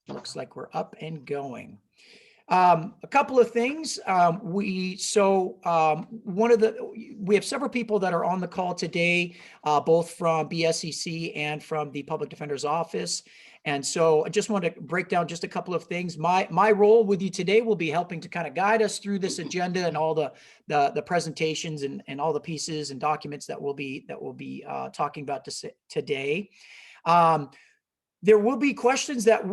Looks like we're up and going. A couple of things. We have several people that are on the call today, both from BSCC and from the Public Defender's Office. And so I just want to break down just a couple of things. My role with you today will be helping to kind of guide us through this agenda and all the presentations and all the pieces and documents that we'll be talking about today. There will be questions that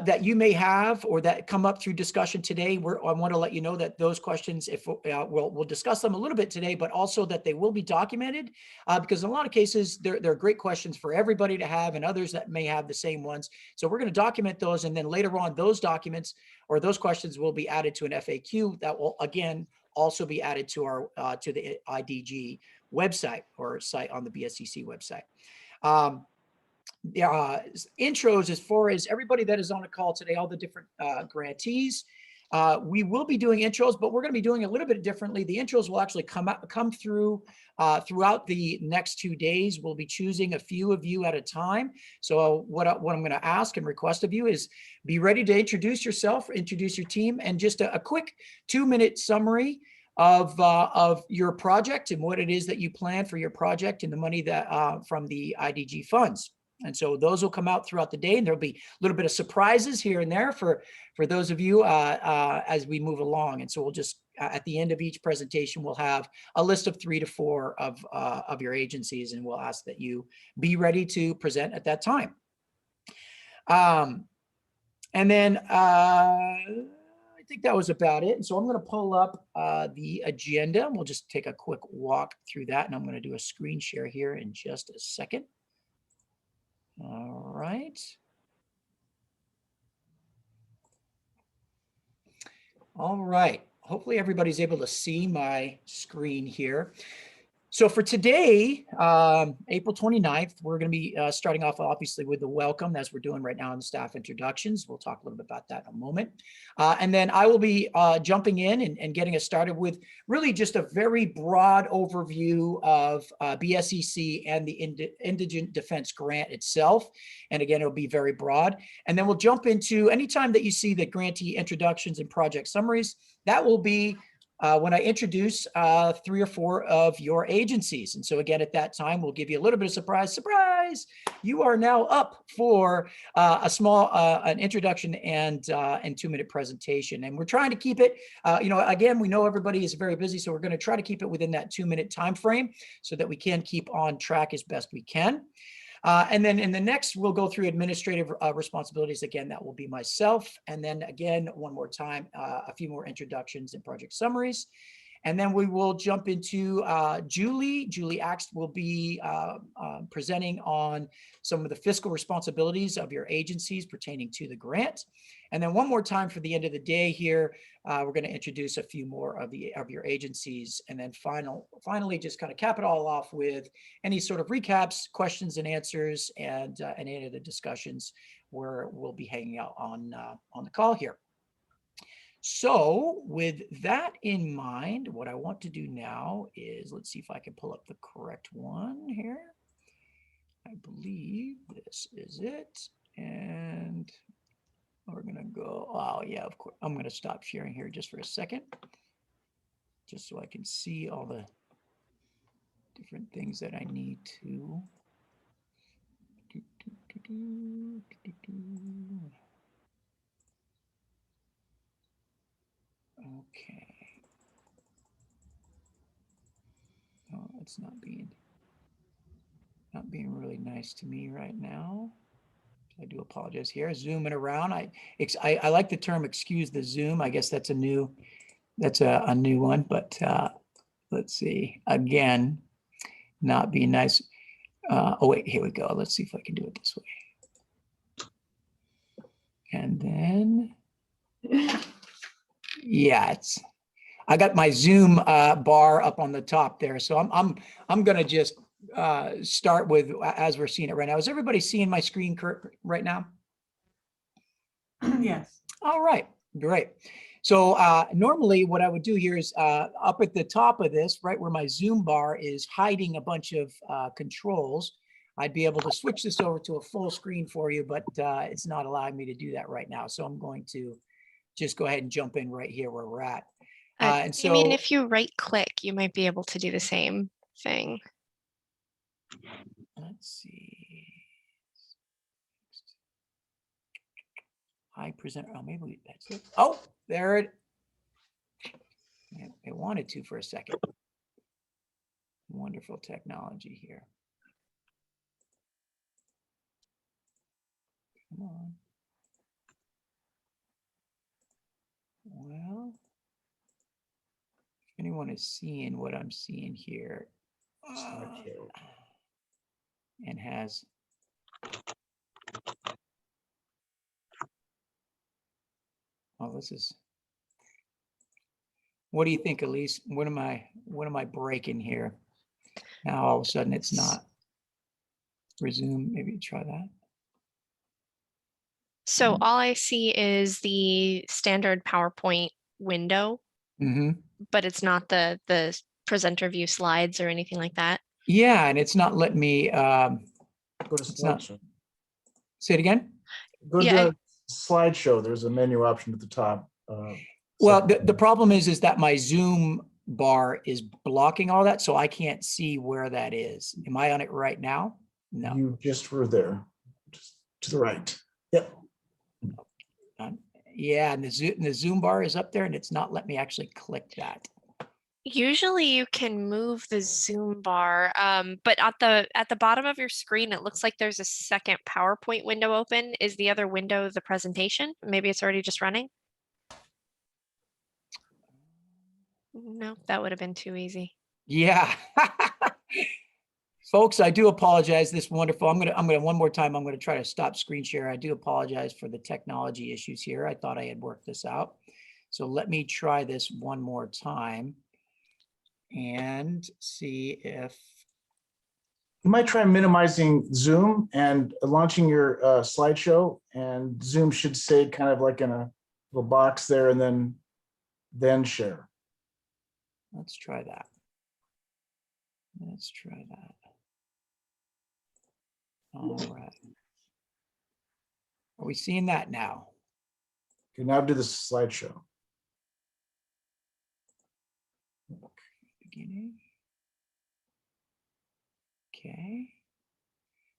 that you may have or that come up through discussion today. I want to let you know that those questions, we'll discuss them a little bit today, but also that they will be documented because in a lot of cases, they're great questions for everybody to have and others that may have the same ones. So we're going to document those, and then later on, those documents or those questions will be added to an FAQ that will, again, also be added to our to the IDG website or site on the BSCC website. Intros, as far as everybody that is on the call today, all the different grantees, we will be doing intros, but we're going to be doing a little bit differently. The intros will actually come through throughout the next 2 days. We'll be choosing a few of you at a time. So what I'm going to ask and request of you is be ready to introduce yourself, introduce your team, and just a quick 2-minute summary of your project and what it is that you plan for your project and the money that from the IDG funds. And so those will come out throughout the day, and there'll be a little bit of surprises here and there for those of you as we move along. And so we'll just, at the end of each presentation, we'll have a list of 3 to 4 of your agencies, and we'll ask that you be ready to present at that time. And then I think that was about it. And so I'm going to pull up the agenda, and we'll just take a quick walk through that. And I'm going to do a screen share here in just a second. All right. All right. Hopefully everybody's able to see my screen here. So for today, April 29th, we're going to be starting off obviously with the welcome, as we're doing right now in the staff introductions. We'll talk a little bit about that in a moment. And then I will be jumping in and getting us started with really just a very broad overview of BSCC and the Indigent Defense Grant itself. And again, it'll be very broad. And then we'll jump into anytime that you see the grantee introductions and project summaries, that will be when I introduce 3 or 4 of your agencies. And so again, at that time, we'll give you a little bit of surprise. You are now up for a small an introduction and 2-minute presentation. And we're trying to keep it, again, we know everybody is very busy, so we're going to try to keep it within that 2-minute time frame so that we can keep on track as best we can. And then in the next, we'll go through administrative responsibilities. Again, that will be myself. And then again, one more time, a few more introductions and project summaries. And then we will jump into Julie. Julie Axt will be presenting on some of the fiscal responsibilities of your agencies pertaining to the grant. And then one more time for the end of the day here, we're going to introduce a few more of your agencies. And then finally, just kind of cap it all off with any sort of recaps, questions and answers, and any of the discussions where we'll be hanging out on the call here. So with that in mind, what I want to do now is, let's see if I can pull up the correct one here. I believe this is it. And we're going to go, oh yeah, of course. I'm going to stop sharing here just for a second, just so I can see all the different things that I need to. Okay. Oh, it's not being really nice to me right now. I do apologize here. Zooming around. I like the term "excuse the zoom." I guess that's a new one. But let's see. Again, not being nice. Oh wait, here we go. Let's see if I can do it this way. And then. Yeah, I got my Zoom bar up on the top there, so I'm going to just start with as we're seeing it right now. Is everybody seeing my screen right now? Yes. All right, great. So normally what I would do here is up at the top of this, right where my Zoom bar is hiding a bunch of controls, I'd be able to switch this over to a full screen for you, but it's not allowing me to do that right now. So I'm going to just go ahead and jump in right here where we're at. And so, Damien, if you right click, you might be able to do the same thing. let's see. I present, oh, maybe that's it. Oh, there it. I wanted to for a second. Wonderful technology here. Come on. Well, if anyone is seeing what I'm seeing here and has this is, what do you think, Elise? What am I breaking here? Now all of a sudden it's not. Resume, maybe try that. So all I see is the standard PowerPoint window, but it's not the presenter view slides or anything like that. Yeah, and it's not letting me Go to slideshow. Say it again. Go to slideshow. There's a menu option at the top. Well, the problem is that my Zoom bar is blocking all that, so I can't see where that is. Am I on it right now? No. You just were there, just to the right. Yep. Yeah, and the Zoom bar is up there, and it's not letting me actually click that. Usually you can move the Zoom bar, but at the bottom of your screen, it looks like there's a second PowerPoint window open. Is the other window the presentation? Maybe it's already just running. No, that would have been too easy. Yeah. Folks, I do apologize. This wonderful. I'm gonna one more time. I'm gonna try to stop screen share. I do apologize for the technology issues here. I thought I had worked this out. So let me try this one more time and see if you might try minimizing Zoom and launching your slideshow, and Zoom should stay kind of like in a little box there, and then share. Let's try that. Let's try that. All right. Are we seeing that now? Okay, now do the slideshow. Beginning. Okay.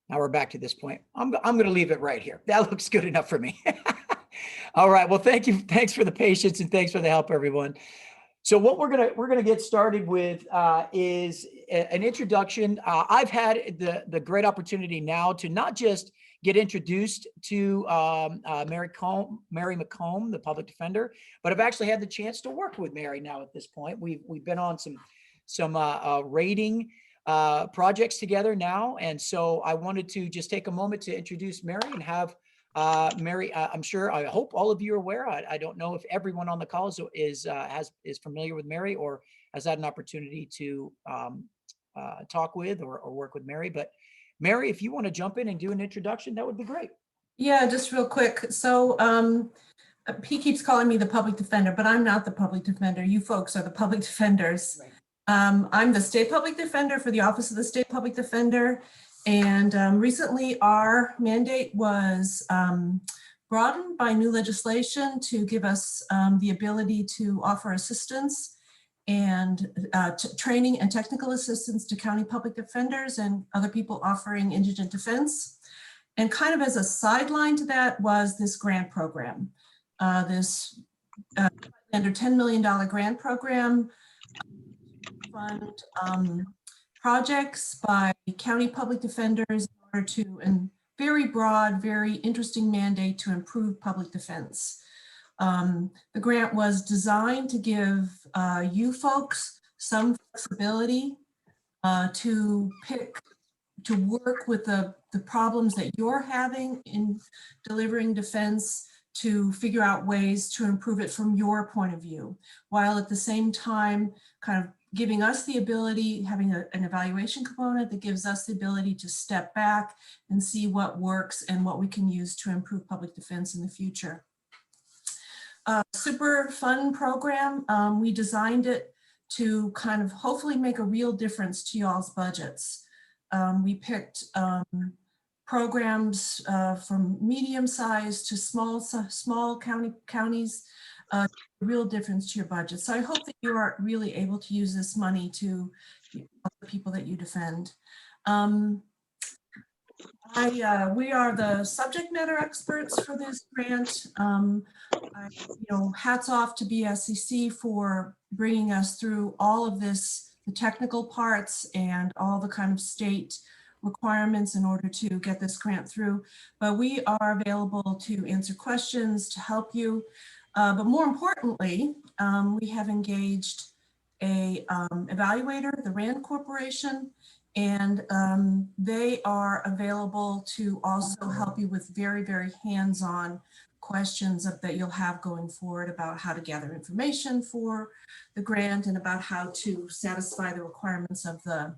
Now we're back to this point. I'm going to leave it right here. That looks good enough for me. All right. Well, thank you. Thanks for the patience and thanks for the help, everyone. So what we're gonna get started with is an introduction. I've had the great opportunity now to not just get introduced to Mary McComb, the public defender, but I've actually had the chance to work with Mary now at this point. We've been on some rating projects together now, and so I wanted to just take a moment to introduce Mary and have. Mary, I'm sure, I hope all of you are aware. I don't know if everyone on the call is familiar with Mary or has had an opportunity to talk with or work with Mary. But Mary, if you want to jump in and do an introduction, that would be great. Yeah, just real quick. So he keeps calling me the public defender, but I'm not the public defender. You folks are the public defenders. Right. I'm the state public defender for the Office of the State Public Defender. And recently our mandate was broadened by new legislation to give us the ability to offer assistance and training and technical assistance to county public defenders and other people offering indigent defense. And kind of as a sideline to that was this grant program, this under $10 million grant program fund projects by county public defenders in order to, and very broad, very interesting mandate to improve public defense. The grant was designed to give you folks some flexibility to work with the problems that you're having in delivering defense, to figure out ways to improve it from your point of view, while at the same time kind of giving us the ability, having an evaluation component that gives us the ability to step back and see what works and what we can use to improve public defense in the future. Super fun program. We designed it to kind of hopefully make a real difference to y'all's budgets. We picked programs from medium-sized to small counties, real difference to your budget. So I hope that you are really able to use this money to help the people that you defend. We are the subject matter experts for this grant. Hats off to BSCC for bringing us through all of this, the technical parts and all the kind of state requirements in order to get this grant through. But we are available to answer questions, to help you. But more importantly, we have engaged a evaluator, the RAND Corporation, and they are available to also help you with very, very hands-on questions that you'll have going forward about how to gather information for the grant and about how to satisfy the requirements of the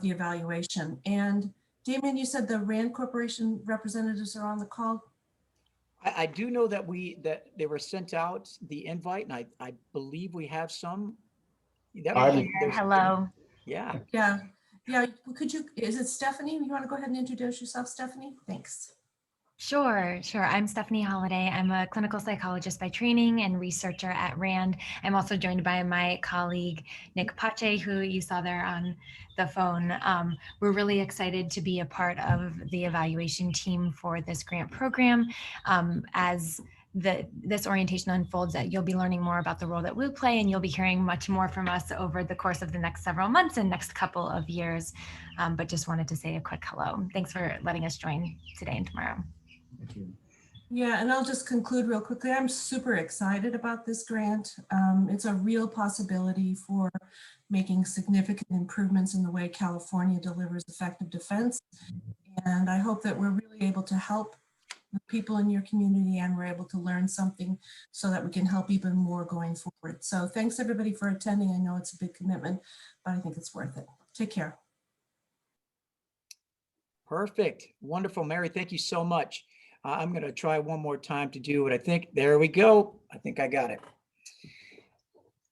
evaluation. And Damien, you said the RAND Corporation representatives are on the call? I do know that they were sent out the invite, and I believe we have some. Hello. Yeah. Yeah. Could you, is it Stephanie? You want to go ahead and introduce yourself, Stephanie? Thanks. Sure. I'm Stephanie Holliday. I'm a clinical psychologist by training and researcher at RAND. I'm also joined by my colleague, Nick Pache, who you saw there on the phone. We're really excited to be a part of the evaluation team for this grant program. As this orientation unfolds, that you'll be learning more about the role that we'll play, and you'll be hearing much more from us over the course of the next several months and next couple of years. But just wanted to say a quick hello. Thanks for letting us join today and tomorrow. Thank you. Yeah, and I'll just conclude real quickly. I'm super excited about this grant. It's a real possibility for making significant improvements in the way California delivers effective defense. And I hope that we're really able to help the people in your community, and we're able to learn something so that we can help even more going forward. So thanks everybody for attending. I know it's a big commitment, but I think it's worth it. Take care. Perfect. Wonderful, Mary. Thank you so much. I'm going to try one more time to do what I think. There we go. I think I got it.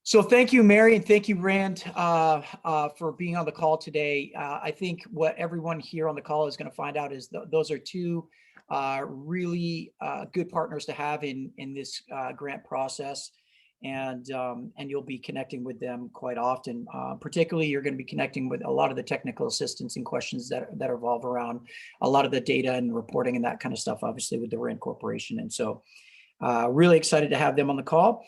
So thank you, Mary, and thank you, Rand, for being on the call today. I think what everyone here on the call is going to find out is those are two really good partners to have in this grant process. And you'll be connecting with them quite often. Particularly, you're going to be connecting with a lot of the technical assistance and questions that revolve around a lot of the data and reporting and that kind of stuff, obviously with the RAND Corporation. And so really excited to have them on the call.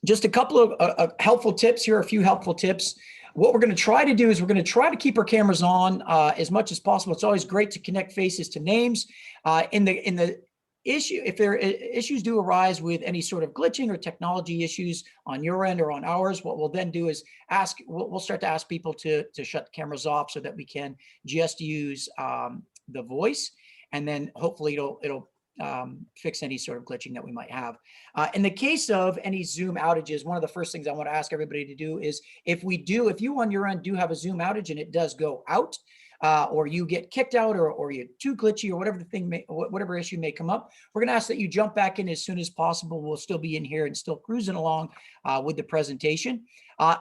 Just a couple of helpful tips here, a few helpful tips. What we're going to try to do is we're going to try to keep our cameras on as much as possible. It's always great to connect faces to names. In the issue, if there issues do arise with any sort of glitching or technology issues on your end or on ours, what we'll then do is we'll start to ask people to shut the cameras off so that we can just use the voice, and then hopefully it'll fix any sort of glitching that we might have. In the case of any Zoom outages, one of the first things I want to ask everybody to do is if you on your end do have a Zoom outage and it does go out, or you get kicked out, or you're too glitchy, or whatever issue may come up, we're going to ask that you jump back in as soon as possible. We'll still be in here and still cruising along with the presentation.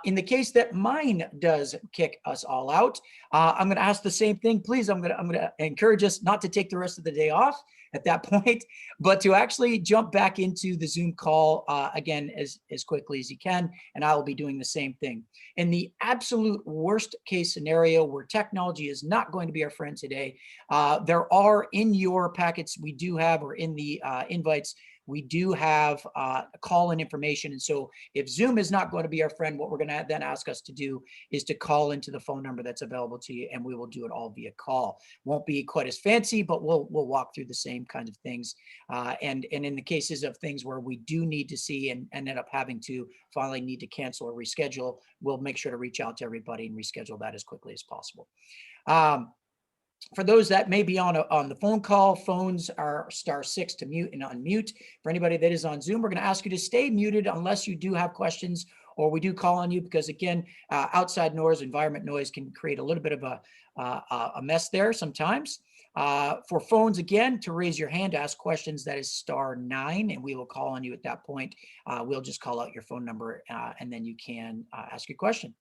In the case that mine does kick us all out, I'm going to ask the same thing. Please, I'm going to encourage us not to take the rest of the day off at that point, but to actually jump back into the Zoom call again as quickly as you can, and I will be doing the same thing. In the absolute worst case scenario where technology is not going to be our friend today, there are in your packets, we do have, or in the invites, we do have call-in information. And so if Zoom is not going to be our friend, what we're going to then ask us to do is to call into the phone number that's available to you, and we will do it all via call. Won't be quite as fancy, but we'll walk through the same kinds of things. And in the cases of things where we do need to see and end up having to finally need to cancel or reschedule, we'll make sure to reach out to everybody and reschedule that as quickly as possible. For those that may be on the phone call, phones are *6 to mute and unmute. For anybody that is on Zoom, we're going to ask you to stay muted unless you do have questions, or we do call on you, because again, outside noise, environment noise can create a little bit of a mess there sometimes. For phones, again, to raise your hand to ask questions, that is *9, and we will call on you at that point. We'll just call out your phone number, and then you can ask your question.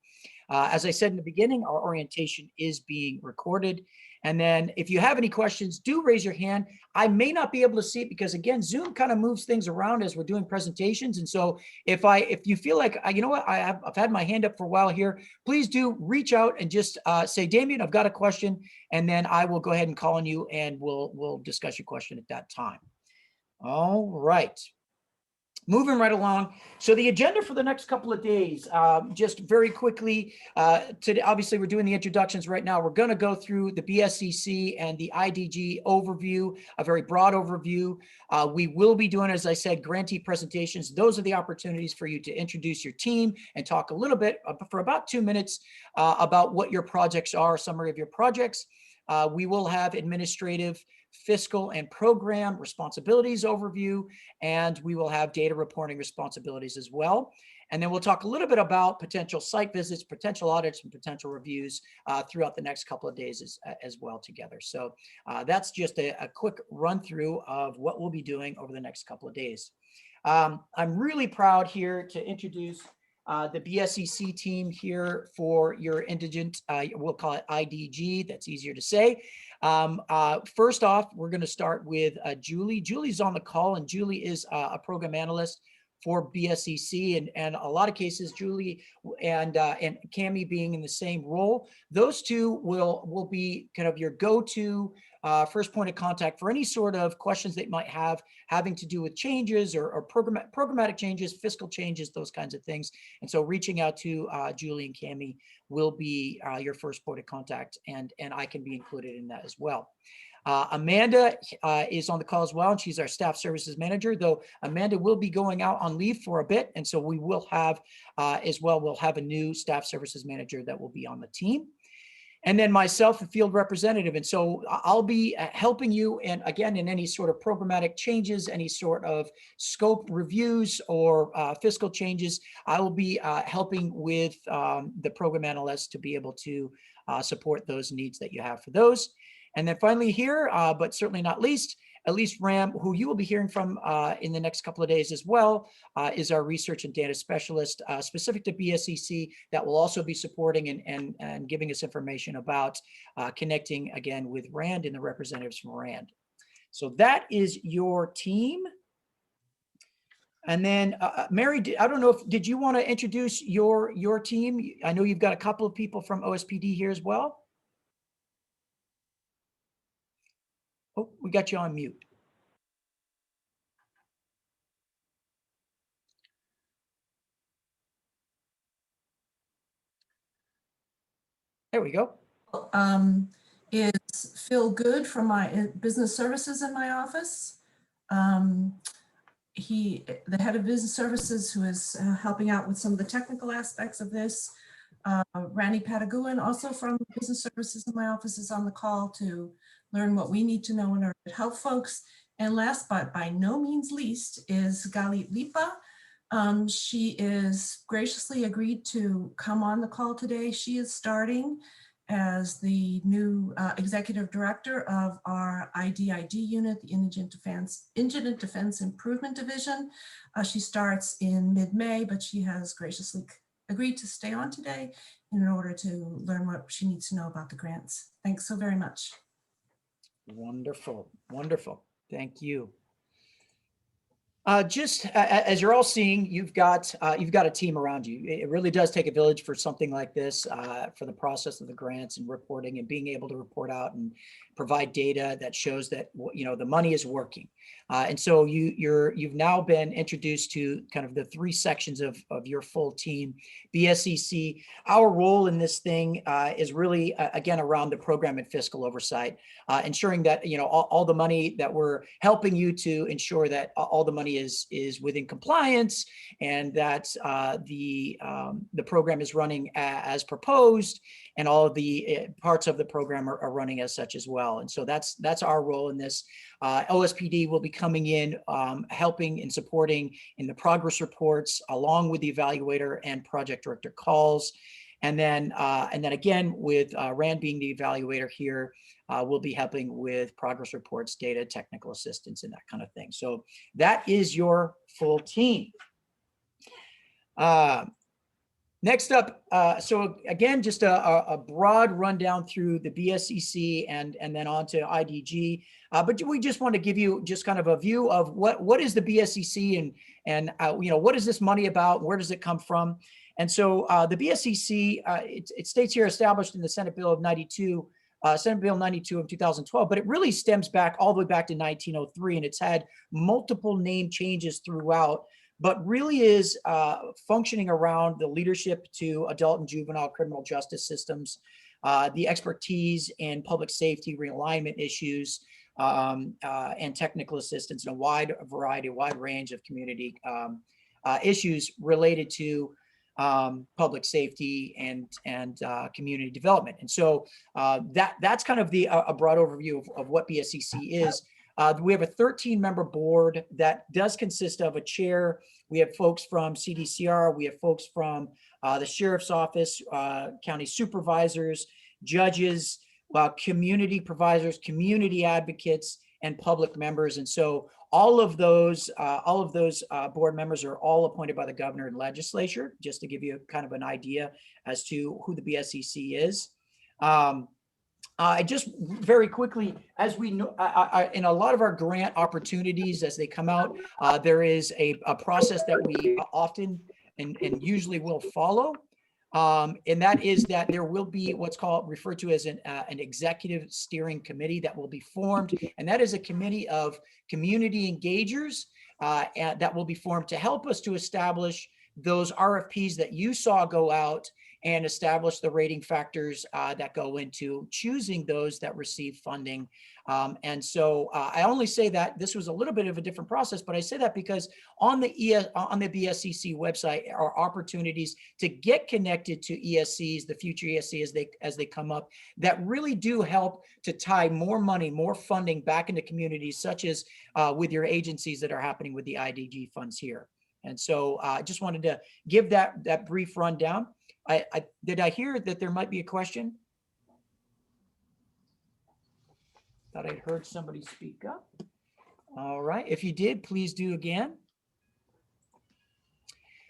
As I said in the beginning, our orientation is being recorded. And then if you have any questions, do raise your hand. I may not be able to see it because, again, Zoom kind of moves things around as we're doing presentations. And so if you feel like, you know what, I've had my hand up for a while here, please do reach out and just say, Damien, I've got a question. And then I will go ahead and call on you and we'll discuss your question at that time. All right. Moving right along. So the agenda for the next couple of days, just very quickly, today, obviously we're doing the introductions right now. We're going to go through the BSCC and the IDG overview, a very broad overview. We will be doing, as I said, grantee presentations. Those are the opportunities for you to introduce your team and talk a little bit for about 2 minutes about what your projects are, summary of your projects. We will have administrative, fiscal, and program responsibilities overview, and we will have data reporting responsibilities as well. And then we'll talk a little bit about potential site visits, potential audits, and potential reviews throughout the next couple of days as well together. So that's just a quick run through of what we'll be doing over the next couple of days. I'm really proud here to introduce the BSCC team here for your indigent, we'll call it IDG, that's easier to say. First off, we're going to start with Julie. Julie's on the call, and Julie is a program analyst for BSCC, and a lot of cases, Julie and Cami being in the same role, those two will be kind of your go-to first point of contact for any sort of questions they might have having to do with changes or programmatic changes, fiscal changes, those kinds of things. And so reaching out to Julie and Cami will be your first point of contact, and I can be included in that as well. Amanda is on the call as well, and she's our staff services manager, though Amanda will be going out on leave for a bit. And so we will have as well, we'll have a new staff services manager that will be on the team. And then myself, the field representative. And so I'll be helping you, and again, in any sort of programmatic changes, any sort of scope reviews or fiscal changes, I will be helping with the program analyst to be able to support those needs that you have for those. And then finally here, but certainly not least, Elise Ram, who you will be hearing from in the next couple of days as well, is our research and data specialist specific to BSCC that will also be supporting and giving us information about connecting again with RAND and the representatives from RAND. So that is your team. And then Mary, I don't know did you want to introduce your team? I know you've got a couple of people from OSPD here as well. Oh, we got you on mute. There we go. Is Phil Good from my business services in my office. The head of business services, who is helping out with some of the technical aspects of this. Randy Pataguan, also from business services in my office, is on the call to learn what we need to know in order to help folks. And last but by no means least is Galit Lipa. She is graciously agreed to come on the call today. She is starting as the new executive director of our IDID unit, the Indigent Defense Improvement Division. She starts in mid-May, but she has graciously agreed to stay on today in order to learn what she needs to know about the grants. Thanks so very much. Wonderful, wonderful. Thank you. Just as you're all seeing, you've got a team around you. It really does take a village for something like this, for the process of the grants and reporting and being able to report out and provide data that shows that the money is working. And so you've now been introduced to kind of the three sections of your full team. BSCC, our role in this thing is really again around the program and fiscal oversight, ensuring that all the money that we're helping you to ensure that all the money is within compliance, and that the program is running as proposed, and all of the parts of the program are running as such as well. And so that's our role in this. OSPD will be coming in, helping and supporting in the progress reports, along with the evaluator and project director calls. And then again, with RAND being the evaluator here, we'll be helping with progress reports, data, technical assistance, and that kind of thing. So that is your full team. Next up, so again, just a broad rundown through the BSCC and then on to IDG. But we just want to give you just kind of a view of what is the BSCC and you know, what is this money about? Where does it come from? And so the BSCC, it states here established in the Senate Bill of 92, Senate Bill 92 of 2012, but it really stems back all the way back to 1903, and it's had multiple name changes throughout, but really is functioning around the leadership to adult and juvenile criminal justice systems, the expertise in public safety realignment issues, and technical assistance in a wide range of community issues related to public safety and community development. And so that's kind of a broad overview of what BSCC is. We have a 13-member board that does consist of a chair. We have folks from CDCR. We have folks from the sheriff's office, county supervisors, judges, community providers, community advocates, and public members. And so all of those board members are all appointed by the governor and legislature, just to give you kind of an idea as to who the BSCC is. Just very quickly, as we know, in a lot of our grant opportunities as they come out, there is a process that we often and usually will follow. And that is that there will be what's referred to as an executive steering committee that will be formed. And that is a committee of community engagers that will be formed to help us to establish those RFPs that you saw go out and establish the rating factors that go into choosing those that receive funding. And so I only say that this was a little bit of a different process, but I say that because on the BSCC website are opportunities to get connected to ESCs, the future ESC as they come up, that really do help to tie more money, more funding back into communities, such as with your agencies that are happening with the IDG funds here. And so I just wanted to give that brief rundown. Did I hear that there might be a question? Thought I heard somebody speak up. All right, if you did, please do again.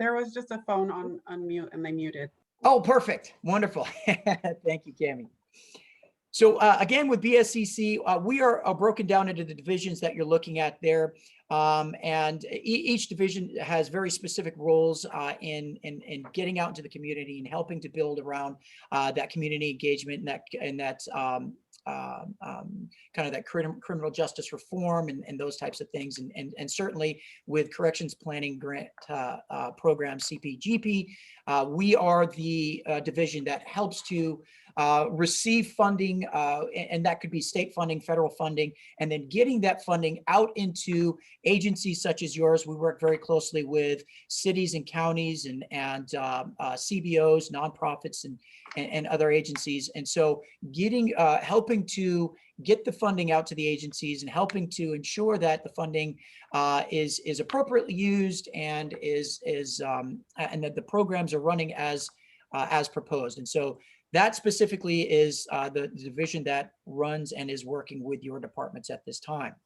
There was just a phone on mute and they muted. Oh, perfect, wonderful. Thank you, Cami. So again, with BSCC, we are broken down into the divisions that you're looking at there. And each division has very specific roles in getting out into the community and helping to build around that community engagement and that kind of that criminal justice reform and those types of things. And certainly with corrections planning grant program, CPGP, we are the division that helps to receive funding, and that could be state funding, federal funding, and then getting that funding out into agencies such as yours. We work very closely with cities and counties and CBOs, nonprofits, and other agencies. And so helping to get the funding out to the agencies and helping to ensure that the funding is appropriately used and and that the programs are running as proposed. And so that specifically is the division that runs and is working with your departments at this time.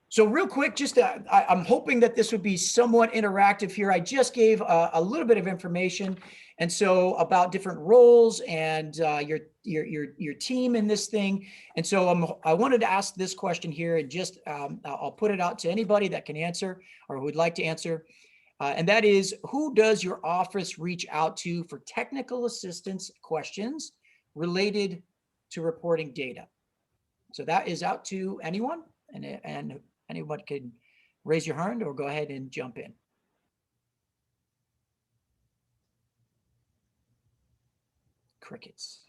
So real quick, just I'm hoping that this would be somewhat interactive here. I just gave a little bit of information, and so about different roles and your team in this thing. And so I wanted to ask this question here, and just I'll put it out to anybody that can answer or who would like to answer. And that is, who does your office reach out to for technical assistance questions related to reporting data? So that is out to anyone, and anyone can raise your hand or go ahead and jump in. Crickets.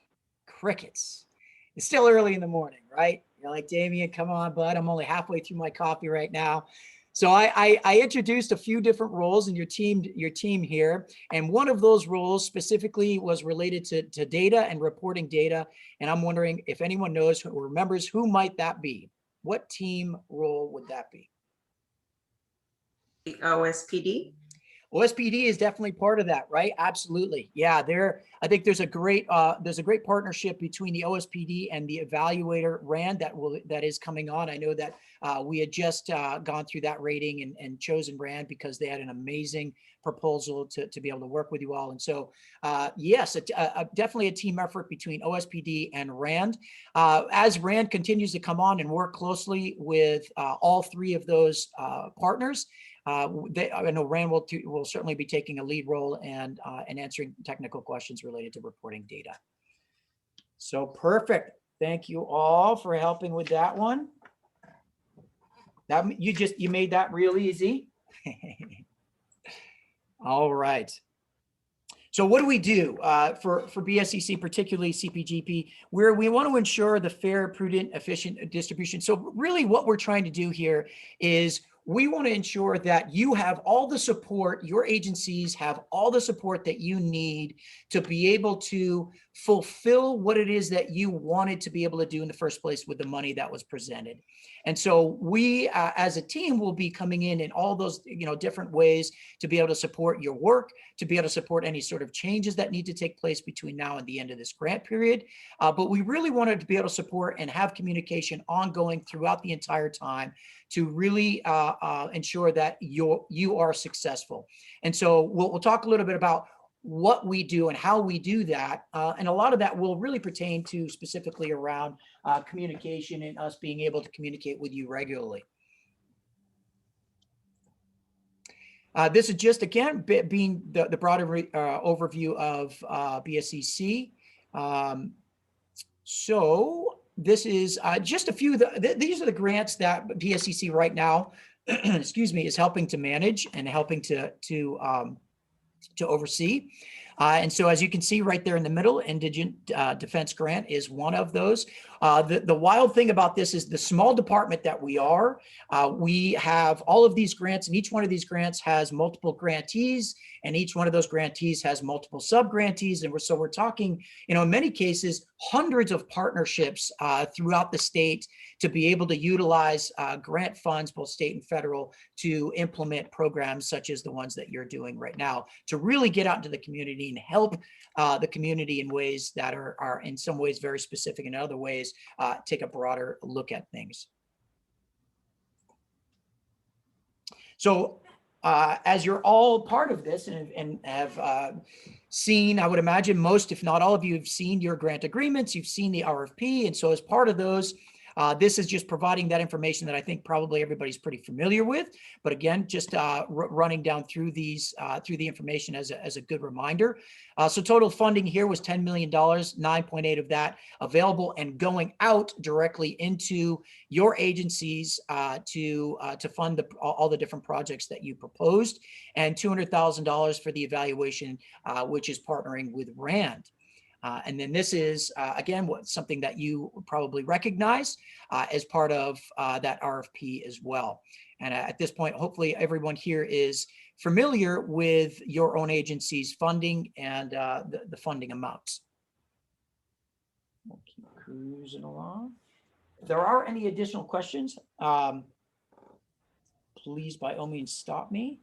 It's still early in the morning, right? You're like, Damien, come on, bud. I'm only halfway through my coffee right now. So I introduced a few different roles in your team here, and one of those roles specifically was related to data and reporting data. And I'm wondering if anyone knows or remembers, who might that be? What team role would that be? The OSPD. OSPD is definitely part of that, right? Absolutely. Yeah, I think there's a great partnership between the OSPD and the evaluator RAND that is coming on. I know that we had just gone through that rating and chosen RAND because they had an amazing proposal to be able to work with you all. And so, yes, definitely a team effort between OSPD and RAND. As RAND continues to come on and work closely with all three of those partners, I know RAND will certainly be taking a lead role and answering technical questions related to reporting data. So perfect. Thank you all for helping with that one. You made that real easy. All right. So what do we do for BSCC, particularly CPGP, where we want to ensure the fair, prudent, efficient distribution? So really what we're trying to do here is we want to ensure that you have all the support, your agencies have all the support that you need to be able to fulfill what it is that you wanted to be able to do in the first place with the money that was presented. And so we, as a team, will be coming in all those, different ways to be able to support your work, to be able to support any sort of changes that need to take place between now and the end of this grant period. But we really wanted to be able to support and have communication ongoing throughout the entire time to really ensure that you are successful. And so we'll talk a little bit about what we do and how we do that. And a lot of that will really pertain to specifically around communication and us being able to communicate with you regularly. This is just, again, being the broader overview of BSCC. So this is just a few, these are the grants that BSCC right now, excuse me, is helping to manage and helping to oversee. And so as you can see right there in the middle, Indigent Defense Grant is one of those. The wild thing about this is the small department that we are, we have all of these grants, and each one of these grants has multiple grantees, and each one of those grantees has multiple sub-grantees. And so we're talking, in many cases, hundreds of partnerships throughout the state to be able to utilize grant funds, both state and federal, to implement programs such as the ones that you're doing right now, to really get out into the community and help the community in ways that are in some ways very specific, and in other ways take a broader look at things. So as you're all part of this and have seen, I would imagine most, if not all of you, have seen your grant agreements, you've seen the RFP. And so as part of those, this is just providing that information that I think probably everybody's pretty familiar with. But again, just running down through these, through the information as a good reminder. So total funding here was $10 million, 9.8 of that available and going out directly into your agencies to fund all the different projects that you proposed, and $200,000 for the evaluation, which is partnering with RAND. And then this is, again, something that you probably recognize as part of that RFP as well. And at this point, hopefully everyone here is familiar with your own agency's funding and the funding amounts. We'll keep cruising along. If there are any additional questions, please by all means stop me,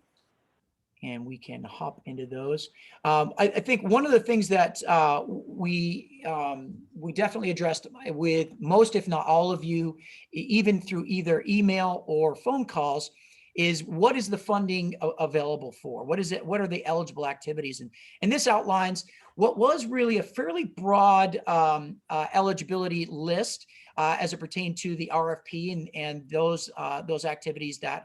and we can hop into those. I think one of the things that we definitely addressed with most, if not all of you, even through either email or phone calls, is what is the funding available for? What is it? What are the eligible activities? And this outlines what was really a fairly broad eligibility list as it pertained to the RFP and those activities that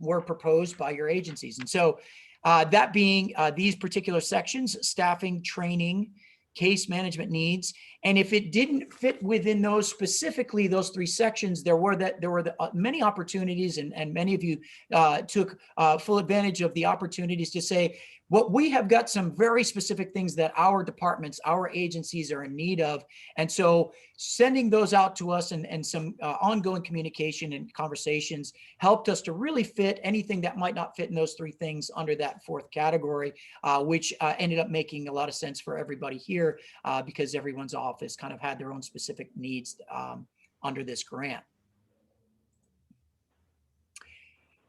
were proposed by your agencies. And so that being these particular sections: staffing, training, case management needs. And if it didn't fit within those specifically, those three sections, there were many opportunities, and many of you took full advantage of the opportunities to say, well, we have got some very specific things that our departments, our agencies are in need of. And so sending those out to us and some ongoing communication and conversations helped us to really fit anything that might not fit in those three things under that fourth category, which ended up making a lot of sense for everybody here because everyone's office kind of had their own specific needs under this grant.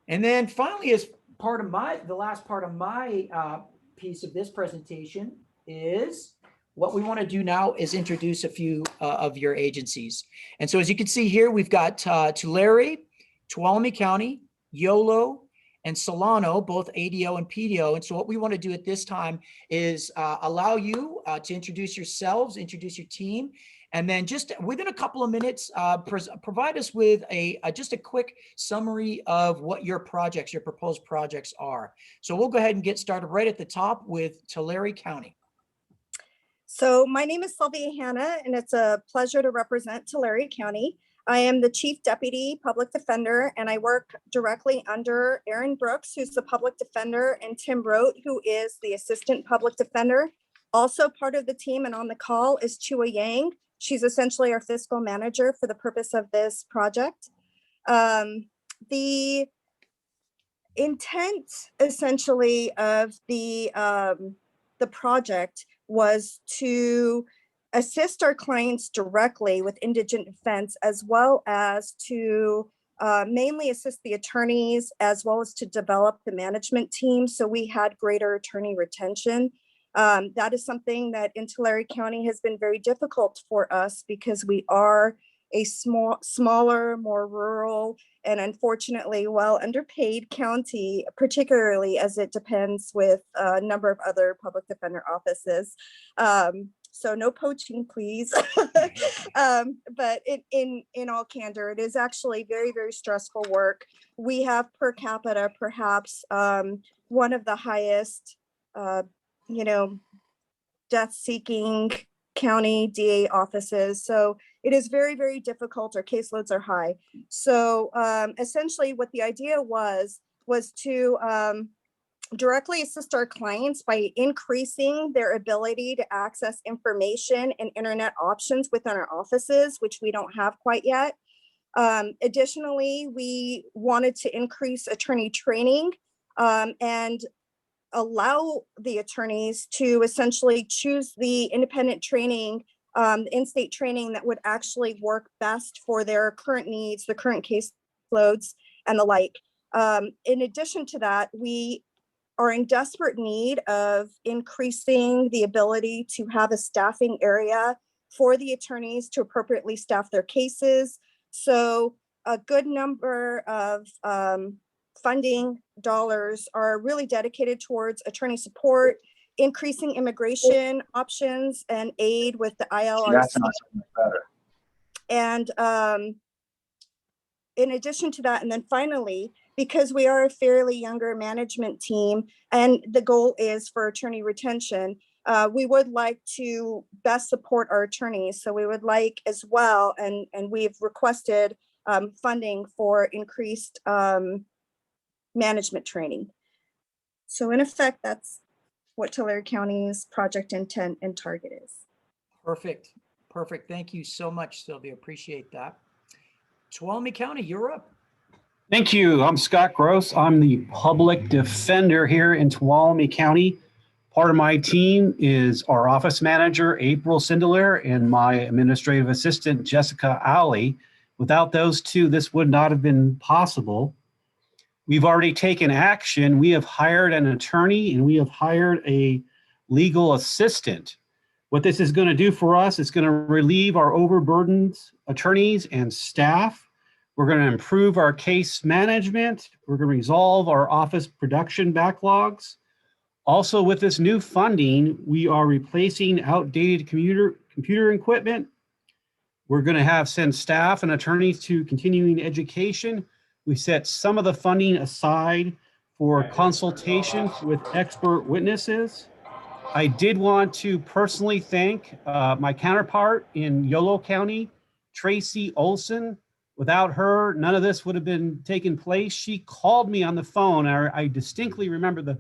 And then finally, as part of the last part of my piece of this presentation is what we want to do now is introduce a few of your agencies. And so as you can see here, we've got Tulare, Tuolumne County, Yolo, and Solano, both ADO and PDO. And so what we want to do at this time is allow you to introduce yourselves, introduce your team, and then just within a couple of minutes, provide us with just a quick summary of what your projects, your proposed projects are. So we'll go ahead and get started right at the top with Tulare County. So my name is Sylvia Hanna, and it's a pleasure to represent Tulare County. I am the Chief Deputy Public Defender, and I work directly under Aaron Brooks, who's the Public Defender, and Tim Rote, who is the Assistant Public Defender. Also part of the team and on the call is Chua Yang. She's essentially our fiscal manager for the purpose of this project. The intent essentially of the project was to assist our clients directly with indigent defense, as well as to mainly assist the attorneys, as well as to develop the management team. So we had greater attorney retention. That is something that in Tulare County has been very difficult for us because we are a smaller, more rural, and unfortunately well underpaid county, particularly as it depends with a number of other public defender offices. So no poaching, please. But in all candor, it is actually very, very stressful work. We have per capita, perhaps one of the highest, death-seeking county DA offices. So it is very, very difficult. Our caseloads are high. So essentially what the idea was to directly assist our clients by increasing their ability to access information and internet options within our offices, which we don't have quite yet. Additionally, we wanted to increase attorney training and allow the attorneys to essentially choose the independent training, in-state training that would actually work best for their current needs, the current caseloads, and the like. In addition to that, we are in desperate need of increasing the ability to have a staffing area for the attorneys to appropriately staff their cases. So a good number of funding dollars are really dedicated towards attorney support, increasing immigration options and aid with the ILRC. And in addition to that, and then finally, because we are a fairly younger management team and the goal is for attorney retention, we would like to best support our attorneys. So we would like as well, and we've requested funding for increased management training. So in effect, that's what Tulare County's project intent and target is. Perfect. Perfect. Thank you so much, Sylvia. Appreciate that. Tuolumne County, you're up. Thank you. I'm Scott Gross. I'm the public defender here in Tuolumne County. Part of my team is our office manager, April Sindelar, and my administrative assistant, Jessica Alley. Without those two, this would not have been possible. We've already taken action. We have hired an attorney and we have hired a legal assistant. What this is going to do for us is going to relieve our overburdened attorneys and staff. We're going to improve our case management. We're going to resolve our office production backlogs. Also, with this new funding, we are replacing outdated computer equipment. We're going to send staff and attorneys to continuing education. We set some of the funding aside for consultations with expert witnesses. I did want to personally thank my counterpart in Yolo County, Tracy Olson. Without her, none of this would have been taking place. She called me on the phone. I distinctly remember the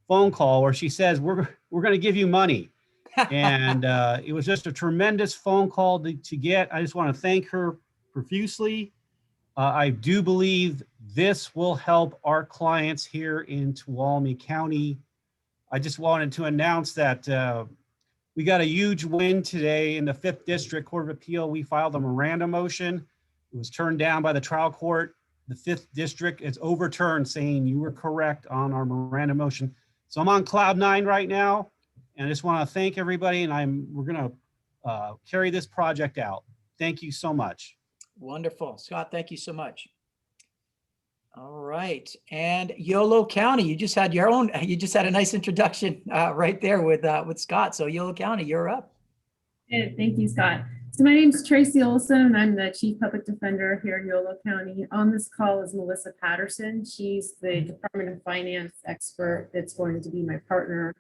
phone call where she says, we're going to give you money. And it was just a tremendous phone call to get. I just want to thank her profusely. I do believe this will help our clients here in Tuolumne County. I just wanted to announce that we got a huge win today in the 5th District Court of Appeal. We filed a Miranda motion. It was turned down by the trial court. the 5th district is overturned, saying you were correct on our Miranda motion. So I'm on cloud 9 right now, and I just want to thank everybody, and we're going to carry this project out. Thank you so much. Wonderful. Scott, thank you so much. All right. And Yolo County, you just had a nice introduction right there with Scott. So Yolo County, you're up. Good, thank you, Scott. So my name is Tracy Olson. I'm the Chief Public Defender here in Yolo County. On this call is Melissa Patterson. She's the Department of Finance expert that's going to be my partner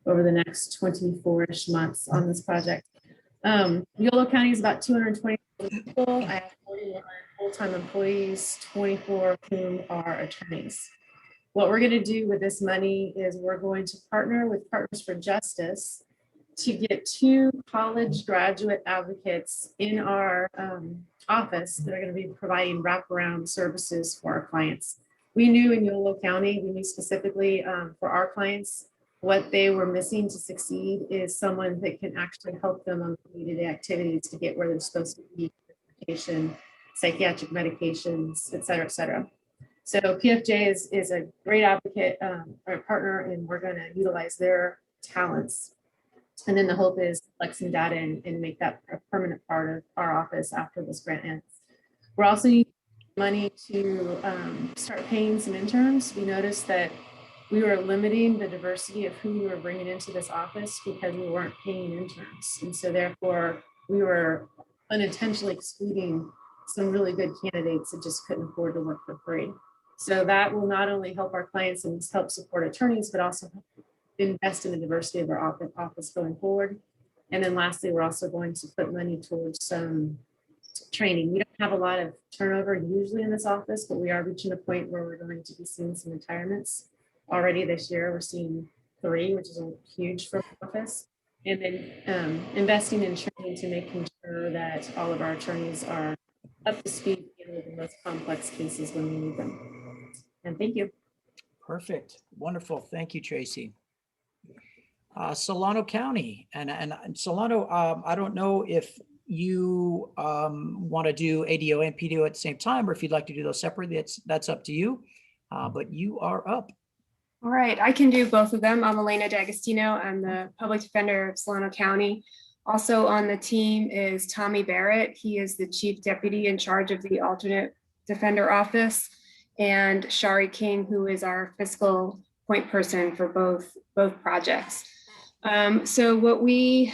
over the next 24-ish months on this project. Yolo County is about 220 people. I have 41 full-time employees, 24 of whom are attorneys. What we're going to do with this money is we're going to partner with Partners for Justice to get 2 college graduate advocates in our office that are going to be providing wraparound services for our clients. We knew in Yolo County, we knew specifically for our clients, what they were missing to succeed is someone that can actually help them on day-to-day activities to get where they're supposed to be, medication, psychiatric medications, et cetera, et cetera. So PFJ is a great advocate or partner, and we're going to utilize their talents. And then the hope is collect some data and make that a permanent part of our office after this grant ends. We're also using money to start paying some interns. We noticed that we were limiting the diversity of who we were bringing into this office because we weren't paying interns. And so therefore we were unintentionally excluding some really good candidates that just couldn't afford to work for free. So that will not only help our clients and help support attorneys, but also invest in the diversity of our office going forward. And then lastly, we're also going to put money towards some training. We don't have a lot of turnover usually in this office, but we are reaching a point where we're going to be seeing some retirements. Already this year, we're seeing 3, which is huge for our office. And then investing in training to making sure that all of our attorneys are up to speed with the most complex cases when we need them. And thank you. Perfect. Wonderful. Thank you, Tracy. Solano County, and Solano, I don't know if you want to do ADO and PDO at the same time, or if you'd like to do those separately. That's up to you, but you are up. All right, I can do both of them. I'm Elena D'Agostino. I'm the Public Defender of Solano County. Also on the team is Tommy Barrett. He is the Chief Deputy in charge of the Alternate Defender Office, and Shari King, who is our fiscal point person for both projects. So what we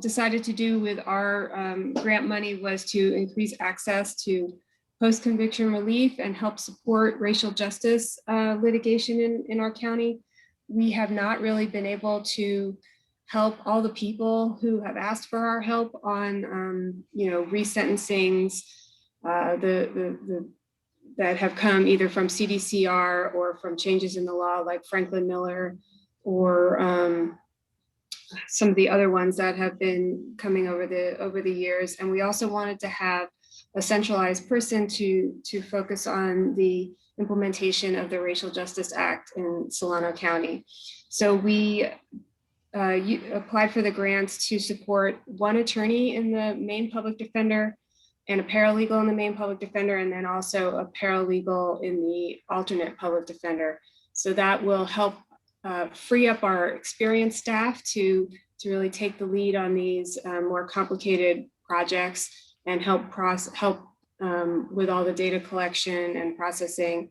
decided to do with our grant money was to increase access to post-conviction relief and help support racial justice litigation in our county. We have not really been able to help all the people who have asked for our help on, resentencings that have come either from CDCR or from changes in the law, like Franklin Miller, or some of the other ones that have been coming over the years. And we also wanted to have a centralized person to focus on the implementation of the Racial Justice Act in Solano County. So we applied for the grants to support 1 attorney in the main public defender and a paralegal in the main public defender, and then also a paralegal in the alternate public defender. So that will help free up our experienced staff to really take the lead on these more complicated projects and help with all the data collection and processing.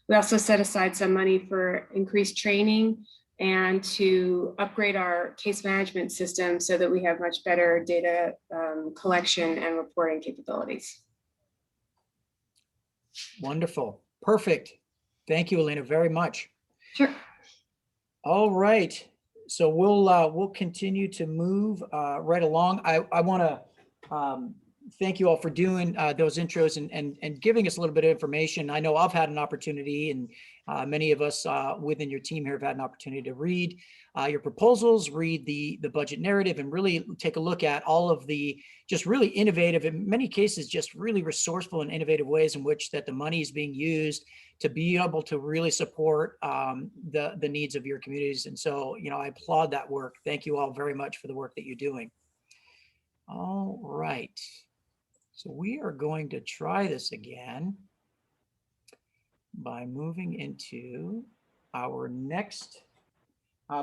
We also set aside some money for increased training and to upgrade our case management system so that we have much better data collection and reporting capabilities. Wonderful. Perfect. Thank you, Elena, very much. Sure. All right. So we'll continue to move right along. I want to thank you all for doing those intros and giving us a little bit of information. I know I've had an opportunity, and many of us within your team here have had an opportunity to read your proposals, read the budget narrative, and really take a look at all of the just really innovative, in many cases, just really resourceful and innovative ways in which that the money is being used to be able to really support the needs of your communities. And so, I applaud that work. Thank you all very much for the work that you're doing. All right. So we are going to try this again by moving into our next,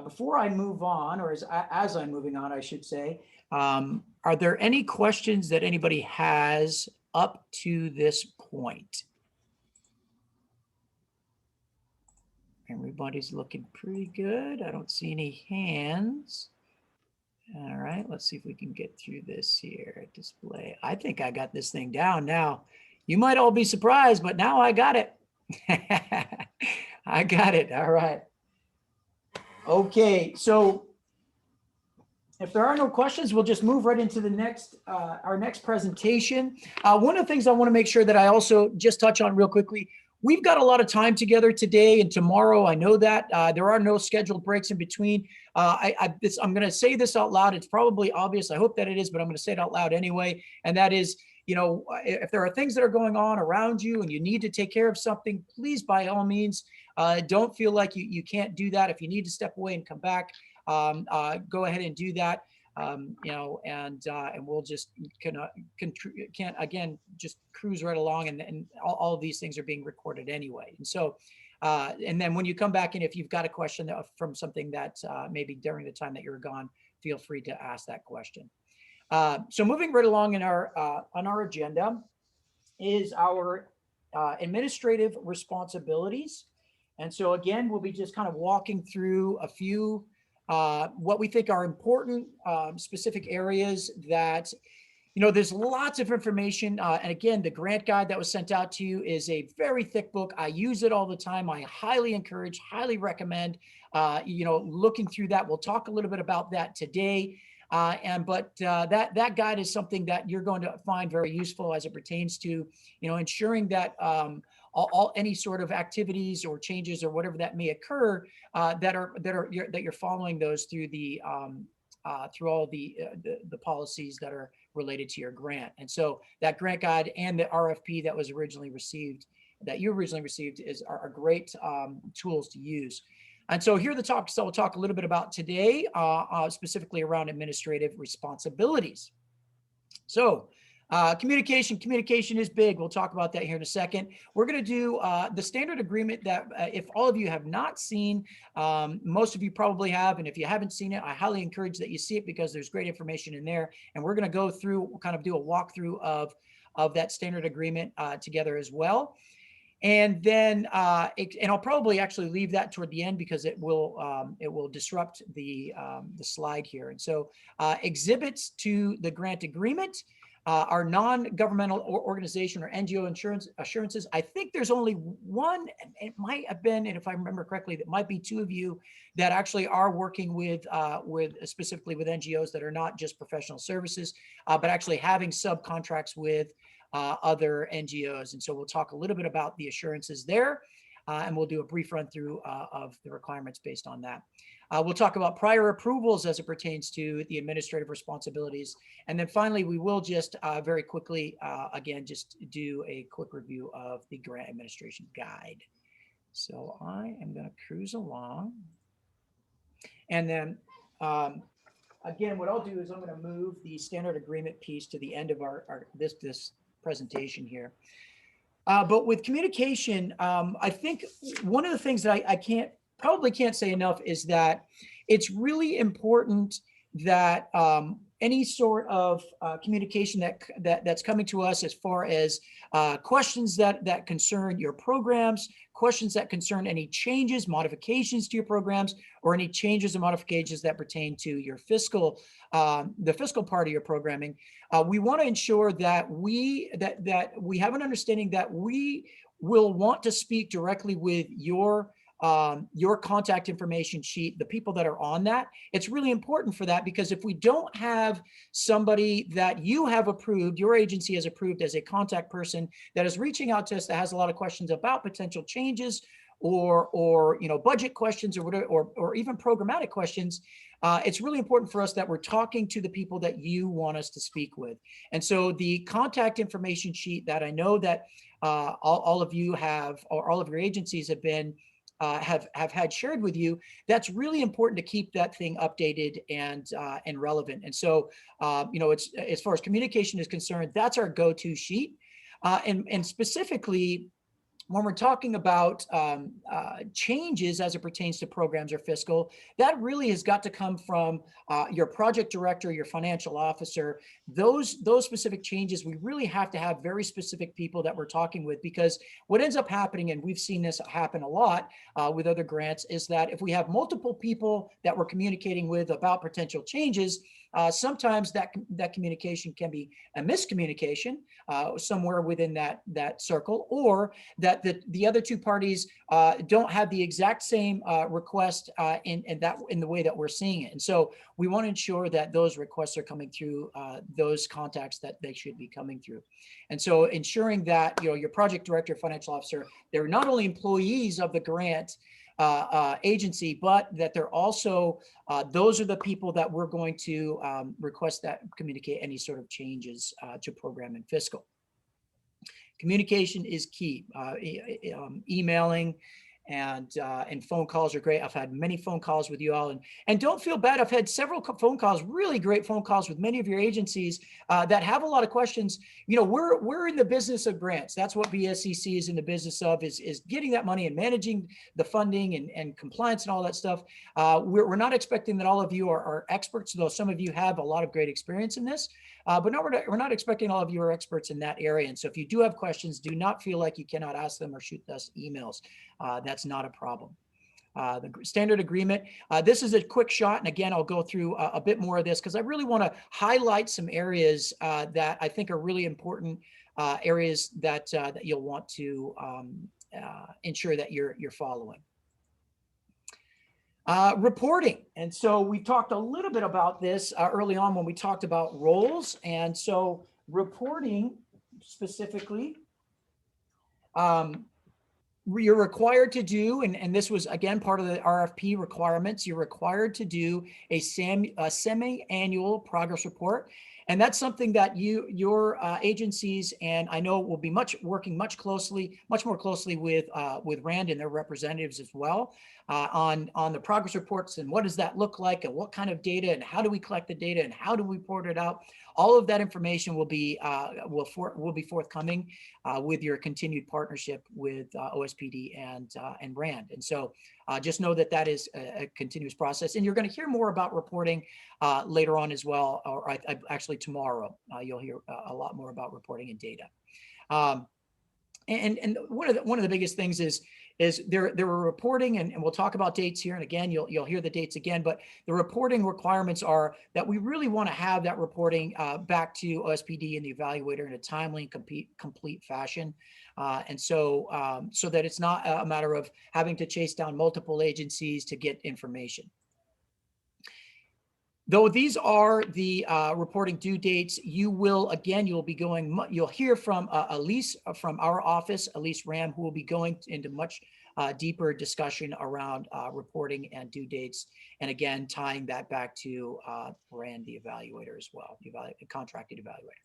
before I move on, or as I'm moving on, I should say, are there any questions that anybody has up to this point? Everybody's looking pretty good. I don't see any hands. All right, let's see if we can get through this here. Display. I think I got this thing down now. You might all be surprised, but now I got it. I got it. All right. Okay, so if there are no questions, we'll just move right into the next, our next presentation. One of the things I want to make sure that I also just touch on real quickly, we've got a lot of time together today and tomorrow. I know that there are no scheduled breaks in between. I'm going to say this out loud. It's probably obvious. I hope that it is, but I'm going to say it out loud anyway. And that is, you know, if there are things that are going on around you and you need to take care of something, please, by all means, don't feel like you can't do that. If you need to step away and come back, go ahead and do that. You know, and we'll just can again just cruise right along, and all of these things are being recorded anyway. And so, and then when you come back in, if you've got a question from something that maybe during the time that you're gone, feel free to ask that question. So moving right along in our on our agenda is our administrative responsibilities. And so again, we'll be just kind of walking through a few what we think are important specific areas that, you know, there's lots of information. And again, the grant guide that was sent out to you is a very thick book. I use it all the time. I highly encourage, highly recommend, you know, looking through that. We'll talk a little bit about that today. But that guide is something that you're going to find very useful as it pertains to, you know, ensuring that any sort of activities or changes or whatever that may occur that you're following those through the through all the policies that are related to your grant. And so that grant guide and the RFP that was originally received, that you originally received, are great tools to use. And so here are the topics that we'll talk a little bit about today, specifically around administrative responsibilities. So communication is big. We'll talk about that here in a second. We're going to do the standard agreement that if all of you have not seen, most of you probably have. And if you haven't seen it, I highly encourage that you see it because there's great information in there. And we're going to go through, kind of do a walkthrough of that standard agreement together as well. And then, and I'll probably actually leave that toward the end because it will disrupt the slide here. And so, exhibits to the grant agreement are non-governmental organization or NGO assurances. I think there's only one. It might have been, and if I remember correctly, that might be two of you that actually are working with specifically with NGOs that are not just professional services, but actually having subcontracts with other NGOs. And so we'll talk a little bit about the assurances there, and we'll do a brief run through of the requirements based on that. We'll talk about prior approvals as it pertains to the administrative responsibilities. And then finally, we will just very quickly, again, just do a quick review of the grant administration guide. So I am going to cruise along. And then again, what I'll do is I'm going to move the standard agreement piece to the end of this presentation here. But with communication, I think one of the things that I probably can't say enough is that it's really important that any sort of communication that's coming to us as far as questions that concern your programs, questions that concern any changes, modifications to your programs, or any changes or modifications that pertain to your fiscal, the fiscal part of your programming. We want to ensure that we have an understanding that we will want to speak directly with your contact information sheet, the people that are on that. It's really important for that because if we don't have somebody that you have approved, your agency has approved as a contact person that is reaching out to us that has a lot of questions about potential changes or you know, budget questions or whatever, or even programmatic questions, it's really important for us that we're talking to the people that you want us to speak with. And so the contact information sheet that I know that all of you have, or all of your agencies have been have had shared with you, that's really important to keep that thing updated and relevant. And so, it's, as far as communication is concerned, that's our go-to sheet. And specifically, when we're talking about changes as it pertains to programs or fiscal, that really has got to come from your project director, your financial officer. Those specific changes, we really have to have very specific people that we're talking with, because what ends up happening, and we've seen this happen a lot with other grants, is that if we have multiple people that we're communicating with about potential changes, sometimes that communication can be a miscommunication somewhere within that circle, or that the other two parties don't have the exact same request in the way that we're seeing it. And so we want to ensure that those requests are coming through those contacts that they should be coming through. And so ensuring that your project director, financial officer, they're not only employees of the grant agency, but that they're also, those are the people that we're going to request that communicate any sort of changes to program and fiscal. Communication is key. Emailing and phone calls are great. I've had many phone calls with you all, and don't feel bad. I've had several phone calls, really great phone calls with many of your agencies that have a lot of questions. We're in the business of grants. That's what BSCC is in the business of, is getting that money and managing the funding and compliance and all that stuff. We're not expecting that all of you are experts, though some of you have a lot of great experience in this. But no, we're not expecting all of you are experts in that area. And so if you do have questions, do not feel like you cannot ask them or shoot us emails. That's not a problem. The standard agreement, this is a quick shot. And again, I'll go through a bit more of this because I really want to highlight some areas that I think are really important areas that you'll want to ensure that you're following. Reporting. And so we talked a little bit about this early on when we talked about roles. And so reporting specifically, you're required to do, and this was again part of the RFP requirements, you're required to do a semi-annual progress report. And that's something that your agencies, and I know will be working much more closely with RAND and their representatives as well on the progress reports, and what does that look like, and what kind of data, and how do we collect the data, and how do we report it out. All of that information will be forthcoming with your continued partnership with OSPD and RAND. And so just know that is a continuous process, and you're going to hear more about reporting later on as well, or actually tomorrow. You'll hear a lot more about reporting and data. And one of the biggest things is there were reporting, and we'll talk about dates here. And again, you'll hear the dates again, but the reporting requirements are that we really want to have that reporting back to OSPD and the evaluator in a timely and complete fashion. And so that it's not a matter of having to chase down multiple agencies to get information. Though these are the reporting due dates, you'll hear from Elise from our office, Elise Ram, who will be going into much deeper discussion around reporting and due dates. And again, tying that back to RAND, the evaluator as well, the contracted evaluator.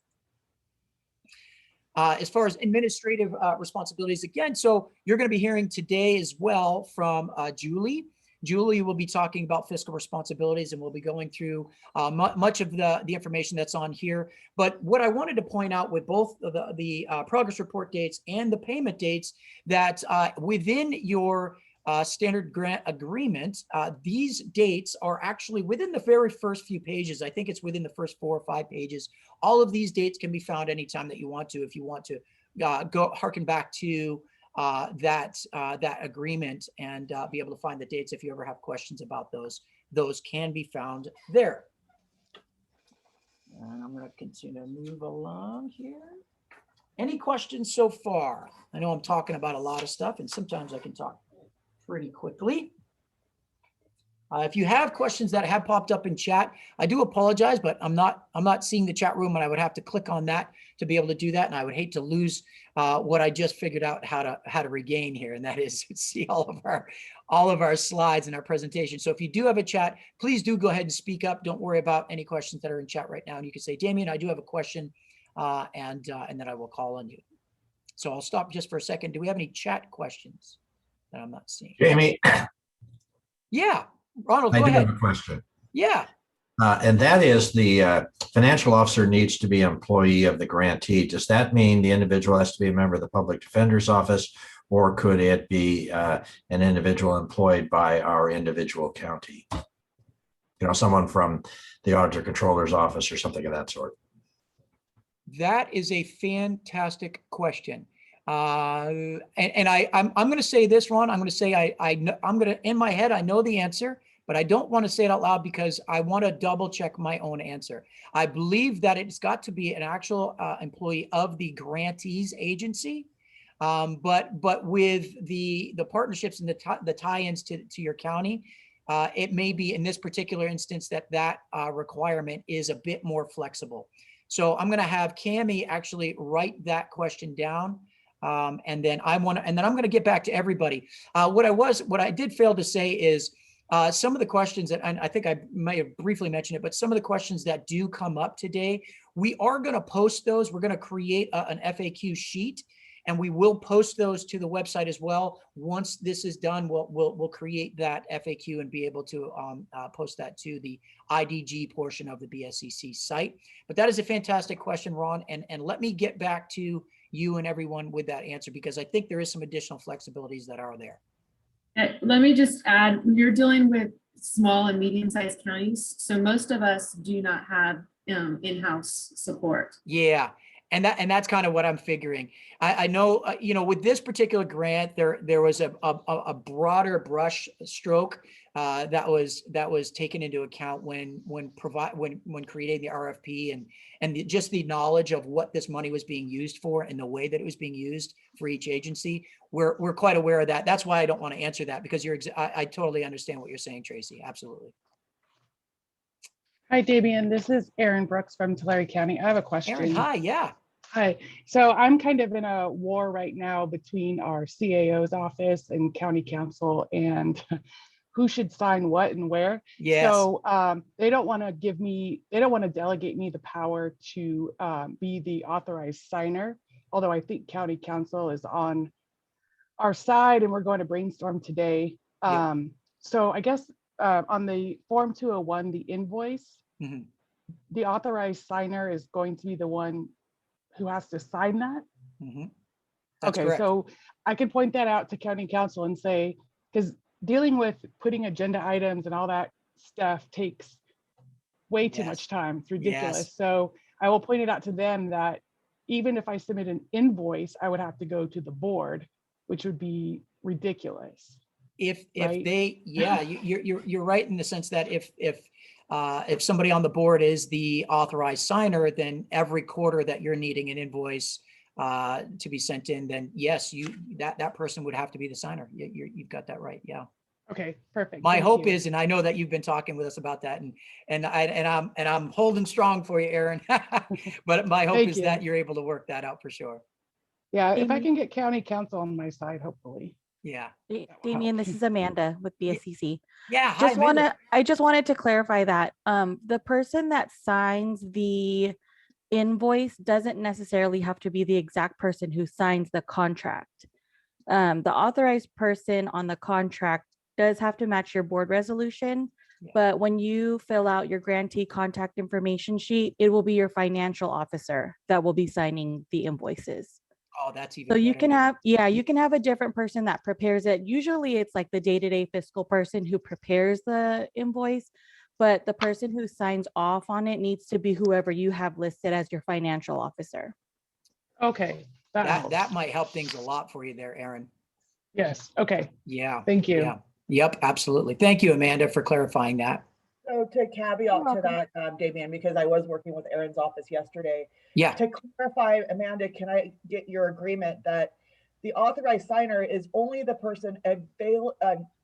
As far as administrative responsibilities, again, so you're going to be hearing today as well from Julie. Julie will be talking about fiscal responsibilities, and we'll be going through much of the information that's on here. But what I wanted to point out with both the progress report dates and the payment dates, that within your standard grant agreement, these dates are actually within the very first few pages. I think it's within the first 4 or 5 pages. All of these dates can be found anytime that you want to, if you want to go harken back to that agreement and be able to find the dates. If you ever have questions about those can be found there. And I'm going to continue to move along here. Any questions so far? I know I'm talking about a lot of stuff, and sometimes I can talk pretty quickly. If you have questions that have popped up in chat, I do apologize, but I'm not seeing the chat room, and I would have to click on that to be able to do that. And I would hate to lose what I just figured out how to regain here, and that is see all of our slides and our presentation. So if you do have a chat, please do go ahead and speak up. Don't worry about any questions that are in chat right now. And you can say, Damien, I do have a question, and then I will call on you. So I'll stop just for a second. Do we have any chat questions? that I'm not seeing. Jamie, Yeah, Ronald, I go do ahead. have a question. Yeah. And that is the financial officer needs to be an employee of the grantee. Does that mean the individual has to be a member of the public defender's office, or could it be an individual employed by our individual county? You know, someone from the auditor controller's office or something of that sort. That is a fantastic question. I'm going to say this, Ron. I'm going to say I'm going to, in my head, I know the answer, but I don't want to say it out loud because I want to double check my own answer. I believe that it's got to be an actual employee of the grantees agency. But with the partnerships and the tie-ins to your county, it may be in this particular instance that requirement is a bit more flexible. So I'm going to have Cammie actually write that question down. And then I'm going to get back to everybody. What I did fail to say is some of the questions that, and I think I may have briefly mentioned it, but some of the questions that do come up today, we are going to post those. We're going to create an FAQ sheet, and we will post those to the website as well. Once this is done, we'll create that FAQ and be able to post that to the IDG portion of the BSCC site. But that is a fantastic question, Ron, and let me get back to you and everyone with that answer, because I think there is some additional flexibilities that are there. Let me just add, you're dealing with small and medium-sized counties, so most of us do not have in-house support. Yeah. And that's kind of what I'm figuring. I know, with this particular grant, there was a broader brush stroke that was taken into account when creating the RFP and just the knowledge of what this money was being used for and the way that it was being used for each agency. We're quite aware of that. That's why I don't want to answer that, because I totally understand what you're saying, Tracy. Absolutely. Hi, Damian. This is Erin Brooks from Tulare County. I have a question. Erin, hi. Yeah. Hi. So I'm kind of in a war right now between our CAO's office and county council and who should sign what and where. Yes. So they don't want to delegate me the power to be the authorized signer, although I think county council is on our side and we're going to brainstorm today. Yep. So I guess on the Form 201, the invoice, Mhm. the authorized signer is going to be the one who has to sign that. Mhm. That's Okay, correct. so I can point that out to county council and say, because dealing with putting agenda items and all that stuff takes way too Yes. much time. It's ridiculous. Yes. So I will point it out to them that even if I submit an invoice, I would have to go to the board, which would be ridiculous. If Right? they, yeah, you're right in the sense that if somebody on the board is the authorized signer, then every quarter that you're needing an invoice to be sent in, then yes, that person would have to be the signer. You've got that right. Yeah. Okay, perfect. My Thank hope you. is, and I know that you've been talking with us about that, and I'm holding strong for you, Erin. But my hope Thank is you. that you're able to work that out for sure. Yeah, if I Amy- can get county council on my side, hopefully. Yeah. will Damien, help. this is Amanda with BSCC. Yeah. Hi, Just Amanda. I just wanted to clarify that the person that signs the invoice doesn't necessarily have to be the exact person who signs the contract. The authorized person on the contract does have to match your board resolution, Yeah. but when you fill out your grantee contact information sheet, it will be your financial officer that will be signing the invoices. Oh, that's even So you better. can have, yeah, you can have a different person that prepares it. Usually it's like the day-to-day fiscal person who prepares the invoice, but the person who signs off on it needs to be whoever you have listed as your financial officer. Okay, that helps. That might help things a lot for you there, Erin. Yes, okay, Yeah. thank you. Yeah. Yep, absolutely. Thank you, Amanda, for clarifying that. So to caveat to that, Damian, because I was working with Erin's office yesterday. Yeah. To clarify, Amanda, can I get your agreement that the authorized signer is only the person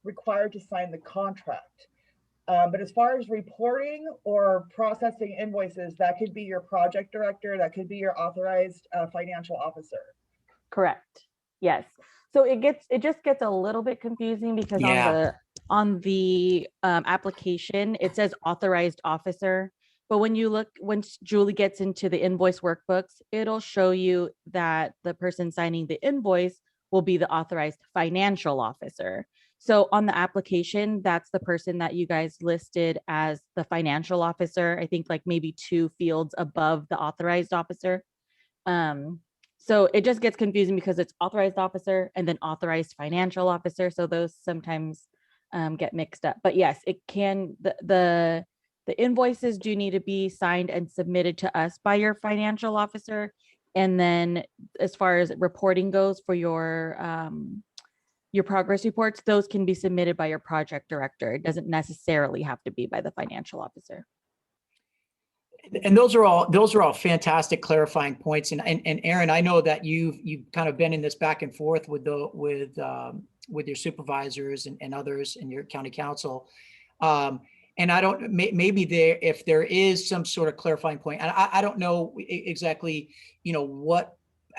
required to sign the contract? But as far as reporting or processing invoices, that could be your project director, that could be your authorized financial officer. Correct. Yes. So it just gets a little bit confusing because Yeah. on the application, it says authorized officer. But once Julie gets into the invoice workbooks, it'll show you that the person signing the invoice will be the authorized financial officer. So on the application, that's the person that you guys listed as the financial officer. I think like maybe 2 fields above the authorized officer. So it just gets confusing because it's authorized officer and then authorized financial officer. So those sometimes get mixed up. But yes, it can, the invoices do need to be signed and submitted to us by your financial officer. And then as far as reporting goes for your progress reports, those can be submitted by your project director. It doesn't necessarily have to be by the financial officer. And those are all fantastic clarifying points. And Aaron, I know that you've kind of been in this back and forth with your supervisors and others in your county council. And I don't, maybe if there is some sort of clarifying point, and I don't know exactly,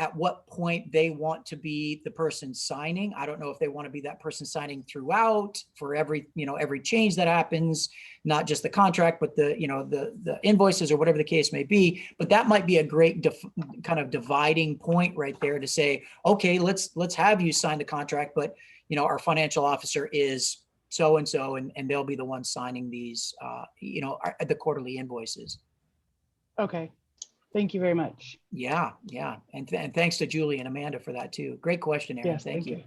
at what point they want to be the person signing. I don't know if they want to be that person signing throughout for every change that happens, not just the contract, but the invoices or whatever the case may be. But that might be a great kind of dividing point right there to say, okay, let's have you sign the contract, but our financial officer is so-and-so, and they'll be the one signing these, the quarterly invoices. Okay. Thank you very much. Yeah. And thanks to Julie and Amanda for that too. Great question, Aaron. Yes, thank you.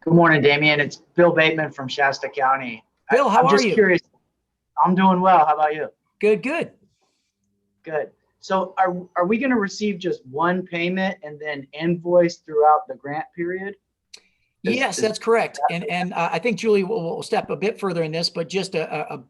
Good morning, Damien. It's Bill Bateman from Shasta County. Bill, how I'm are just you? curious. I'm doing well. How about you? Good. So are we going to receive just one payment and then invoice throughout the grant period? Yes, that's correct. And I think Julie will step a bit further in this, but just a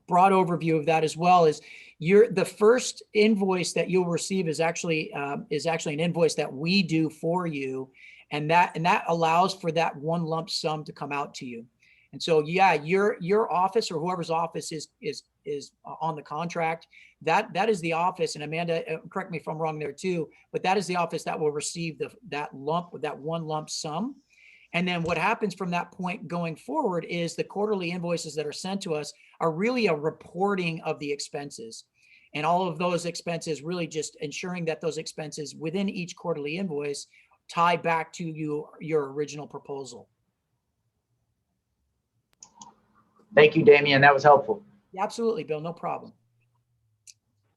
broad overview of that as well is the first invoice that you'll receive is actually an invoice that we do for you. And that allows for that one lump sum to come out to you. And so, yeah, your office or whoever's office is on the contract, that is the office. And Amanda, correct me if I'm wrong there too, but that is the office that will receive that one lump sum. And then what happens from that point going forward is the quarterly invoices that are sent to us are really a reporting of the expenses. And all of those expenses, really just ensuring that those expenses within each quarterly invoice tie back to your original proposal. Thank you, Damien. That was helpful. Absolutely, Bill. No problem.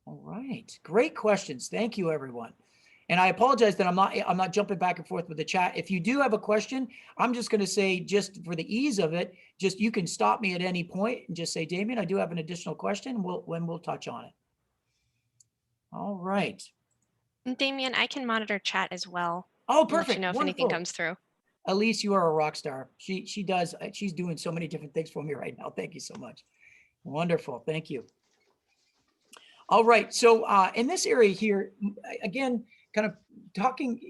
All right. Great questions. Thank you, everyone. And I apologize that I'm not jumping back and forth with the chat. If you do have a question, I'm just going to say, just for the ease of it, you can stop me at any point and just say, Damien, I do have an additional question. We'll touch on it. All right. And Damien, I can monitor chat as well. Oh, I'll perfect. let you know if anything comes through. Elise, you are a rock star. She's doing so many different things for me right now. Thank you so much. Wonderful. Thank you. All right. So in this area here, again, kind of talking,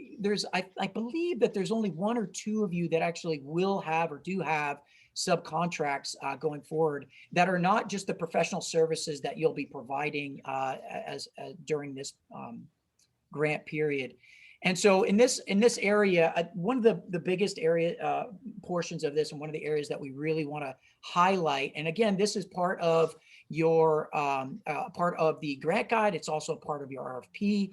I believe that there's only 1 or 2 of you that actually will have or do have subcontracts going forward that are not just the professional services that you'll be providing during this grant period. And so in this area, one of the biggest portions of this, and one of the areas that we really want to highlight, and again, this is part of your part of the grant guide. It's also part of your RFP.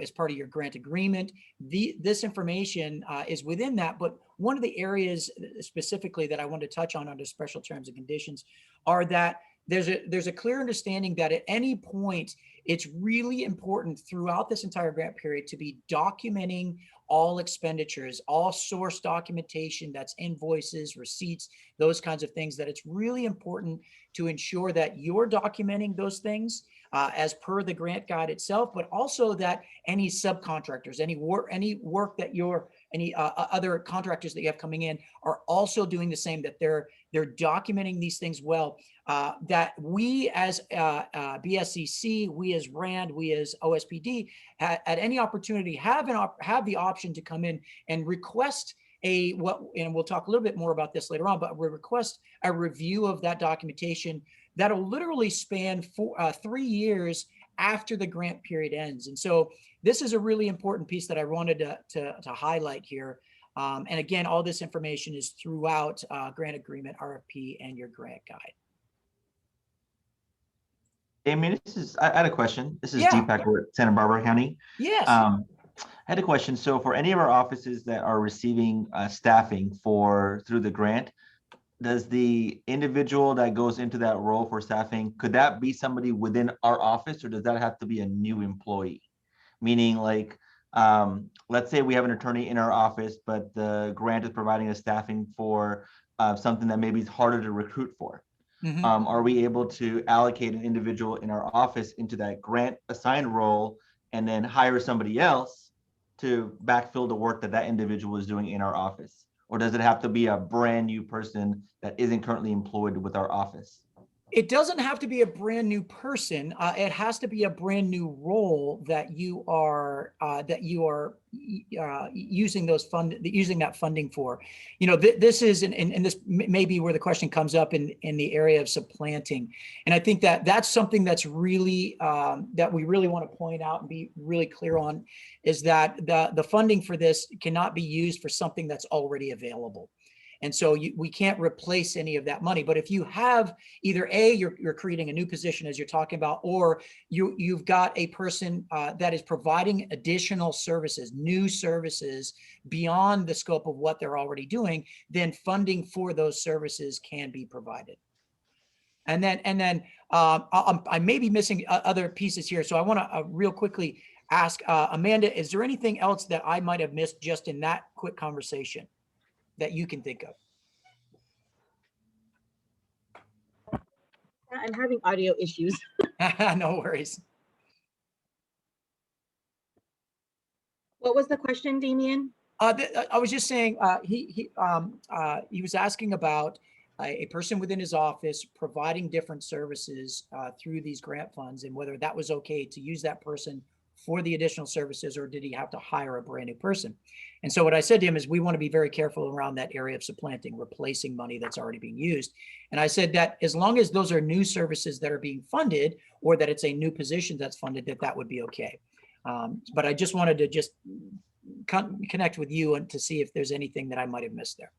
As part of your grant agreement. This information is within that, but one of the areas specifically that I want to touch on under special terms and conditions are that there's a clear understanding that at any point, it's really important throughout this entire grant period to be documenting all expenditures, all source documentation, that's invoices, receipts, those kinds of things, that it's really important to ensure that you're documenting those things as per the grant guide itself, but also that any subcontractors, any work that any other contractors that you have coming in are also doing the same, that they're documenting these things well, that we as BSCC, we as RAND, we as OSPD, at any opportunity have the option to come in and request and we'll talk a little bit more about this later on, but we request a review of that documentation that'll literally span 3 years after the grant period ends. And so this is a really important piece that I wanted to highlight here. And again, all this information is throughout grant agreement, RFP, and your grant guide. Damien, I had a question. This is Deepak with Santa Barbara County. Yes. had a question. So for any of our offices that are receiving staffing through the grant, does the individual that goes into that role for staffing, could that be somebody within our office, or does that have to be a new employee? Meaning, like, let's say we have an attorney in our office, but the grant is providing us staffing for something that maybe is harder to recruit for. Are we able to allocate an individual in our office into that grant assigned role and then hire somebody else to backfill the work that that individual is doing in our office? Or does it have to be a brand new person that isn't currently employed with our office? It doesn't have to be a brand new person. It has to be a brand new role that you are using that funding for. You know, this is, and this may be where the question comes up in the area of supplanting. And I think that that's something that's really that we really want to point out and be really clear on, is that the funding for this cannot be used for something that's already available. And so we can't replace any of that money. But if you have either you're creating a new position as you're talking about, or you've got a person that is providing additional services, new services beyond the scope of what they're already doing, then funding for those services can be provided. And then I may be missing other pieces here. So I want to real quickly ask Amanda, is there anything else that I might have missed just in that quick conversation that you can think of? I'm having audio issues. No worries. What was the question, Damien? I was just saying he was asking about a person within his office providing different services through these grant funds, and whether that was okay to use that person for the additional services, or did he have to hire a brand new person? And so what I said to him is, we want to be very careful around that area of supplanting, replacing money that's already being used. And I said that as long as those are new services that are being funded, or that it's a new position that's funded, that would be okay. But I just wanted to just connect with you and to see if there's anything that I might have missed there.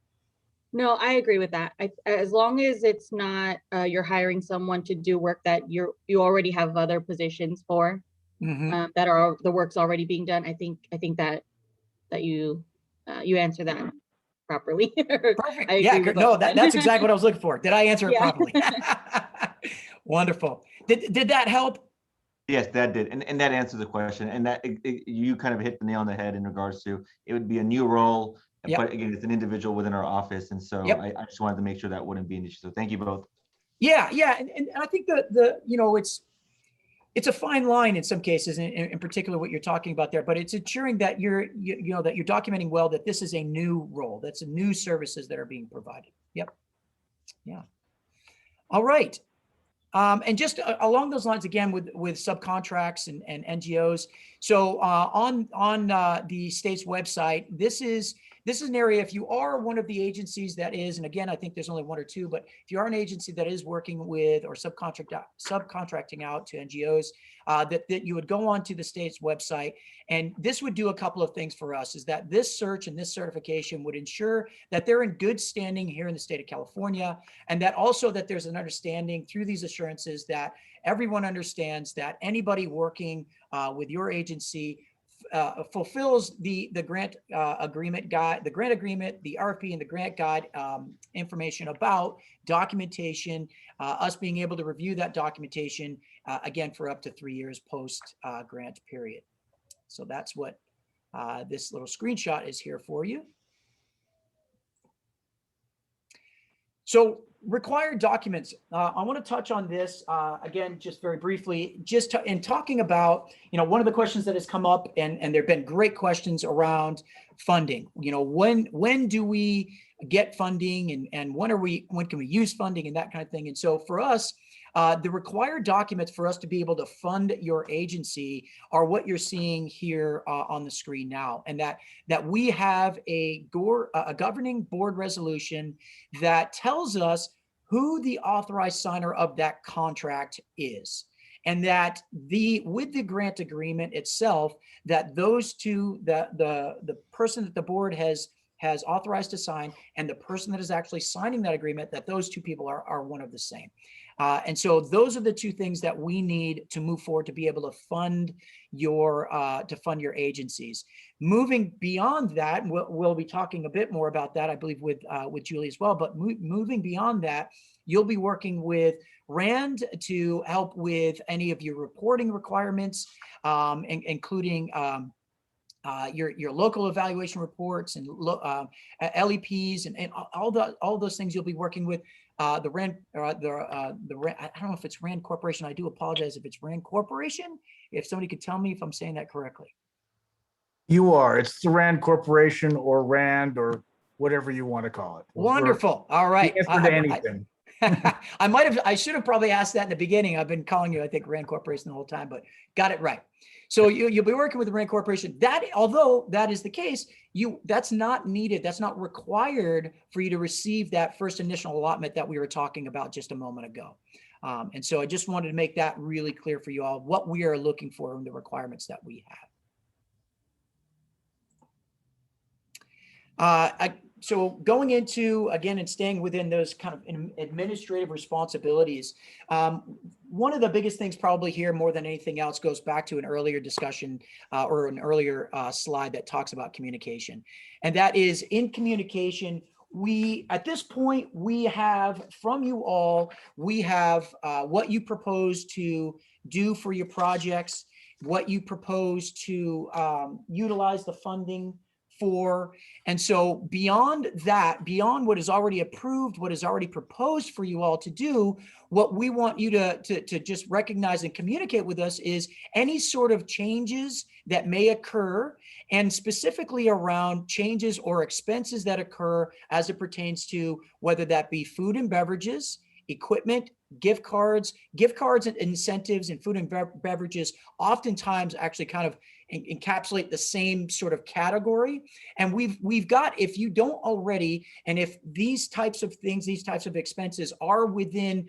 No, I agree with that. As long as it's not you're hiring someone to do work that you already have other positions for, that are the work's already being done. I think that you answer that properly. Perfect. Yeah, no, that's exactly what I was looking for. Did I answer it properly? Wonderful. Did that help? Yes, that did. And that answers the question. And that you kind of hit the nail on the head in regards to, it would be a new role, but again, it's an individual within our office. And so I just wanted to make sure that wouldn't be an issue. So thank you both. Yeah. And I think it's a fine line in some cases, in particular what you're talking about there, but it's ensuring that you're documenting well that this is a new role, that's new services that are being provided. Yep. Yeah. All right. And just along those lines, again, with subcontracts and NGOs. So on the state's website, this is an area, if you are one of the agencies that is, and again, I think there's only one or two, but if you are an agency that is working with or subcontracting out to NGOs, that you would go on to the state's website. And this would do a couple of things for us, is that this search and this certification would ensure that they're in good standing here in the state of California, and that also that there's an understanding through these assurances that everyone understands that anybody working with your agency fulfills the grant agreement guide, the grant agreement, the RFP, and the grant guide information about documentation, us being able to review that documentation again for up to 3 years post grant period. So that's what this little screenshot is here for you. So required documents. I want to touch on this again, just very briefly, in talking about, one of the questions that has come up, and there have been great questions around funding. When do we get funding, and when can we use funding, and that kind of thing. And so for us, the required documents for us to be able to fund your agency are what you're seeing here on the screen now, and that we have a governing board resolution that tells us who the authorized signer of that contract is, and that with the grant agreement itself, that those two, the person that the board has authorized to sign and the person that is actually signing that agreement, that those two people are one of the same. And so those are the two things that we need to move forward to be able to fund your agencies. Moving beyond that, we'll be talking a bit more about that, I believe, with Julie as well. But moving beyond that, you'll be working with Rand to help with any of your reporting requirements, including your local evaluation reports and LEPs and all those things you'll be working with. The Rand, I don't know if it's Rand Corporation. I do apologize if it's Rand Corporation. If somebody could tell me if I'm saying that correctly. You are. It's the Rand Corporation or Rand or whatever you want to call it. Wonderful. All right. Answer to anything. I should have probably asked that in the beginning. I've been calling you, I think, Rand Corporation the whole time, but got it right. So you'll be working with the Rand Corporation. That, although that is the case, that's not needed. That's not required for you to receive that first initial allotment that we were talking about just a moment ago. And so I just wanted to make that really clear for you all, what we are looking for in the requirements that we have. So going into, again, and staying within those kind of administrative responsibilities, one of the biggest things probably here more than anything else goes back to an earlier discussion or an earlier slide that talks about communication. And that is, in communication, at this point, we have from you all, we have what you propose to do for your projects, what you propose to utilize the funding for. And so beyond that, beyond what is already approved, what is already proposed for you all to do, what we want you to just recognize and communicate with us is any sort of changes that may occur, and specifically around changes or expenses that occur as it pertains to whether that be food and beverages, equipment, gift cards and incentives, and food and beverages oftentimes actually kind of encapsulate the same sort of category. And we've got, if you don't already, and if these types of things, these types of expenses are within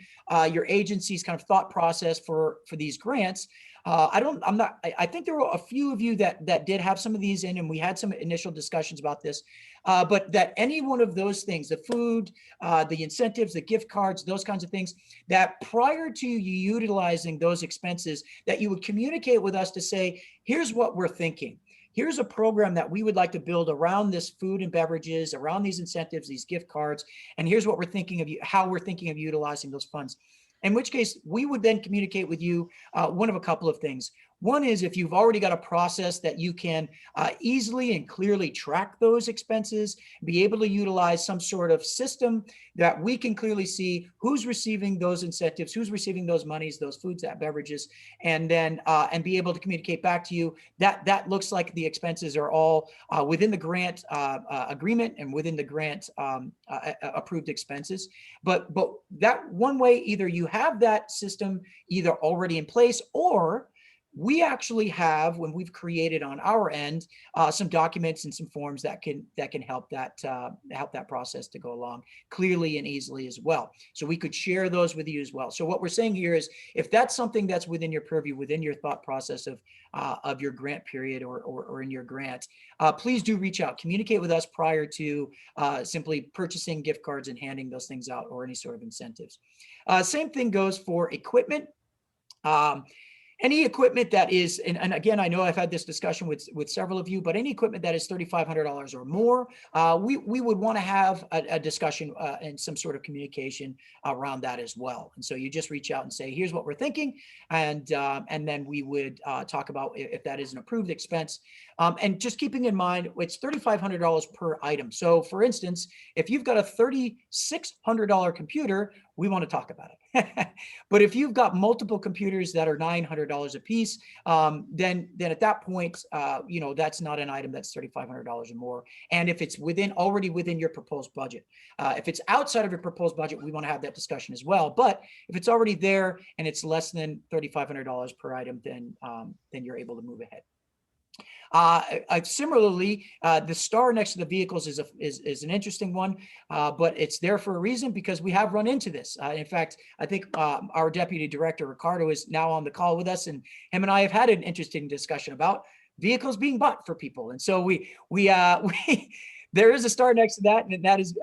your agency's kind of thought process for these grants, I think there were a few of you that did have some of these in, and we had some initial discussions about this, but that any one of those things, the food, the incentives, the gift cards, those kinds of things, that prior to you utilizing those expenses, that you would communicate with us to say, here's what we're thinking. Here's a program that we would like to build around this food and beverages, around these incentives, these gift cards, and here's what we're thinking of, how we're thinking of utilizing those funds. In which case, we would then communicate with you one of a couple of things. One is, if you've already got a process that you can easily and clearly track those expenses, be able to utilize some sort of system that we can clearly see who's receiving those incentives, who's receiving those monies, those foods, that beverages, and then and be able to communicate back to you that looks like the expenses are all within the grant agreement and within the grant approved expenses. But that one way, either you have that system either already in place, or we actually have, when we've created on our end, some documents and some forms that can help that process to go along clearly and easily as well. So we could share those with you as well. So what we're saying here is, if that's something that's within your purview, within your thought process of your grant period or in your grant, please do reach out, communicate with us prior to simply purchasing gift cards and handing those things out, or any sort of incentives. Same thing goes for equipment. Any equipment that is, and again, I know I've had this discussion with several of you, but any equipment that is $3,500 or more, we would want to have a discussion and some sort of communication around that as well. And so you just reach out and say, here's what we're thinking, and then we would talk about if that is an approved expense. And just keeping in mind, it's $3,500 per item. So for instance, if you've got a $3,600 computer, we want to talk about it. But if you've got multiple computers that are $900 a piece, then at that point, that's not an item that's $3,500 or more. And if it's already within your proposed budget, if it's outside of your proposed budget, we want to have that discussion as well. But if it's already there and it's less than $3,500 per item, then you're able to move ahead. Similarly, the star next to the vehicles is an interesting one, but it's there for a reason, because we have run into this. In fact, I think our Deputy Director, Ricardo, is now on the call with us, and him and I have had an interesting discussion about vehicles being bought for people. And so There is a star next to that, and that is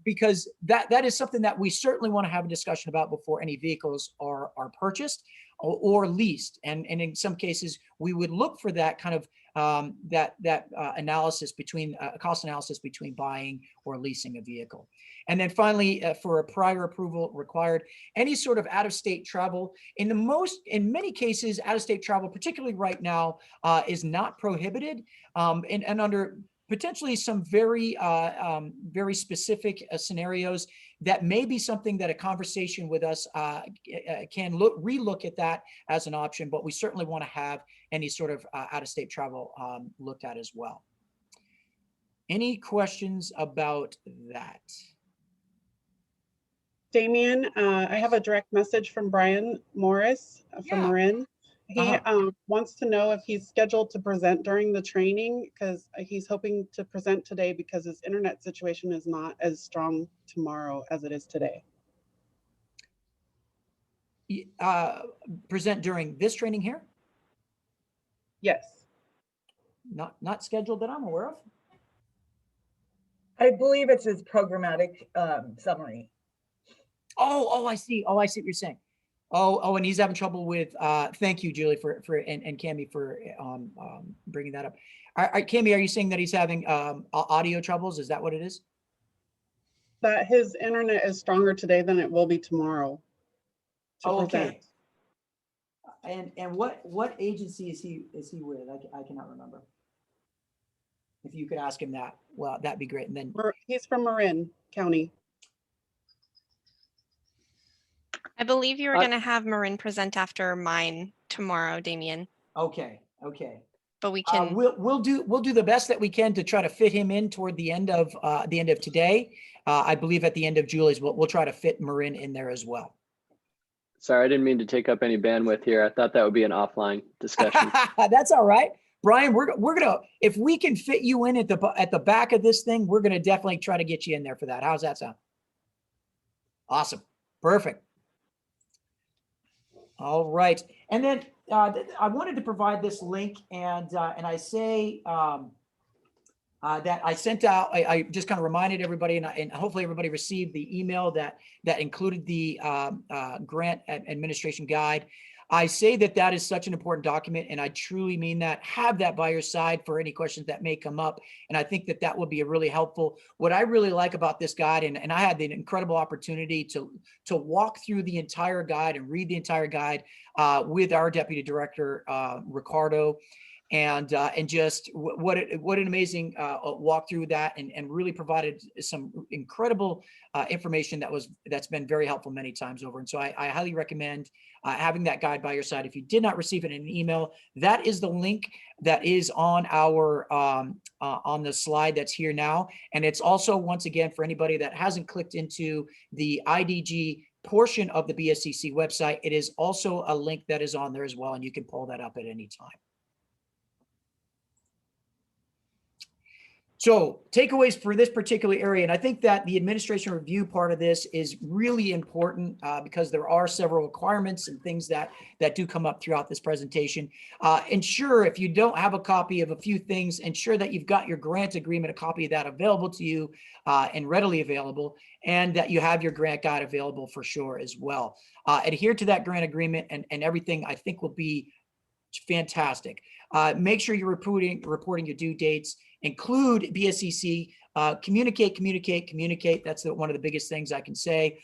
because that is something that we certainly want to have a discussion about before any vehicles are purchased or leased. And in some cases, we would look for that kind of analysis between cost analysis between buying or leasing a vehicle. And then finally, for a prior approval required, any sort of out-of-state travel. In many cases, out-of-state travel, particularly right now, is not prohibited, and under potentially some very specific scenarios, that may be something that a conversation with us can relook at that as an option, but we certainly want to have any sort of out-of-state travel looked at as well. Any questions about that? Damien, I have a direct message from Brian Morris from Marin. He wants to know if he's scheduled to present during the training, because he's hoping to present today because his internet situation is not as strong tomorrow as it is today. Present during this training here? Yes. Not scheduled that I'm aware of. I believe it's his programmatic summary. Oh, I see. Oh, I see what you're saying. Oh, and he's having trouble with. Thank you, Julie, and Cami for bringing that up. Cami, are you saying that he's having audio troubles? Is that what it is? That his internet is stronger today than it will be tomorrow. Okay. And what agency is he with? I cannot remember. If you could ask him that, well, that'd be great. And then he's from Marin County. I believe you were going to have Marin present after mine tomorrow, Damien. Okay. But we can. We'll do the best that we can to try to fit him in toward the end of today. I believe at the end of Julie's, we'll try to fit Marin in there as well. Sorry, I didn't mean to take up any bandwidth here. I thought that would be an offline discussion. That's all right, Brian. We're gonna, if we can fit you in at the back of this thing, we're gonna definitely try to get you in there for that. How's that sound? Awesome, perfect. All right, and then I wanted to provide this link, and I say that I sent out. I just kind of reminded everybody, and hopefully everybody received the email that included the grant administration guide. I say that is such an important document, and I truly mean that. Have that by your side for any questions that may come up, and I think that would be a really helpful. What I really like about this guide, and I had the incredible opportunity to walk through the entire guide and read the entire guide with our deputy director Ricardo, and just what an amazing walk through that, and really provided some incredible information that's been very helpful many times over. And so I highly recommend having that guide by your side. If you did not receive it in an email, that is the link that is on our on the slide that's here now. And it's also, once again, for anybody that hasn't clicked into the IDG portion of the BSCC website, it is also a link that is on there as well, and you can pull that up at any time. So takeaways for this particular area, and I think that the administration review part of this is really important because there are several requirements and things that do come up throughout this presentation. Ensure, if you don't have a copy of a few things, ensure that you've got your grant agreement, a copy of that available to you and readily available, and that you have your grant guide available for sure as well. Adhere to that grant agreement, and everything I think will be fantastic. Make sure you're reporting your due dates. Include BSCC, communicate. That's one of the biggest things I can say.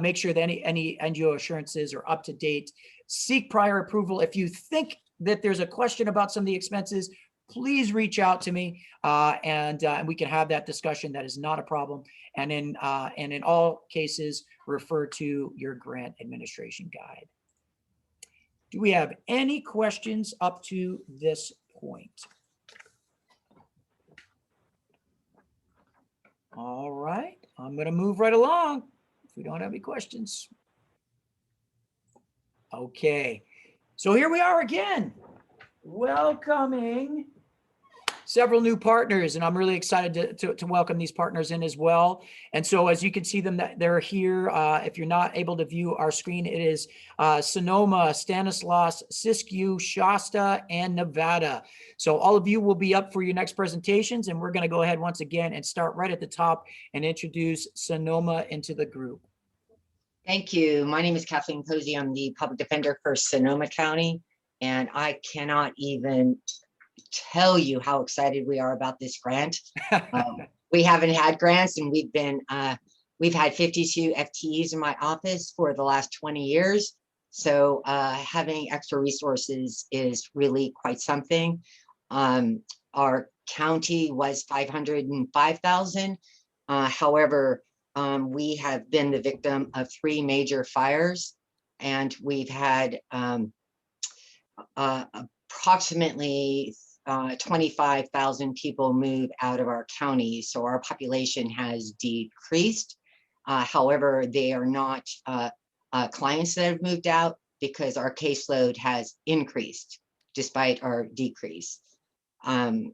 Make sure that any NGO assurances are up to date. Seek prior approval. If you think that there's a question about some of the expenses, please reach out to me and we can have that discussion. That is not a problem. And in all cases, refer to your grant administration guide. Do we have any questions up to this point? All right, I'm going to move right along if we don't have any questions. Okay, so here we are again, welcoming several new partners, and I'm really excited to welcome these partners in as well. And so as you can see them, that they're here. If you're not able to view our screen, it is Sonoma, Stanislaus, Siskiyou, Shasta, and Nevada. So all of you will be up for your next presentations, and we're going to go ahead once again and start right at the top and introduce Sonoma into the group. Thank you. My name is Kathleen Posey. I'm the public defender for Sonoma County, and I cannot even tell you how excited we are about this grant. We haven't had grants, and we've had 52 FTEs in my office for the last 20 years. So having extra resources is really quite something. Our county was 505,000. However, we have been the victim of 3 major fires, and we've had approximately 25,000 people move out of our county. So our population has decreased. However, they are not clients that have moved out, because our caseload has increased despite our decrease. Again,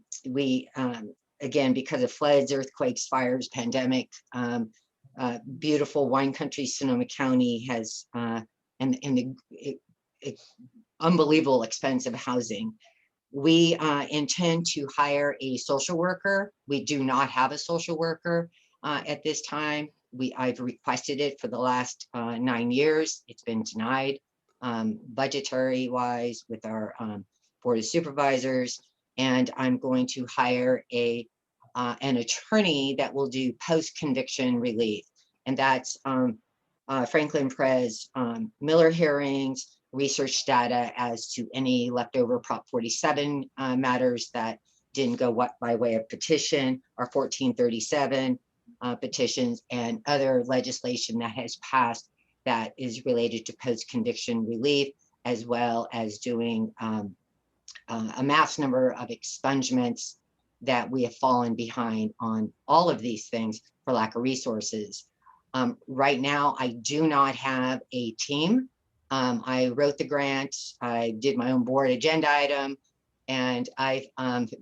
because of floods, earthquakes, fires, pandemic, beautiful wine country Sonoma County has unbelievable expensive housing. We intend to hire a social worker. We do not have a social worker at this time. I've requested it for the last 9 years. It's been denied budgetary wise with our board of supervisors. And I'm going to hire an attorney that will do post-conviction relief. And that's Franklin Perez Miller hearings, research data as to any leftover Prop 47 matters that didn't go by way of petition, or 1437 petitions, and other legislation that has passed that is related to post-conviction relief, as well as doing a mass number of expungements that we have fallen behind on all of these things for lack of resources. Right now, I do not have a team. I wrote the grant, I did my own board agenda item, and I've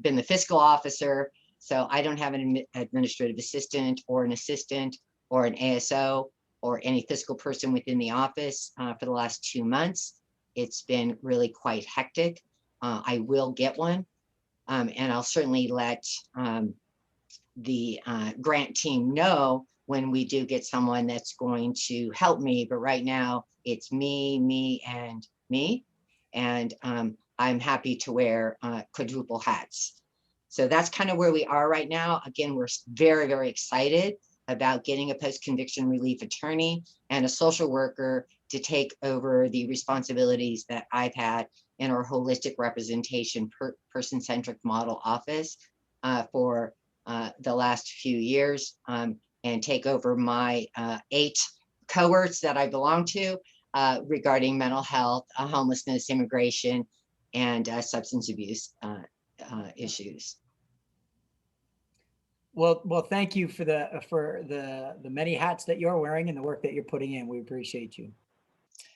been the fiscal officer. So I don't have an administrative assistant or an ASO or any fiscal person within the office for the last 2 months. It's been really quite hectic. I will get one, and I'll certainly let the grant team know when we do get someone that's going to help me. But right now it's me, and me. And I'm happy to wear quadruple hats. So that's kind of where we are right now. Again, we're very, very excited about getting a post-conviction relief attorney and a social worker to take over the responsibilities that I've had in our holistic representation person-centric model office for the last few years, and take over my 8 cohorts that I belong to regarding mental health, homelessness, immigration, and substance abuse issues. Well, thank you for the many hats that you're wearing and the work that you're putting in. We appreciate you.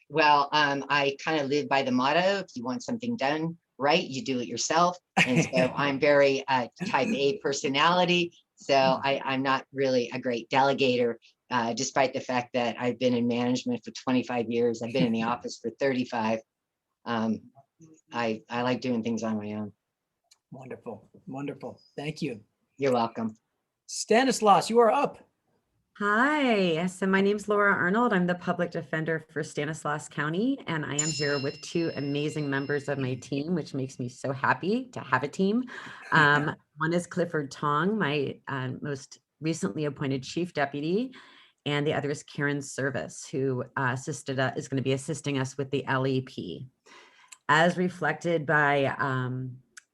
Well, I kind of live by the motto: if you want something done right, you do it yourself. And so I'm very type A personality. So I'm not really a great delegator, despite the fact that I've been in management for 25 years. I've been in the office for 35. I like doing things on my own. Wonderful. Wonderful. Thank you. You're welcome. Stanislaus, you are up. Hi, so my name is Laura Arnold. I'm the public defender for Stanislaus County, and I am here with 2 amazing members of my team, which makes me so happy to have a team. One is Clifford Tong, my most recently appointed chief deputy, and the other is Karen Service, who is going to be assisting us with the LEP. As reflected by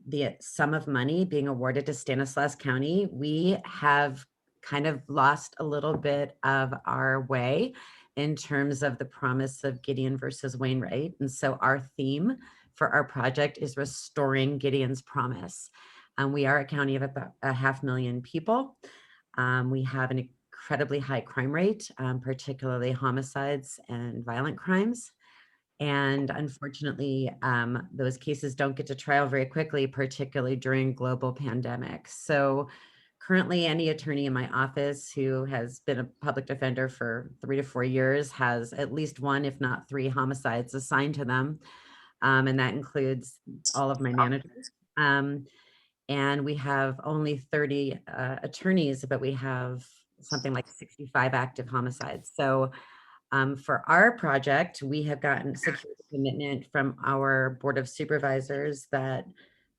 the sum of money being awarded to Stanislaus County, we have kind of lost a little bit of our way in terms of the promise of Gideon versus Wainwright. And so our theme for our project is restoring Gideon's promise. We are a county of about 500,000 people. We have an incredibly high crime rate, particularly homicides and violent crimes. And unfortunately, those cases don't get to trial very quickly, particularly during global pandemics. So currently, any attorney in my office who has been a public defender for 3 to 4 years has at least 1, if not 3 homicides assigned to them. And that includes all of my managers. And we have only 30 attorneys, but we have something like 65 active homicides. So for our project, we have gotten security commitment from our Board of Supervisors that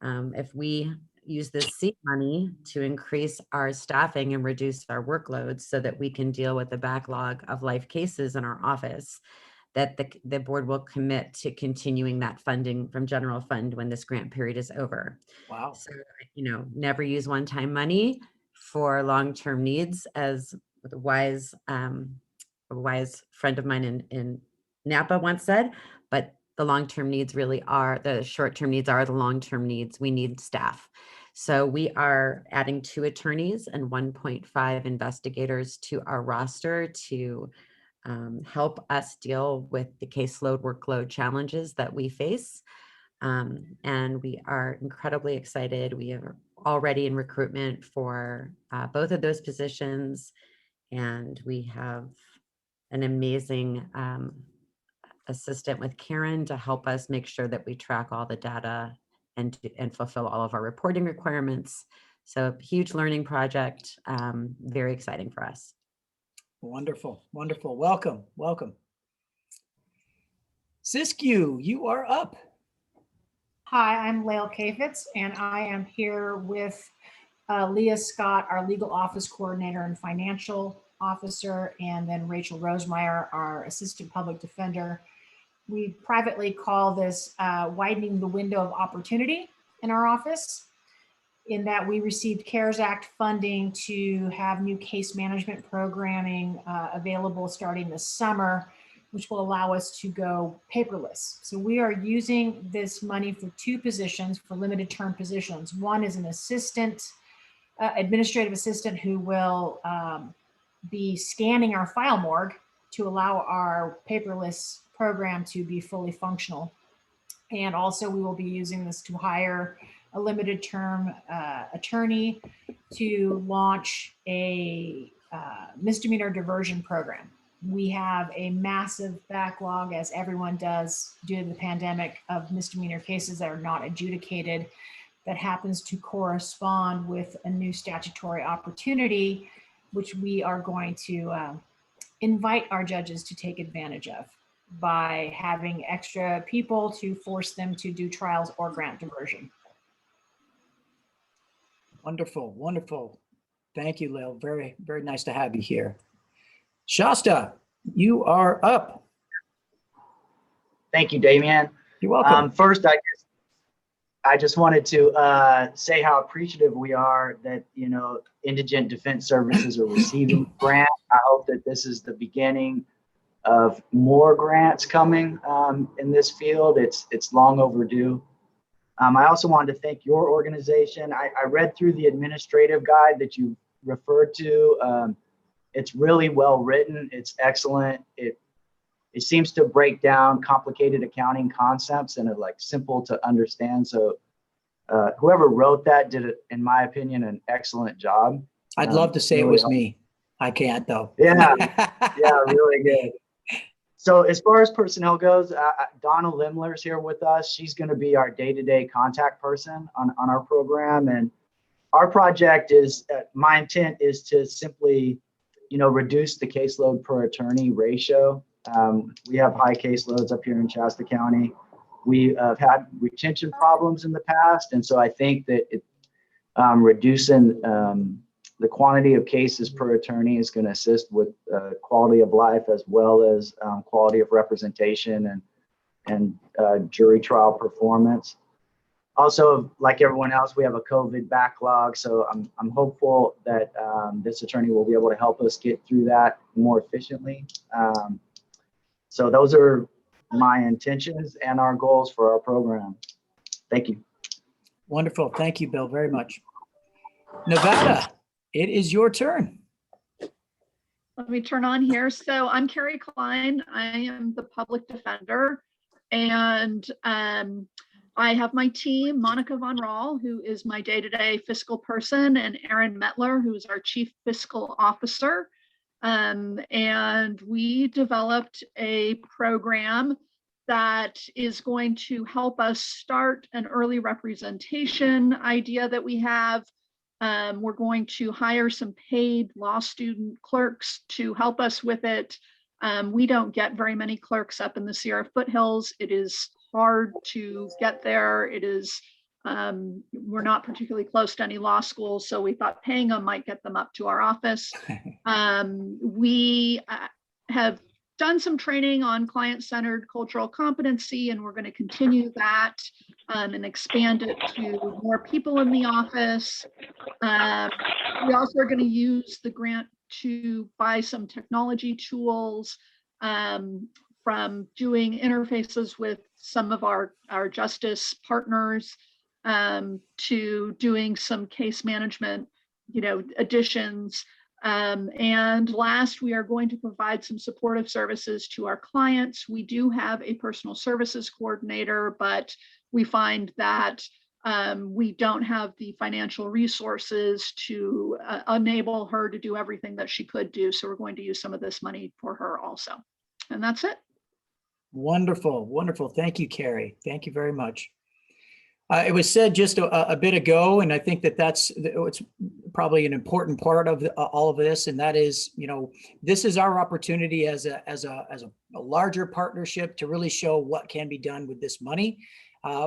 if we use this seed money to increase our staffing and reduce our workloads so that we can deal with the backlog of life cases in our office, that the board will commit to continuing that funding from general fund when this grant period is over. Wow. So, never use one-time money for long-term needs, as a wise friend of mine in Napa once said, but the long-term needs really are, the short-term needs are the long-term needs. We need staff. So we are adding 2 attorneys and 1.5 investigators to our roster to help us deal with the caseload workload challenges that we face. And we are incredibly excited. We are already in recruitment for both of those positions. And we have an amazing assistant with Karen to help us make sure that we track all the data and fulfill all of our reporting requirements. So huge learning project, very exciting for us. Wonderful, wonderful. Welcome, welcome. Siskiyou, you are up. Hi, I'm Lael Kafitz, and I am here with Leah Scott, our legal office coordinator and financial officer, and then Rachel Rosemeyer, our assistant public defender. We privately call this widening the window of opportunity in our office, in that we received CARES Act funding to have new case management programming available starting this summer, which will allow us to go paperless. So we are using this money for 2 positions, for limited term positions. One is an assistant, administrative assistant, who will be scanning our file morgue to allow our paperless program to be fully functional. And also we will be using this to hire a limited term attorney to launch a misdemeanor diversion program. We have a massive backlog, as everyone does due to the pandemic, of misdemeanor cases that are not adjudicated. That happens to correspond with a new statutory opportunity, which we are going to invite our judges to take advantage of by having extra people to force them to do trials or grant diversion. Wonderful, wonderful. Thank you, Lael. Very, very nice to have you here. Shasta, you are up. Thank you, Damian. You're welcome. First, I just wanted to say how appreciative we are that, Indigent Defense Services are receiving grants. I hope that this is the beginning of more grants coming in this field. It's long overdue. I also wanted to thank your organization. I read through the administrative guide that you referred to. It's really well written. It's excellent. It seems to break down complicated accounting concepts and are simple to understand. So whoever wrote that did, in my opinion, an excellent job. I'd love to say really it was me. I can't though. Yeah, really good. So as far as personnel goes, Donna Limler's here with us. She's going to be our day-to-day contact person on our program. And our project is, my intent is to simply, reduce the caseload per attorney ratio. We have high caseloads up here in Shasta County. We have had retention problems in the past. And so I think that reducing the quantity of cases per attorney is going to assist with quality of life, as well as quality of representation and jury trial performance. Also, like everyone else, we have a COVID backlog, so I'm hopeful that this attorney will be able to help us get through that more efficiently. So those are my intentions and our goals for our program. Thank you. Wonderful. Thank you, Bill, very much. Nevada, it is your turn. Let me turn on here. So I'm Carrie Klein. I am the public defender And I have my team, Monica Von Rahl, who is my day-to-day fiscal person, and Erin Metler, who is our chief fiscal officer. And we developed a program that is going to help us start an early representation idea that we have. We're going to hire some paid law student clerks to help us with it. We don't get very many clerks up in the Sierra foothills. It is hard to get there. It is, we're not particularly close to any law schools, so we thought paying them might get them up to our office. We have done some training on client-centered cultural competency, and we're going to continue that and expand it to more people in the office. We also are going to use the grant to buy some technology tools, from doing interfaces with some of our justice partners, to doing some case management, additions. And last, we are going to provide some supportive services to our clients. We do have a personal services coordinator, but we find that we don't have the financial resources to enable her to do everything that she could do. So we're going to use some of this money for her also. And that's it. Wonderful, wonderful. Thank you, Carrie. Thank you very much. It was said just a bit ago, and I think it's probably an important part of all of this, and that is, this is our opportunity as a larger partnership to really show what can be done with this money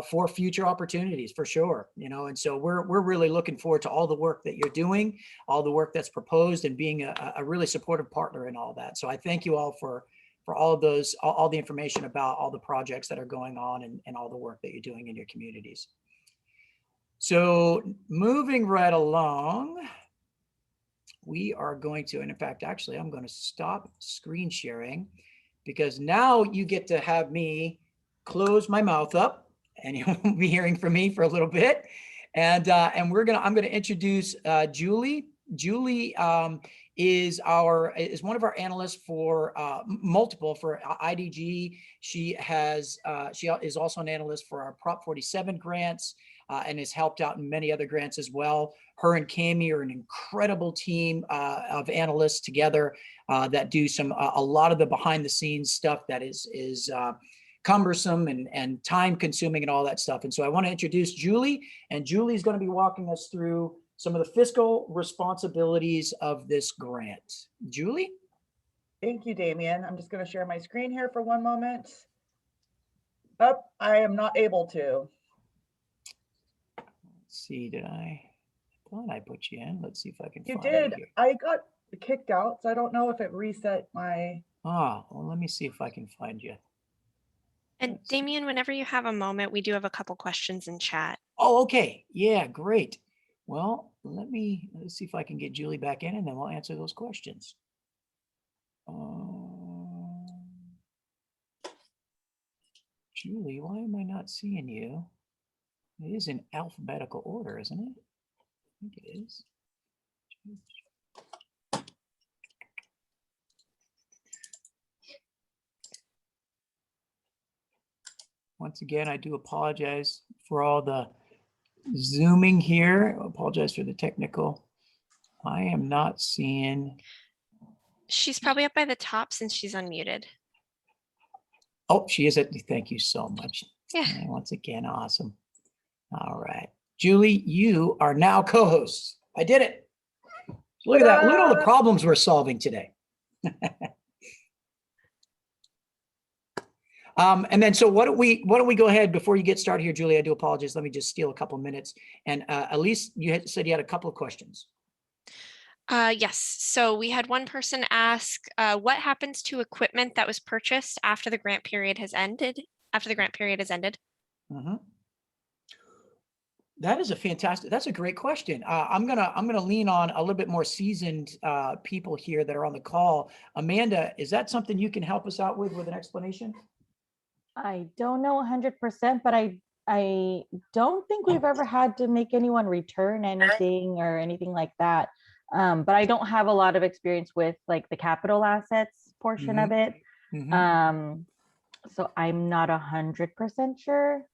for future opportunities, for sure. And so we're really looking forward to all the work that you're doing, all the work that's proposed, and being a really supportive partner in all that. So I thank you all for all of those, all the information about all the projects that are going on and all the work that you're doing in your communities. So moving right along, we are going to, and in fact, actually, I'm going to stop screen sharing because now you get to have me close my mouth up and you won't be hearing from me for a little bit. And I'm going to introduce Julie. Julie is one of our analysts for for IDG. She is also an analyst for our Prop 47 grants and has helped out in many other grants as well. Her and Cami are an incredible team of analysts together that do a lot of the behind the scenes stuff that is cumbersome and time consuming and all that stuff. And so I want to introduce Julie, and Julie's going to be walking us through some of the fiscal responsibilities of this grant. Julie? Thank you, Damien. I'm just going to share my screen here for one moment. Oh, I am not able to. Let's see, I thought I put you in. Let's see if I can find you. You did. Here. I got kicked out, so I don't know if it reset my... Well, let me see if I can find you. And Damien, whenever you have a moment, we do have a couple questions in chat. Oh, okay. Yeah, great. Well, let's see if I can get Julie back in and then we'll answer those questions. Julie, why am I not seeing you? It is in alphabetical order, isn't it? I think it is. Once again, I do apologize for all the zooming here. I apologize for the technical. I am not seeing. She's probably up by the top since she's unmuted. Oh, she is at, thank you so much. Yeah. And once again, awesome. All right. Julie, you are now co-host. I did it. Look at that. Look at all the problems we're solving today. And then, so why don't we go ahead before you get started here, Julie? I do apologize. Let me just steal a couple minutes. And Elise, you said you had a couple of questions. Yes. So we had one person ask, what happens to equipment that was purchased after the grant period has ended? Mm-hmm. That is that's a great question. I'm gonna lean on a little bit more seasoned people here that are on the call. Amanda, is that something you can help us out with an explanation? I don't know 100%, but I don't think we've ever had to make anyone return anything or anything like that. But I don't have a lot of experience with like the capital assets portion of it. So I'm not 100% sure.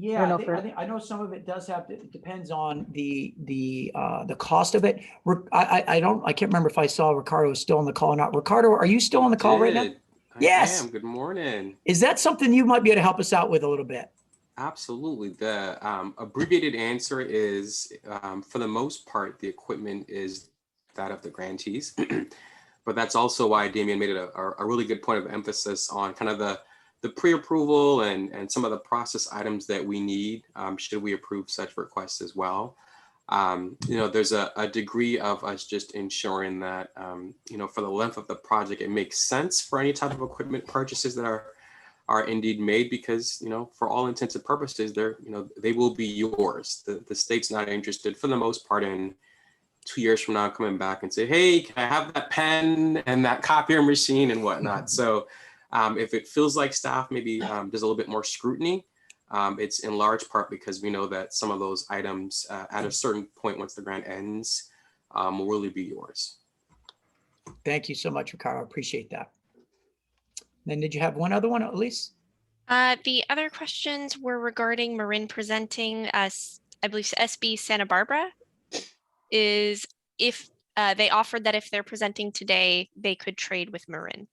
Yeah, don't know I for- think I know some of it does have to, it depends on the cost of it. I can't remember if I saw Ricardo is still on the call or not. Ricardo, are you still on the call right now? Did. I Yes. am. Good morning. Is that something you might be able to help us out with a little bit? Absolutely. The abbreviated answer is, for the most part, the equipment is that of the grantees. But that's also why Damien made it a really good point of emphasis on kind of the pre-approval and some of the process items that we need should we approve such requests as well. There's a degree of us just ensuring that, for the length of the project, it makes sense for any type of equipment purchases that are indeed made, because, for all intents and purposes, they will be yours. The state's not interested for the most part in 2 years from now coming back and say, hey, can I have that pen and that copier machine and whatnot? So if it feels like staff maybe does a little bit more scrutiny, it's in large part because we know that some of those items at a certain point, once the grant ends, will really be yours. Thank you so much, Ricardo. I appreciate that. Then did you have one other one, Elise? The other questions were regarding Marin presenting us, I believe SB Santa Barbara, is if they offered that if they're presenting today, they could trade with Marin.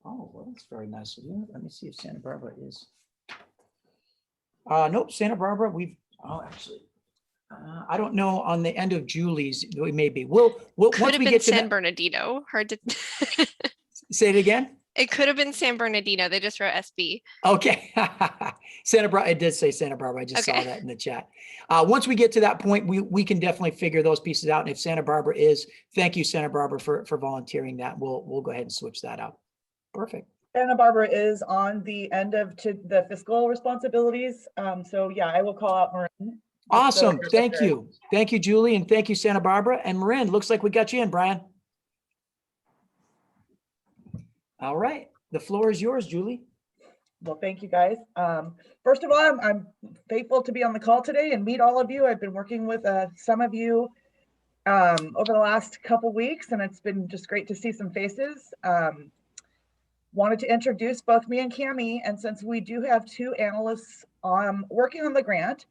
Oh, well, that's very nice of you. Let me see if Santa Barbara is. Nope, Santa Barbara, I don't know on the end of Julie's, we may be. We'll Could once have we been get to San that. Bernardino. Hard to Say it again. It could have been San Bernardino. They just wrote SB. Okay. Santa Barbara, it did say Santa Barbara. I just saw Okay. that in the chat. Once we get to that point, we can definitely figure those pieces out. And if Santa Barbara is, thank you, Santa Barbara, for volunteering that. We'll go ahead and switch that out. Perfect. Santa Barbara is on the end of the fiscal responsibilities. So yeah, I will call out Marin. Awesome. Thank you. Thank you, Julie. And thank you, Santa Barbara. And Marin, looks like we got you in, Brian. All right. The floor is yours, Julie. Well, thank you, guys. First of all, I'm thankful to be on the call today and meet all of you. I've been working with some of you over the last couple weeks, and it's been just great to see some faces. Wanted to introduce both me and Cami, and since we do have two analysts working on the grant,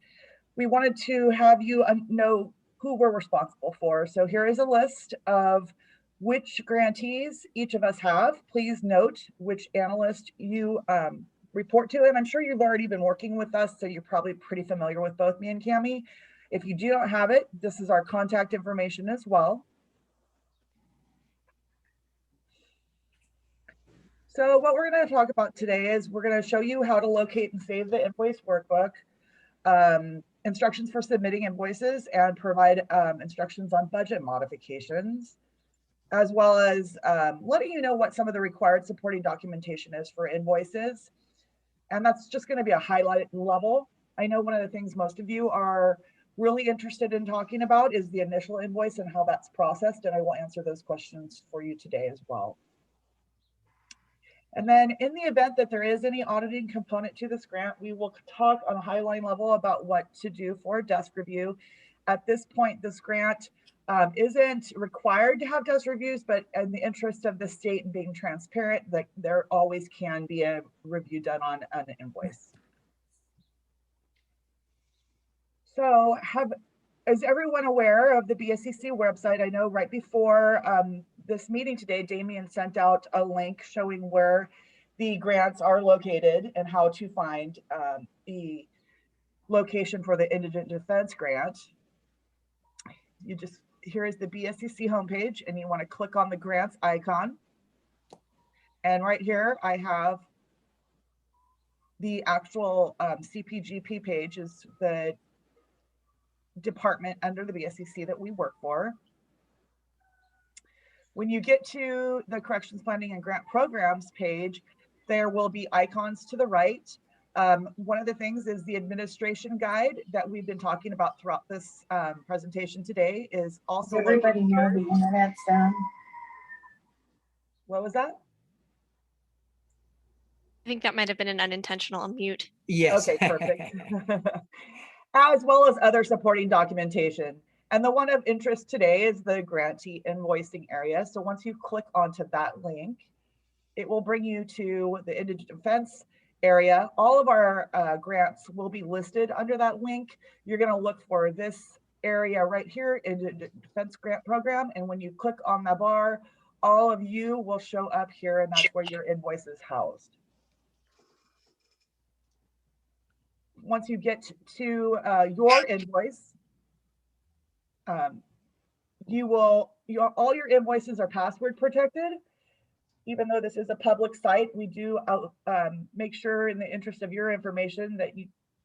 we wanted to have you know who we're responsible for. So here is a list of which grantees each of us have. Please note which analyst you report to, and I'm sure you've already been working with us, so you're probably pretty familiar with both me and Cami. If you do not have it, this is our contact information as well. So what we're going to talk about today is we're going to show you how to locate and save the invoice workbook, instructions for submitting invoices, and provide instructions on budget modifications, as well as letting you know what some of the required supporting documentation is for invoices. And that's just going to be a highlighted level. I know one of the things most of you are really interested in talking about is the initial invoice and how that's processed, and I will answer those questions for you today as well. And then in the event that there is any auditing component to this grant, we will talk on a highline level about what to do for a desk review. At this point, this grant isn't required to have desk reviews, but in the interest of the state and being transparent, that there always can be a review done on an invoice. So is everyone aware of the BSCC website? I know right before this meeting today, Damien sent out a link showing where the grants are located and how to find the location for the Indigent Defense Grant. Here is the BSCC homepage, and you want to click on the grants icon. And right here, I have the actual CPGP page, is the department under the BSCC that we work for. When you get to the Corrections Planning and Grant Programs page, there will be icons to the right. One of the things is the administration guide that we've been talking about throughout this presentation today is also. Does everybody know the internet's down? What was that? I think that might have been an unintentional unmute. Yes. Okay, perfect. As well as other supporting documentation. And the one of interest today is the grantee invoicing area. So once you click onto that link, it will bring you to the Indigent Defense area. All of our grants will be listed under that link. You're going to look for this area right here in the defense grant program. And when you click on the bar, all of you will show up here, and that's where your invoice is housed. Once you get to your invoice, all your invoices are password protected. Even though this is a public site, we do make sure, in the interest of your information, that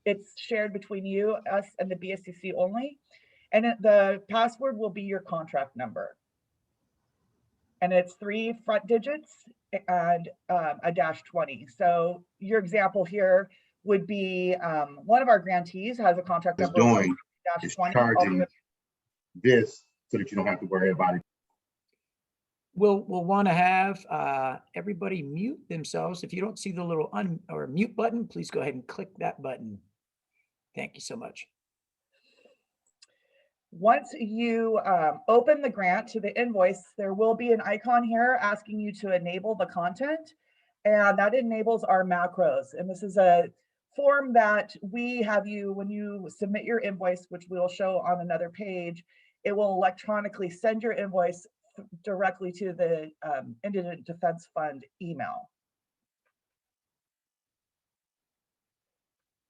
it's shared between you, us, and the BSCC only. And the password will be your contract number. And it's 3 front digits and a -20. So your example here would be one of our grantees has a contract number doing is -20. charging this so that you don't have to worry about it. We'll want to have everybody mute themselves. If you don't see the little mute button, please go ahead and click that button. Thank you so much. Once you open the grant to the invoice, there will be an icon here asking you to enable the content, and that enables our macros. And this is a form that we have you, when you submit your invoice, which we will show on another page, it will electronically send your invoice directly to the Indigent Defense Fund email.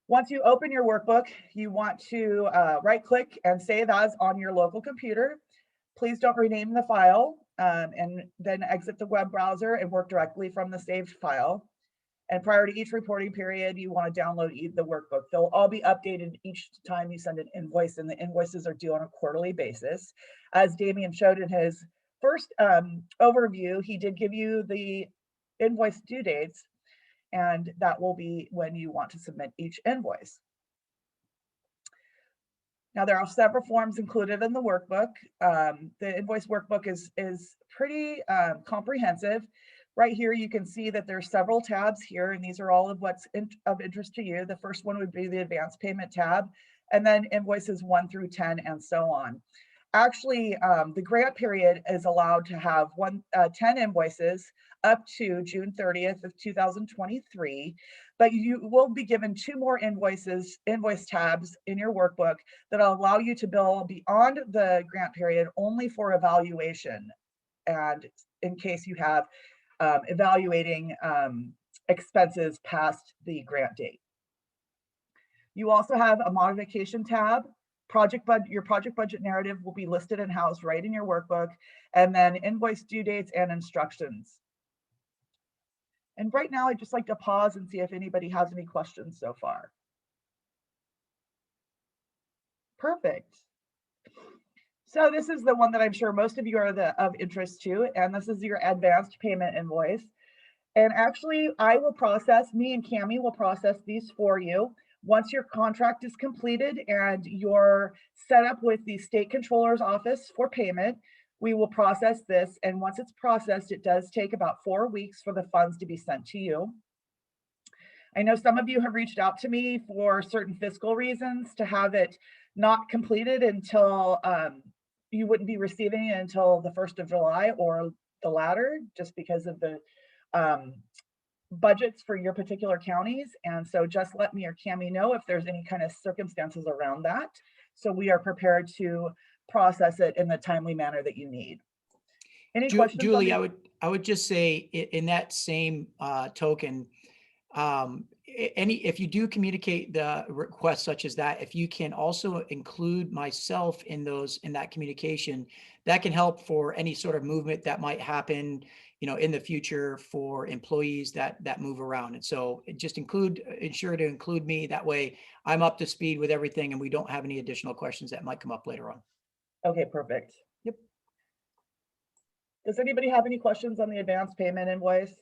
Once you open your workbook, you want to right-click and save as on your local computer. Please don't rename the file, and then exit the web browser and work directly from the saved file. And prior to each reporting period, you want to download the workbook. They'll all be updated each time you send an invoice, and the invoices are due on a quarterly basis. As Damien showed in his first overview, he did give you the invoice due dates, and that will be when you want to submit each invoice. Now, there are several forms included in the workbook. The invoice workbook is pretty comprehensive. Right here, you can see that there's several tabs here, and these are all of what's of interest to you. The first one would be the advance payment tab, and then invoices 1 through 10, and so on. Actually, the grant period is allowed to have 10 invoices up to June 30th of 2023, but you will be given 2 more invoice tabs in your workbook that will allow you to bill beyond the grant period only for evaluation, and in case you have evaluating expenses past the grant date. You also have a modification tab. Your project budget narrative will be listed and housed right in your workbook, and then invoice due dates and instructions. And right now, I'd just like to pause and see if anybody has any questions so far. Perfect. So this is the one that I'm sure most of you are of interest to, and this is your advanced payment invoice. And actually, me and Cami will process these for you. Once your contract is completed and you're set up with the state controller's office for payment, we will process this. And once it's processed, it does take about 4 weeks for the funds to be sent to you. I know some of you have reached out to me for certain fiscal reasons to have it not completed until you wouldn't be receiving it until the 1st of July or the latter, just because of the budgets for your particular counties. And so just let me or Cami know if there's any kind of circumstances around that, so we are prepared to process it in the timely manner that you need. Any questions? Julie, I would just say in that same token, if you do communicate the requests such as that, if you can also include myself in that communication, that can help for any sort of movement that might happen, in the future for employees that move around. And so just ensure to include me. That way I'm up to speed with everything and we don't have any additional questions that might come up later on. Okay, perfect. Yep. Does anybody have any questions on the advance payment invoice?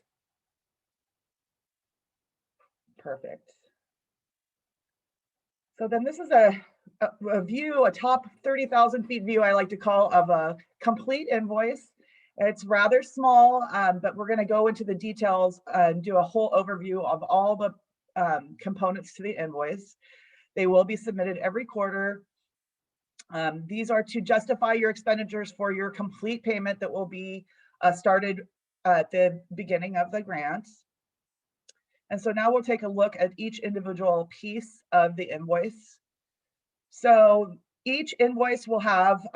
Perfect. So then this is a view, a top 30,000 feet view, I like to call, of a complete invoice. It's rather small, but we're going to go into the details and do a whole overview of all the components to the invoice. They will be submitted every quarter. These are to justify your expenditures for your complete payment that will be started at the beginning of the grant. And so now we'll take a look at each individual piece of the invoice. So each invoice will have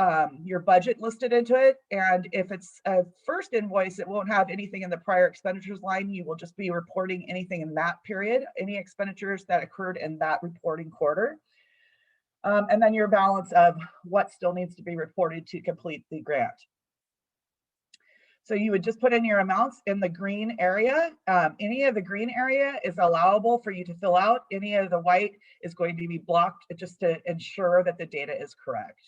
your budget listed into it. And if it's a first invoice, it won't have anything in the prior expenditures line. You will just be reporting anything in that period, any expenditures that occurred in that reporting quarter. And then your balance of what still needs to be reported to complete the grant. So you would just put in your amounts in the green area. Any of the green area is allowable for you to fill out. Any of the white is going to be blocked just to ensure that the data is correct.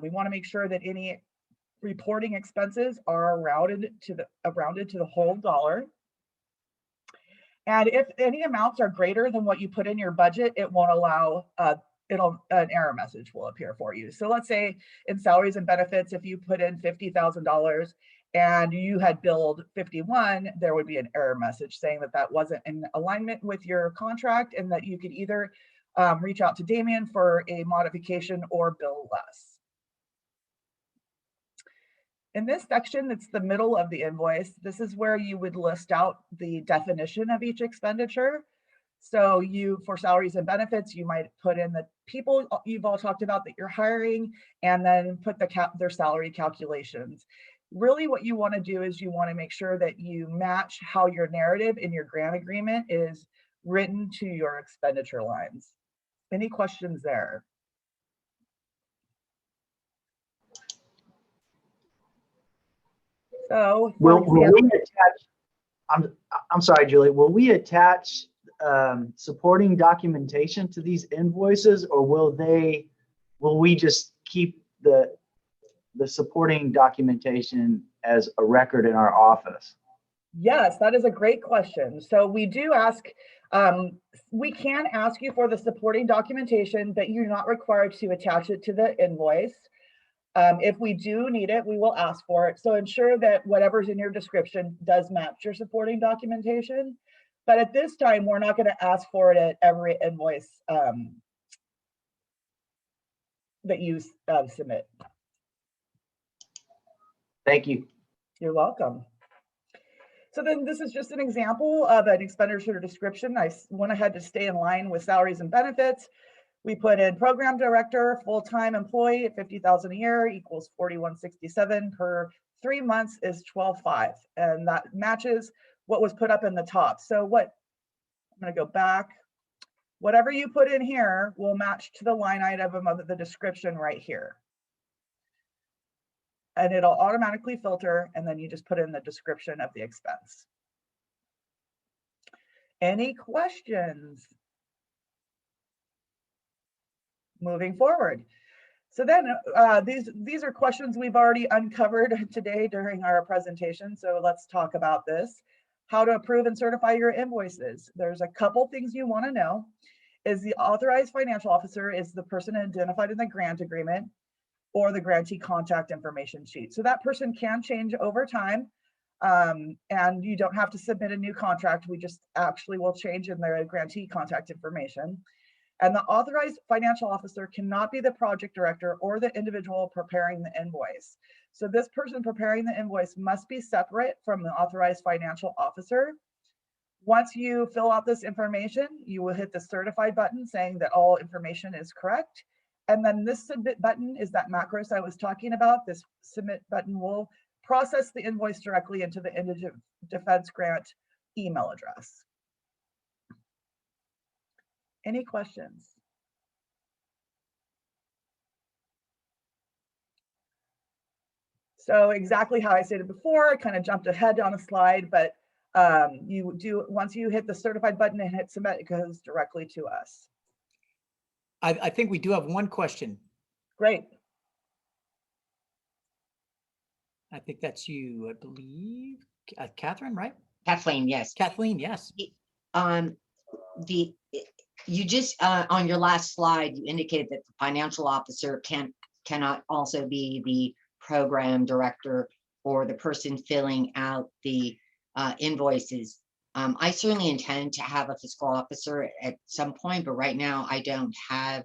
We want to make sure that any reporting expenses are rounded to the whole dollar. And if any amounts are greater than what you put in your budget, it won't allow an error message will appear for you. So let's say in salaries and benefits, if you put in $50,000 and you had billed 51, there would be an error message saying that that wasn't in alignment with your contract and that you could either reach out to Damien for a modification or bill less. In this section, it's the middle of the invoice. This is where you would list out the definition of each expenditure. So for salaries and benefits, you might put in the people you've all talked about that you're hiring, and then put their salary calculations. Really what you want to do is you want to make sure that you match how your narrative in your grant agreement is written to your expenditure lines. Any questions there? So will we attach, I'm sorry, Julie, will we attach supporting documentation to these invoices, or will we just keep the supporting documentation as a record in our office? Yes, that is a great question. So we do ask, we can ask you for the supporting documentation, but you're not required to attach it to the invoice. If we do need it, we will ask for it. So ensure that whatever's in your description does match your supporting documentation. But at this time, we're not going to ask for it at every invoice that you submit. Thank you. You're welcome. So then this is just an example of an expenditure description. I went ahead to stay in line with salaries and benefits. We put in program director, full-time employee at $50,000 a year equals $41.67 per 3 months is $12.5, and that matches what was put up in the top. So I'm going to go back. Whatever you put in here will match to the line item of the description right here. And it'll automatically filter, and then you just put in the description of the expense. Any questions? Moving forward. So then these are questions we've already uncovered today during our presentation. So let's talk about this. How to approve and certify your invoices. There's a couple things you want to know. Is the authorized financial officer is the person identified in the grant agreement or the grantee contact information sheet. So that person can change over time, and you don't have to submit a new contract. We just actually will change in the grantee contact information. And the authorized financial officer cannot be the project director or the individual preparing the invoice. So this person preparing the invoice must be separate from the authorized financial officer. Once you fill out this information, you will hit the certified button saying that all information is correct. And then this submit button is that macros I was talking about. This submit button will process the invoice directly into the Indigent Defense Grant email address. Any questions? So exactly how I stated before, I kind of jumped ahead on a slide, but once you hit the certified button and hit submit, it goes directly to us. I think we do have one question. Great. I think that's you, I believe. Catherine, right? Kathleen, yes. Kathleen, yes. You just on your last slide, you indicated that the financial officer cannot also be the program director or the person filling out the invoices. I certainly intend to have a fiscal officer at some point, but right now I don't have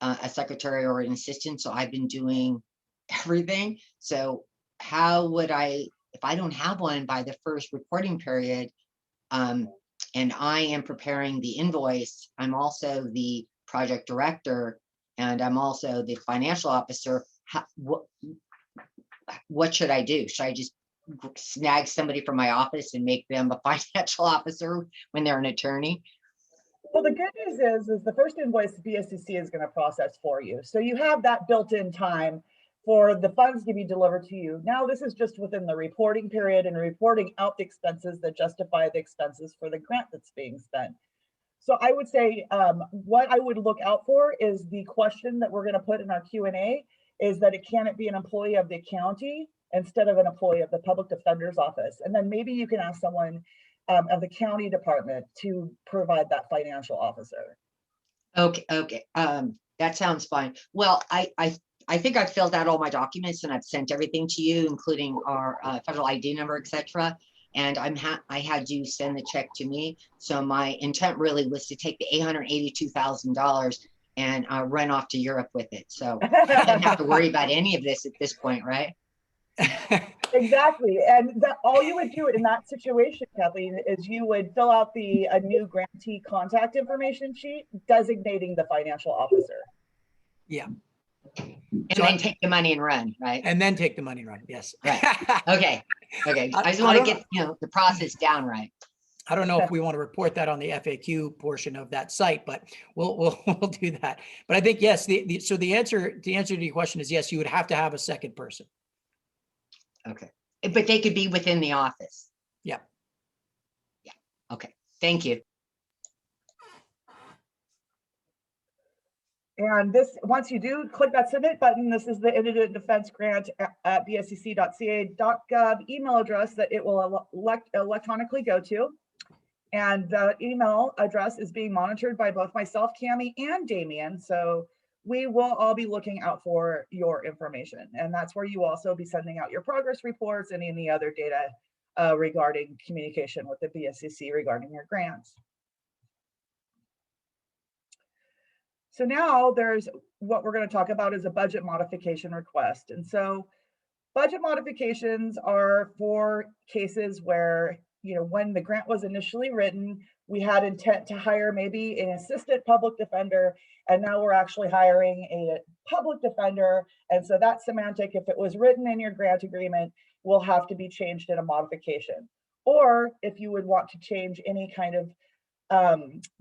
a secretary or an assistant, so I've been doing everything. So how would I, if I don't have one by the first reporting period, And I am preparing the invoice. I'm also the project director, and I'm also the financial officer. What should I do? Should I just snag somebody from my office and make them a financial officer when they're an attorney? Well, the good news is the first invoice the BSCC is going to process for you. So you have that built-in time for the funds to be delivered to you. Now, this is just within the reporting period and reporting out the expenses that justify the expenses for the grant that's being spent. So I would say what I would look out for is the question that we're going to put in our Q&A is that can it be an employee of the county instead of an employee of the public defender's office? And then maybe you can ask someone of the county department to provide that financial officer. Okay. That sounds fine. Well, I think I've filled out all my documents and I've sent everything to you, including our federal ID number, etc. And I had you send the check to me. So my intent really was to take the $882,000 and run off to Europe with it. So I didn't have to worry about any of this at this point, right? Exactly. And all you would do in that situation, Kathleen, is you would fill out a new grantee contact information sheet designating the financial officer. Yeah. And then take the money and run, right? And then take the money and run, yes. Right. Okay. I just want to get the process down right. I don't know if we want to report that on the FAQ portion of that site, but we'll do that. But I think yes. So the answer to your question is yes. You would have to have a second person. Okay, but they could be within the office. Yeah. Yeah. Okay. Thank you. And this, once you do click that submit button, this is the Indigent Defense Grant at bscc.ca.gov email address that it will electronically go to. And the email address is being monitored by both myself, Cami, and Damien. So we will all be looking out for your information. And that's where you also be sending out your progress reports and any other data regarding communication with the BSCC regarding your grants. So now there's what we're going to talk about is a budget modification request. And so budget modifications are for cases where, when the grant was initially written, we had intent to hire maybe an assistant public defender, and now we're actually hiring a public defender. And so that semantic, if it was written in your grant agreement, will have to be changed in a modification. Or if you would want to change any kind of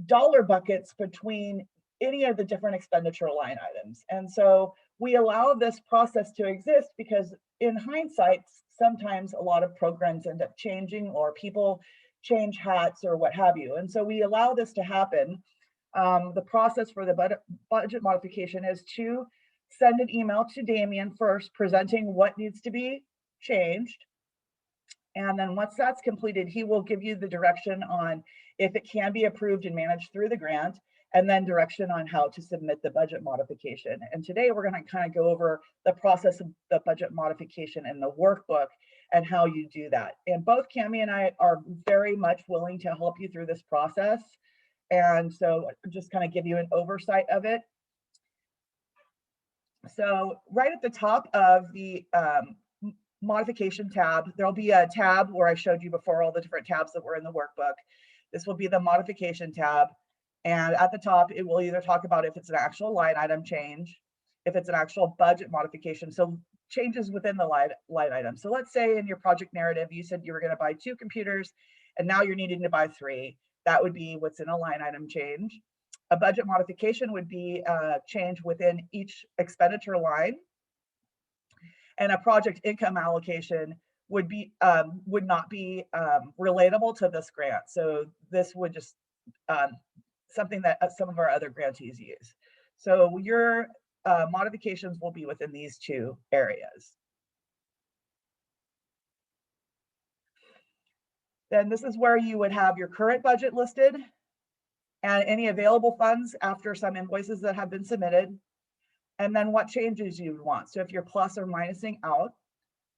dollar buckets between any of the different expenditure line items. And so we allow this process to exist because in hindsight, sometimes a lot of programs end up changing or people change hats or what have you. And so we allow this to happen. The process for the budget modification is to send an email to Damien first, presenting what needs to be changed. And then once that's completed, he will give you the direction on if it can be approved and managed through the grant, and then direction on how to submit the budget modification. And today we're going to kind of go over the process of the budget modification and the workbook and how you do that. And both Cami and I are very much willing to help you through this process. And so just kind of give you an oversight of it. So right at the top of the modification tab, there'll be a tab where I showed you before all the different tabs that were in the workbook. This will be the modification tab. And at the top, it will either talk about if it's an actual line item change, if it's an actual budget modification, so changes within the line item. So let's say in your project narrative, you said you were going to buy 2 computers, and now you're needing to buy 3. That would be what's in a line item change. A budget modification would be a change within each expenditure line. And a project income allocation would not be relatable to this grant. So this would just something that some of our other grantees use. So your modifications will be within these 2 areas. Then this is where you would have your current budget listed and any available funds after some invoices that have been submitted, and then what changes you would want. So if you're plus or minusing out,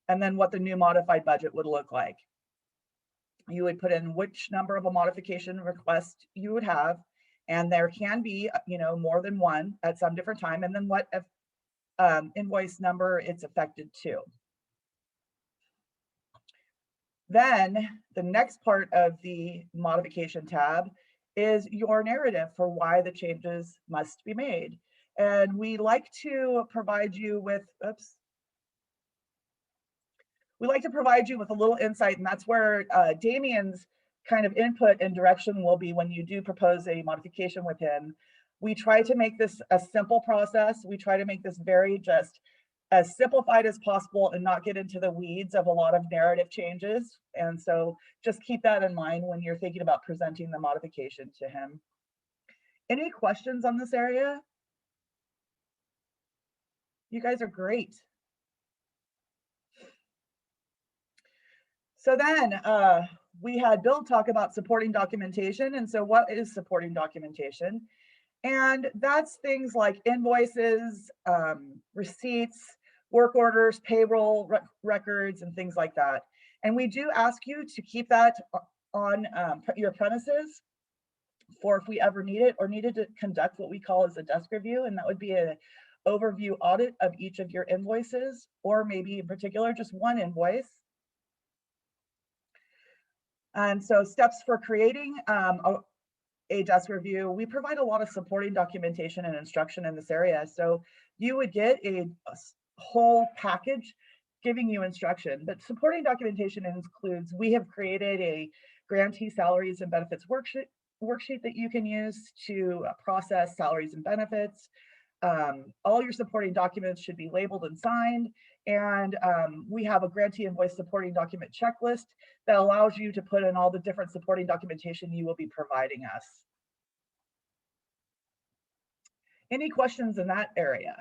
and then what the new modified budget would look like. You would put in which number of a modification request you would have, and there can be, more than one at some different time, and then what invoice number it's affected to. Then the next part of the modification tab is your narrative for why the changes must be made. And we like to provide you with, we like to provide you with a little insight, and that's where Damien's kind of input and direction will be when you do propose a modification with him. We try to make this a simple process. We try to make this very just as simplified as possible and not get into the weeds of a lot of narrative changes. And so just keep that in mind when you're thinking about presenting the modification to him. Any questions on this area? You guys are great. So then we had Bill talk about supporting documentation. And so what is supporting documentation? And that's things like invoices, receipts, work orders, payroll records, and things like that. And we do ask you to keep that on your premises for if we ever need it or needed to conduct what we call as a desk review. And that would be an overview audit of each of your invoices, or maybe in particular, just one invoice. And so steps for creating a desk review, we provide a lot of supporting documentation and instruction in this area. So you would get a whole package giving you instruction, but supporting documentation includes, we have created a grantee salaries and benefits worksheet that you can use to process salaries and benefits. All your supporting documents should be labeled and signed. And we have a grantee invoice supporting document checklist that allows you to put in all the different supporting documentation you will be providing us. Any questions in that area?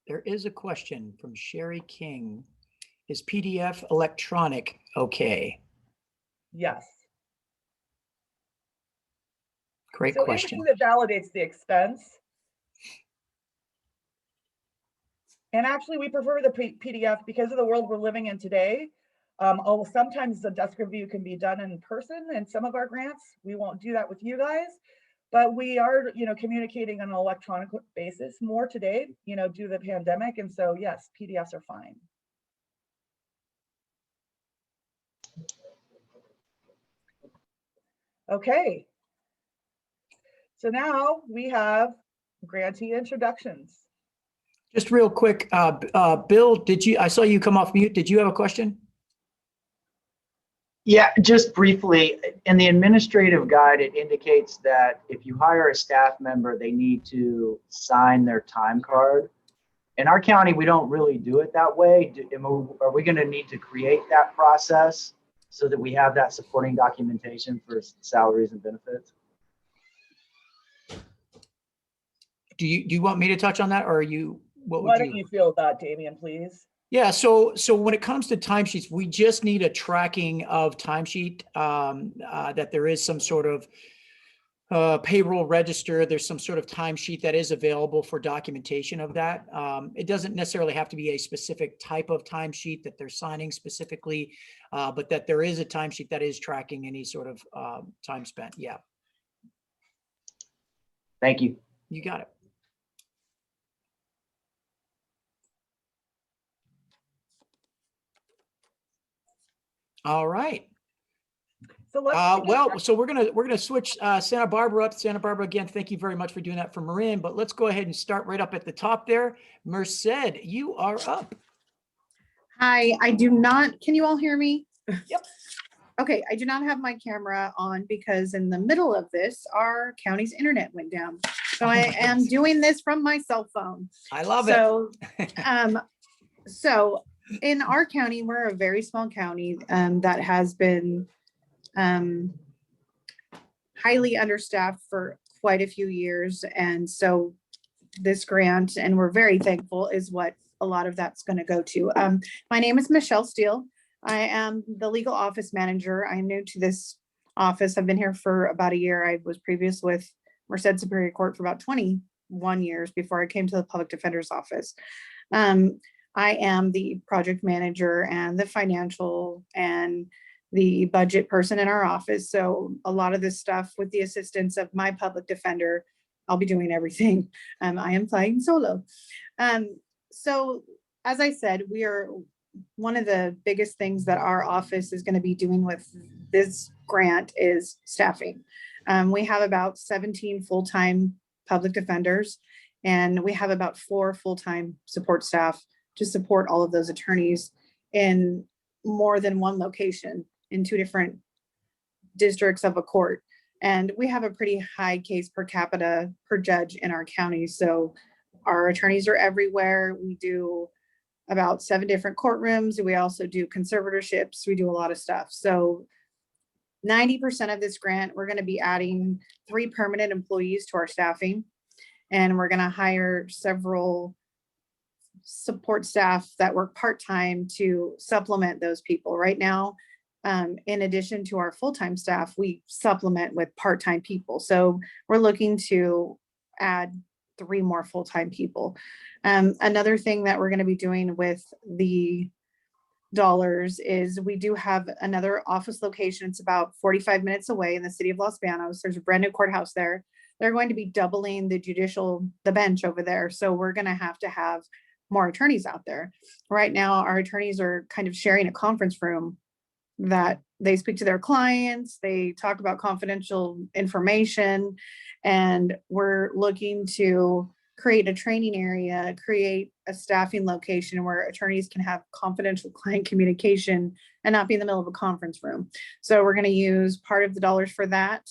There is a question from Sherry King. Is PDF electronic okay? Yes. Great So question. anything that validates the expense. And actually we prefer the PDF because of the world we're living in today. Sometimes the desk review can be done in person in some of our grants. We won't do that with you guys, but we are, communicating on an electronic basis more today, due to the pandemic. And so yes, PDFs are fine. Okay. So now we have grantee introductions. Just real quick, Bill, I saw you come off mute. Did you have a question? Yeah, just briefly, in the administrative guide, it indicates that if you hire a staff member, they need to sign their time card. In our county, we don't really do it that way. Are we going to need to create that process so that we have that supporting documentation for salaries and benefits? Do you want me to touch on that, or are you? Why don't you feel that, Damien, please? Yeah, so when it comes to timesheets, we just need a tracking of timesheet, that there is some sort of payroll register. There's some sort of timesheet that is available for documentation of that. It doesn't necessarily have to be a specific type of timesheet that they're signing specifically, but that there is a timesheet that is tracking any sort of time spent. Yeah. Thank you. You got it. All right. So let's so we're gonna switch Santa Barbara up. Santa Barbara, again, thank you very much for doing that for Marin, but let's go ahead and start right up at the top there. Merced, you are up. Hi, I do not, can you all hear me? Yep. Okay, I do not have my camera on because in the middle of this, our county's internet went down. So I am doing this from my cell phone. I love it. So in our county, we're a very small county that has been highly understaffed for quite a few years. And so this grant, and we're very thankful, is what a lot of that's going to go to. My name is Michelle Steele. I am the legal office manager. I'm new to this office. I've been here for about a year. I was previous with Merced Superior Court for about 21 years before I came to the public defender's office. I am the project manager and the financial and the budget person in our office. So a lot of this stuff, with the assistance of my public defender, I'll be doing everything. I am flying solo. So as I said, we are one of the biggest things that our office is going to be doing with this grant is staffing. We have about 17 full-time public defenders, and we have about 4 full-time support staff to support all of those attorneys in more than one location in 2 different districts of a court. And we have a pretty high case per capita per judge in our county. So our attorneys are everywhere. We do about 7 different courtrooms. We also do conservatorships. We do a lot of stuff. So 90% of this grant, we're going to be adding 3 permanent employees to our staffing. And we're going to hire several support staff that work part-time to supplement those people. Right now, in addition to our full-time staff, we supplement with part-time people. So we're looking to add 3 more full-time people. Another thing that we're going to be doing with the dollars is we do have another office location. It's about 45 minutes away in the city of Los Banos. There's a brand new courthouse there. They're going to be doubling the bench over there. So we're going to have more attorneys out there. Right now, our attorneys are kind of sharing a conference room that they speak to their clients. They talk about confidential information, and we're looking to create a training area, create a staffing location where attorneys can have confidential client communication and not be in the middle of a conference room. So we're going to use part of the dollars for that.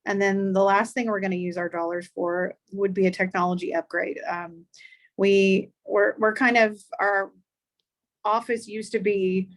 And then the last thing we're going to use our dollars for would be a technology upgrade. Our office used to be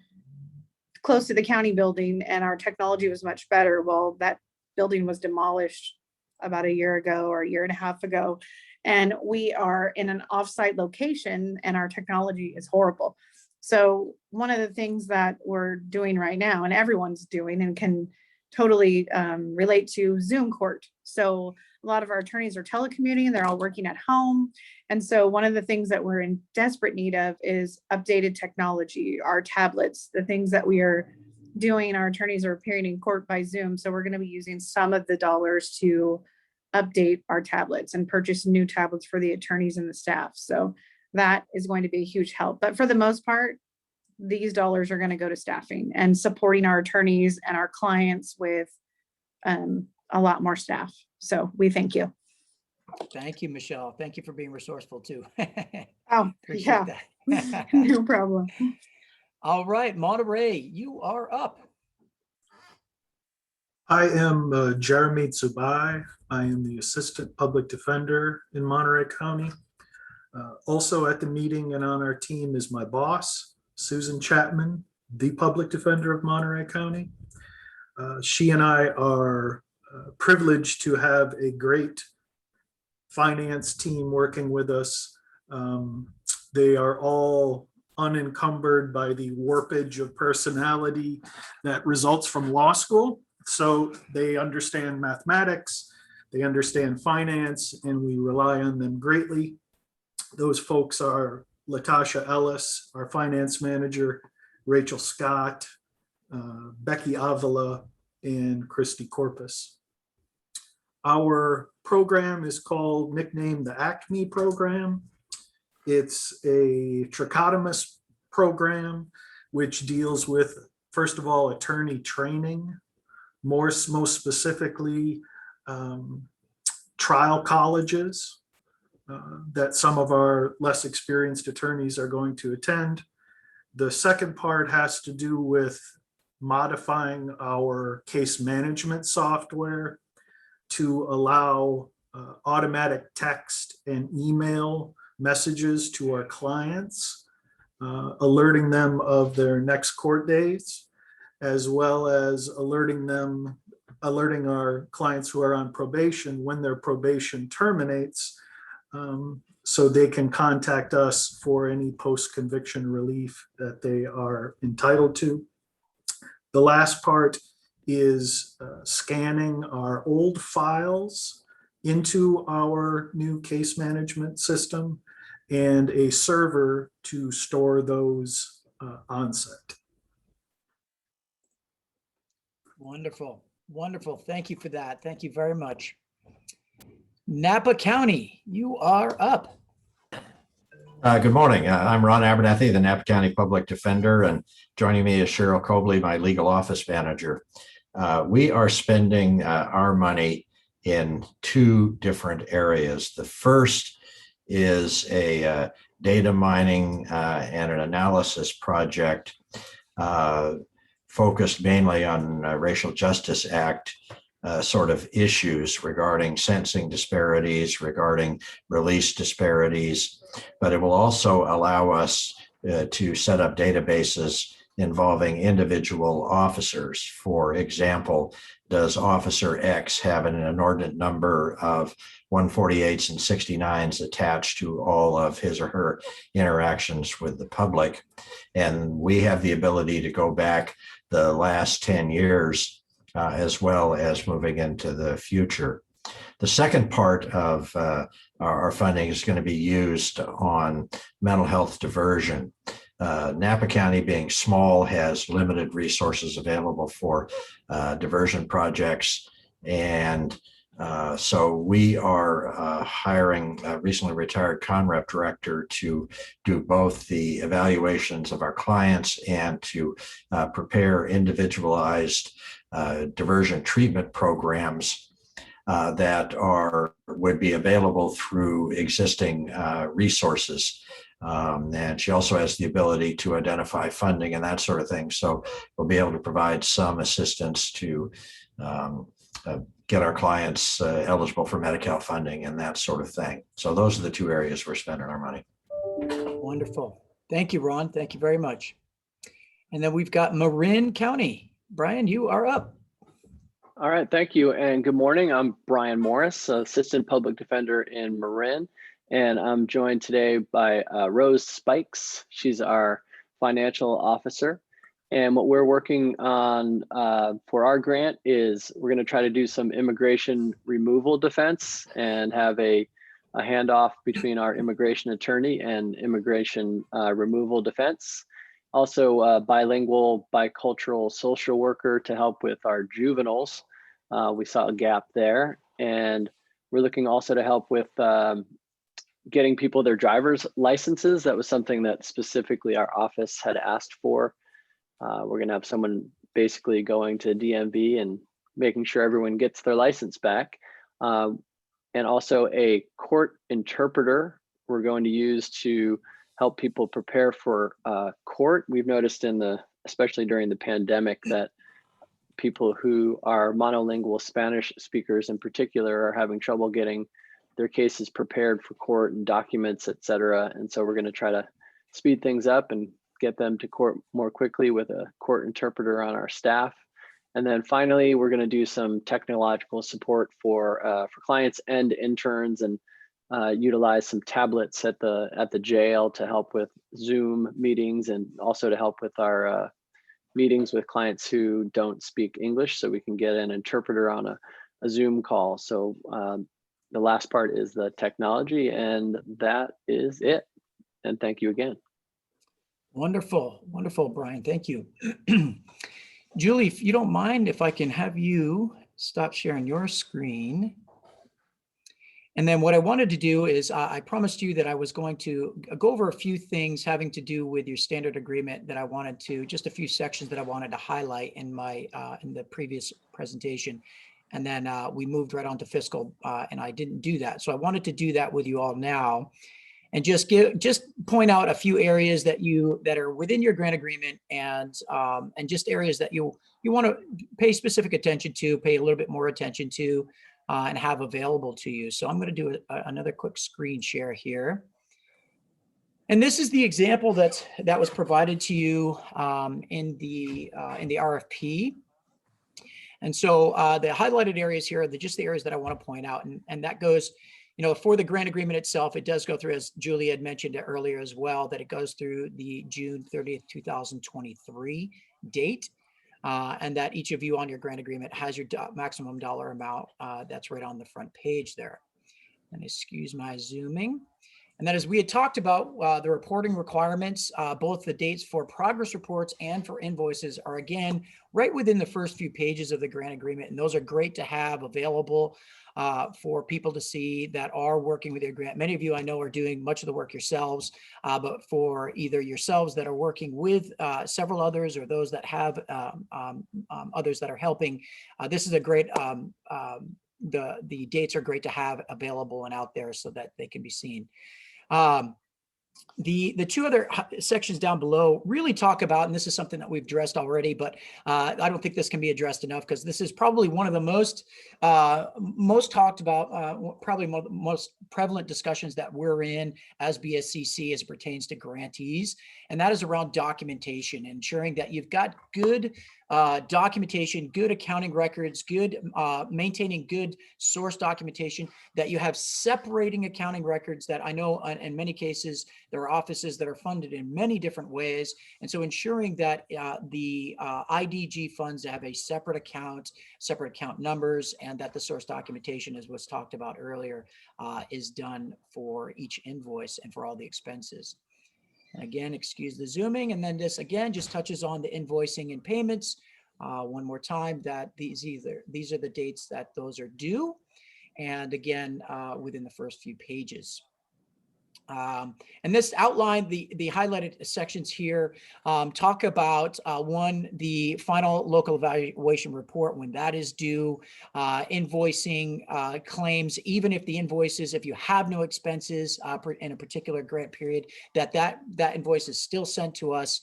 close to the county building and our technology was much better. Well, that building was demolished about a year ago or a year and a half ago. And we are in an offsite location and our technology is horrible. So one of the things that we're doing right now, and everyone's doing and can totally relate to, Zoom court. So a lot of our attorneys are telecommuting, they're all working at home. And so one of the things that we're in desperate need of is updated technology, our tablets, the things that we are doing. Our attorneys are appearing in court by Zoom. So we're going to be using some of the dollars to update our tablets and purchase new tablets for the attorneys and the staff. So that is going to be a huge help. But for the most part, these dollars are going to go to staffing and supporting our attorneys and our clients with a lot more staff. So we thank you. Thank you, Michelle. Thank you for being resourceful too. Oh, Appreciate yeah. that. No problem. All right, Monterey, you are up. I am Jeremy Zubai. I am the Assistant Public Defender in Monterey County. Also at the meeting and on our team is my boss, Susan Chapman, the Public Defender of Monterey County. She and I are privileged to have a great finance team working with us. They are all unencumbered by the warpage of personality that results from law school. So they understand mathematics, they understand finance, and we rely on them greatly. Those folks are Latasha Ellis, our finance manager, Rachel Scott, Becky Avila, and Christy Corpus. Our program is called, nicknamed the ACME program. It's a trichotomous program which deals with, first of all, attorney training, most specifically trial colleges that some of our less experienced attorneys are going to attend. The second part has to do with modifying our case management software to allow automatic text and email messages to our clients, alerting them of their next court dates, as well as alerting our clients who are on probation when their probation terminates, so they can contact us for any post-conviction relief that they are entitled to. The last part is scanning our old files into our new case management system and a server to store those on site. Wonderful. Wonderful. Thank you for that. Thank you very much. Napa County, you are up. Good morning. I'm Ron Abernathy, the Napa County Public Defender, and joining me is Cheryl Cobley, my legal office manager. We are spending our money in two different areas. The first is a data mining and an analysis project focused mainly on Racial Justice Act sort of issues regarding sentencing disparities, regarding release disparities, but it will also allow us to set up databases involving individual officers. For example, does Officer X have an inordinate number of 148s and 69s attached to all of his or her interactions with the public? And we have the ability to go back the last 10 years as well as moving into the future. The second part of our funding is going to be used on mental health diversion. Napa County, being small, has limited resources available for diversion projects. And so we are hiring a recently retired CONREP director to do both the evaluations of our clients and to prepare individualized diversion treatment programs that would be available through existing resources. And she also has the ability to identify funding and that sort of thing. So we'll be able to provide some assistance to get our clients eligible for Medi-Cal funding and that sort of thing. So those are the two areas we're spending our money. Wonderful. Thank you, Ron. Thank you very much. And then we've got Marin County. Brian, you are up. All right, thank you, and good morning. I'm Brian Morris, Assistant Public Defender in Marin, and I'm joined today by Rose Spikes. She's our Financial Officer, and what we're working on for our grant is we're going to try to do some immigration removal defense and have a handoff between our immigration attorney and immigration removal defense. Also, bilingual, bicultural social worker to help with our juveniles. We saw a gap there. And we're looking also to help with getting people their driver's licenses. That was something that specifically our office had asked for. We're gonna have someone basically going to DMV and making sure everyone gets their license back. And also a court interpreter we're going to use to help people prepare for court. We've noticed especially during the pandemic, that people who are monolingual Spanish speakers in particular are having trouble getting their cases prepared for court and documents, et cetera. And so we're going to try to speed things up and get them to court more quickly with a court interpreter on our staff. And then finally, we're going to do some technological support for clients and interns, and utilize some tablets at the jail to help with Zoom meetings, and also to help with our meetings with clients who don't speak English, so we can get an interpreter on a Zoom call. So the last part is the technology, and that is it. And thank you again. Wonderful. Wonderful, Brian. Thank you. Julie, if you don't mind, if I can have you stop sharing your screen. And then what I wanted to do is I promised you that I was going to go over a few things having to do with your standard agreement that I wanted to, just a few sections that I wanted to highlight in my in the previous presentation. And then we moved right on to fiscal and I didn't do that. So I wanted to do that with you all now and just point out a few areas that are within your grant agreement, and just areas that you want to pay specific attention to, pay a little bit more attention to, and have available to you. So I'm going to do another quick screen share here. And this is the example that was provided to you in the RFP. And so the highlighted areas here are just the areas that I want to point out. And that goes, for the grant agreement itself, it does go through, as Julie had mentioned earlier as well, that it goes through the June 30th, 2023 date. And that each of you on your grant agreement has your maximum dollar amount. That's right on the front page there. And excuse my zooming. And that is, we had talked about the reporting requirements, both the dates for progress reports and for invoices are again right within the first few pages of the grant agreement. And those are great to have available for people to see that are working with your grant. Many of you I know are doing much of the work yourselves, but for either yourselves that are working with several others or those that have others that are helping, this is a great, the dates are great to have available and out there so that they can be seen. The two other sections down below really talk about, and this is something that we've addressed already, but I don't think this can be addressed enough because this is probably one of the most talked about, probably most prevalent discussions that we're in as BSCC as it pertains to grantees, and that is around documentation, ensuring that you've got good documentation, good accounting records, good maintaining good source documentation, that you have separating accounting records that I know in many cases there are offices that are funded in many different ways. And so ensuring that the IDG funds have a separate account numbers, and that the source documentation, as was talked about earlier, is done for each invoice and for all the expenses. And again, excuse the zooming. And then this again just touches on the invoicing and payments. One more time, that these are the dates that those are due. And again, within the first few pages. And this outline, the highlighted sections here talk about one, the final local evaluation report, when that is due, invoicing claims, even if the invoices, if you have no expenses in a particular grant period, that invoice is still sent to us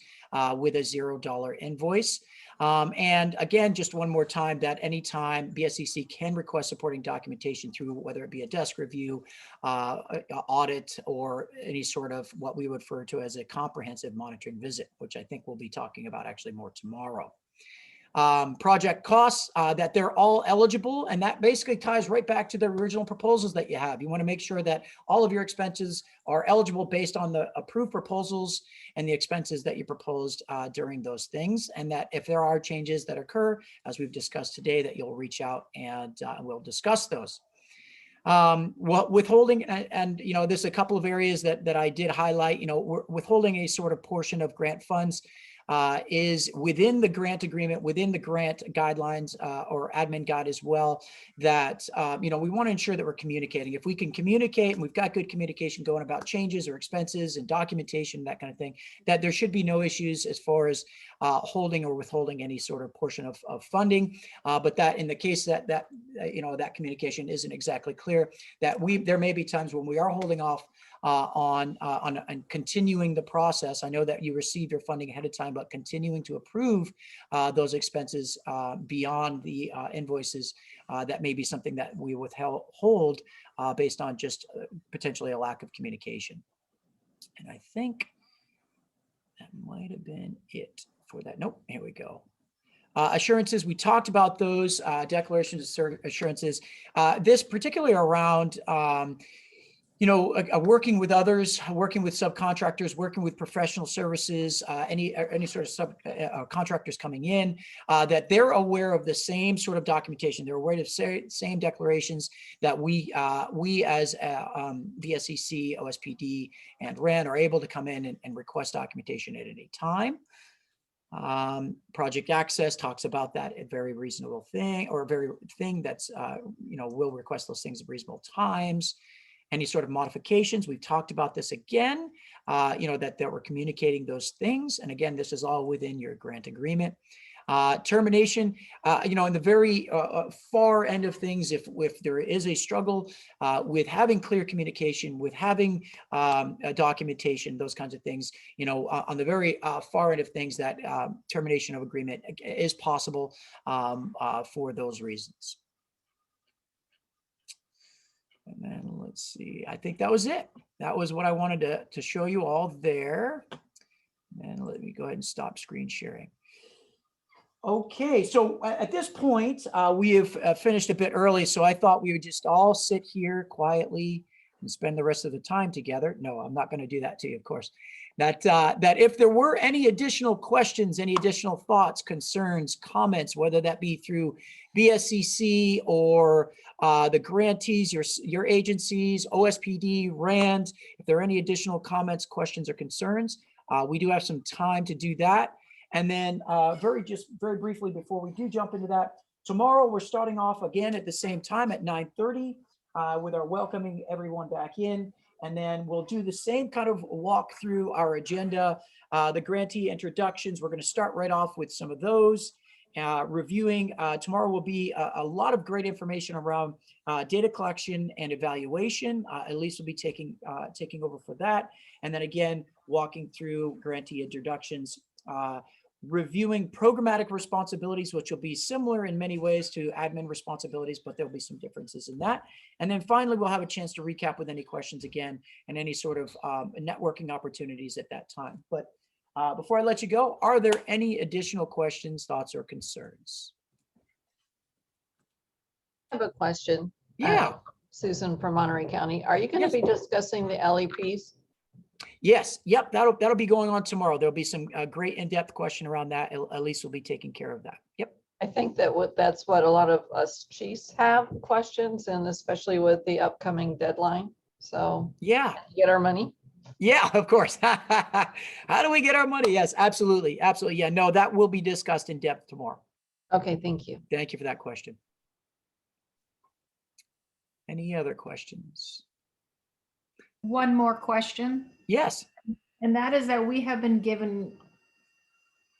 with a $0 invoice. And again, just one more time, that anytime BSCC can request supporting documentation through whether it be a desk review, audit, or any sort of what we refer to as a comprehensive monitoring visit, which I think we'll be talking about actually more tomorrow. Project costs, that they're all eligible, and that basically ties right back to the original proposals that you have. You want to make sure that all of your expenses are eligible based on the approved proposals and the expenses that you proposed during those things, and that if there are changes that occur, as we've discussed today, that you'll reach out and we'll discuss those. Well, withholding, and you know, there's a couple of areas that I did highlight. You know, withholding a sort of portion of grant funds is within the grant agreement, within the grant guidelines or admin guide as well, that, you know, we want to ensure that we're communicating. If we can communicate and we've got good communication going about changes or expenses and documentation, that kind of thing, that there should be no issues as far as holding or withholding any sort of portion of funding. But that in the case that you know, that communication isn't exactly clear, that there may be times when we are holding off on continuing the process. I know that you receive your funding ahead of time, but continuing to approve those expenses beyond the invoices, that may be something that we withhold based on just potentially a lack of communication. And I think that might have been it for that. Nope, here we go. Assurances, we talked about those declarations of assurances. This particularly around you know, working with others, working with subcontractors, working with professional services, any sort of contractors coming in, that they're aware of the same sort of documentation. They're aware of same declarations that we as BSCC, OSPD, and REN are able to come in and request documentation at any time. Project Access talks about that, a very reasonable thing, or a very thing that's, you know, will request those things at reasonable times. Any sort of modifications, we've talked about this again, you know, that we're communicating those things. And again, this is all within your grant agreement. Termination, you know, in the very far end of things, if there is a struggle with having clear communication, with having documentation, those kinds of things, you know, on the very far end of things, that termination of agreement is possible for those reasons. And then let's see, I think that was it. That was what I wanted to show you all there. And let me go ahead and stop screen sharing. Okay, so at this point, we have finished a bit early, so I thought we would just all sit here quietly and spend the rest of the time together. No, I'm not going to do that to you, of course. That if there were any additional questions, any additional thoughts, concerns, comments, whether that be through BSCC or the grantees, your agencies, OSPD, RAND, if there are any additional comments, questions, or concerns, we do have some time to do that. And then very briefly before we do jump into that, tomorrow we're starting off again at the same time at 9:30 with our welcoming everyone back in. And then we'll do the same kind of walk through our agenda, the grantee introductions. We're going to start right off with some of those. Reviewing tomorrow will be a lot of great information around data collection and evaluation. Elise will be taking over for that. And then again, walking through grantee introductions, reviewing programmatic responsibilities, which will be similar in many ways to admin responsibilities, but there'll be some differences in that. And then finally, we'll have a chance to recap with any questions again and any sort of networking opportunities at that time. But before I let you go, are there any additional questions, thoughts, or concerns? I have a question. Yeah. Susan from Monterey County. Are you going to be discussing the LEPs? Yes. Yep. That'll be going on tomorrow. There'll be some great in-depth question around that. Elise will be taking care of that. Yep. I think that's what a lot of us chiefs have questions, and especially with the upcoming deadline. So yeah, get our money. Yeah, of course. How do we get our money? Yes, absolutely. Absolutely. Yeah, no, that will be discussed in depth tomorrow. Okay, thank you. Thank you for that question. Any other questions? One more question. Yes. And that is that we have been given,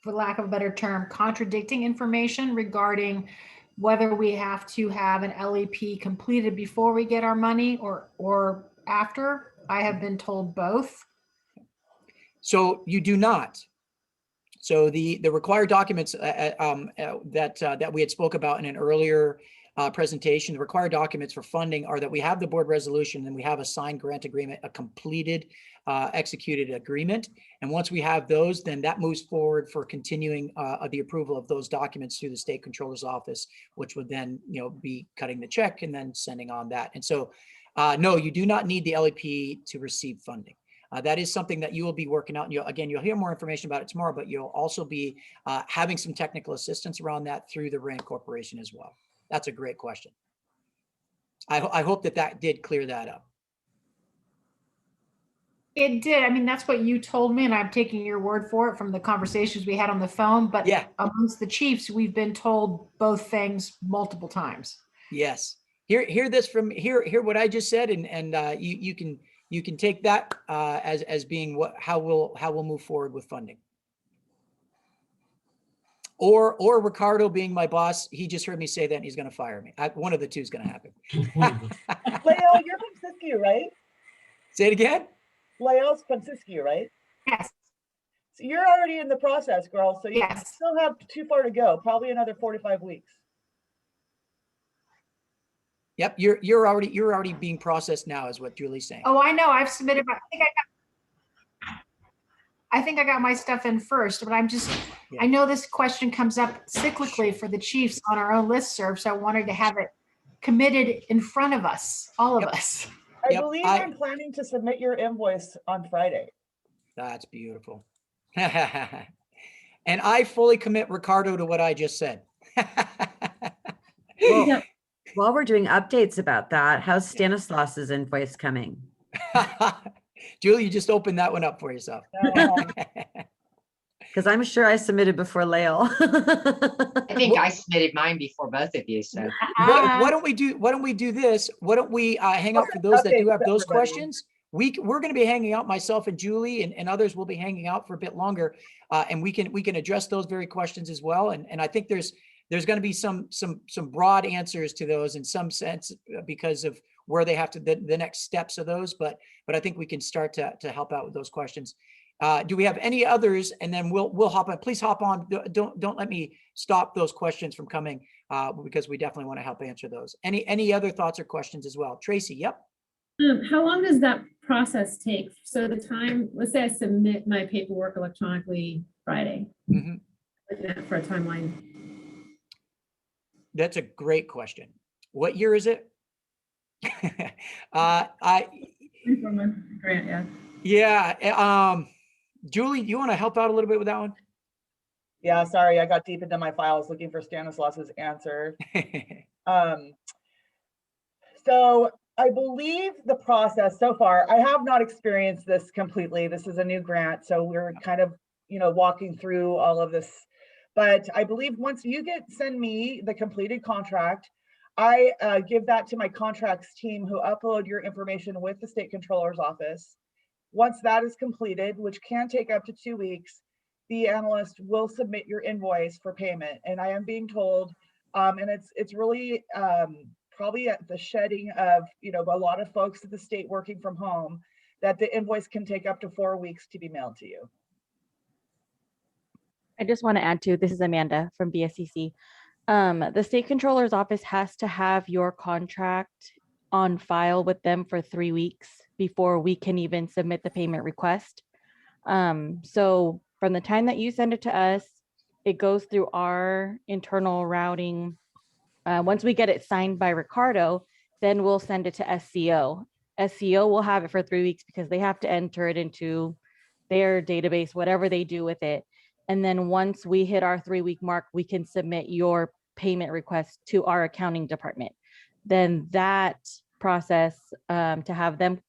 for lack of a better term, contradicting information regarding whether we have to have an LEP completed before we get our money or after. I have been told both. So you do not. So the required documents that we had spoke about in an earlier presentation, the required documents for funding are that we have the board resolution and we have a signed grant agreement, a completed executed agreement. And once we have those, then that moves forward for continuing the approval of those documents through the state controller's office, which would then be cutting the check and then sending on that. And so no, you do not need the LEP to receive funding. That is something that you will be working out. And you'll hear more information about it tomorrow, but you'll also be having some technical assistance around that through the RAND Corporation as well. That's a great question. I hope that did clear that up. It did. I mean, that's what you told me, and I'm taking your word for it from the conversations we had on the phone. But yeah, amongst the chiefs, we've been told both things multiple times. Yes. Hear this from hear what I just said, and you can take that as being how we'll move forward with funding. Or Ricardo being my boss, he just heard me say that and he's going to fire me. One of the two is going to happen. Leo, you're from Siskiyou, right? Say it again. Leo's from Siskiyou, right? Yes. So you're already in the process, girl. So you still have too far to go. Probably another 4 to 5 weeks. Yep, you're already being processed now, is what Julie's saying. Oh, I know. I've submitted my. I think I got my stuff in first, but I know this question comes up cyclically for the chiefs on our own listserv, so I wanted to have it committed in front of us, all of us. I believe I'm planning to submit your invoice on Friday. That's beautiful. And I fully commit Ricardo to what I just said. Well, while we're doing updates about that, how's Stanislas's invoice coming? Julie, you just opened that one up for yourself. Because I'm sure I submitted before Lael. I think I submitted mine before both of you. So why don't we do this? Why don't we hang out for those that do have those questions? We're going to be hanging out, myself and Julie and others will be hanging out for a bit longer, and we can address those very questions as well. And I think there's going to be some broad answers to those in some sense because of where they have to the next steps of those. But I think we can start to help out with those questions. Do we have any others? And then we'll hop on. Please hop on. Don't let me stop those questions from coming because we definitely want to help answer those. Any other thoughts or questions as well? Tracy, yep. How long does that process take? So the time, let's say I submit my paperwork electronically Friday. For a timeline. That's a great question. What year is it? I From a grant, yeah. yeah. Julie, you want to help out a little bit with that one? Yeah, sorry, I got deep into my files looking for Stanislas's answer. So I believe the process so far, I have not experienced this completely. This is a new grant, so we're kind of, walking through all of this. But I believe once you send me the completed contract, I give that to my contracts team who upload your information with the state controller's office. Once that is completed, which can take up to 2 weeks, the analyst will submit your invoice for payment. And I am being told, and it's really probably at the shedding of, a lot of folks at the state working from home, that the invoice can take up to 4 weeks to be mailed to you. I just want to add to, this is Amanda from BSCC. The state controller's office has to have your contract on file with them for 3 weeks before we can even submit the payment request. So from the time that you send it to us, it goes through our internal routing. Once we get it signed by Ricardo, then we'll send it to SCO. SCO will have it for 3 weeks because they have to enter it into their database, whatever they do with it. And then once we hit our 3-week mark, we can submit your payment request to our accounting department. Then that process to have them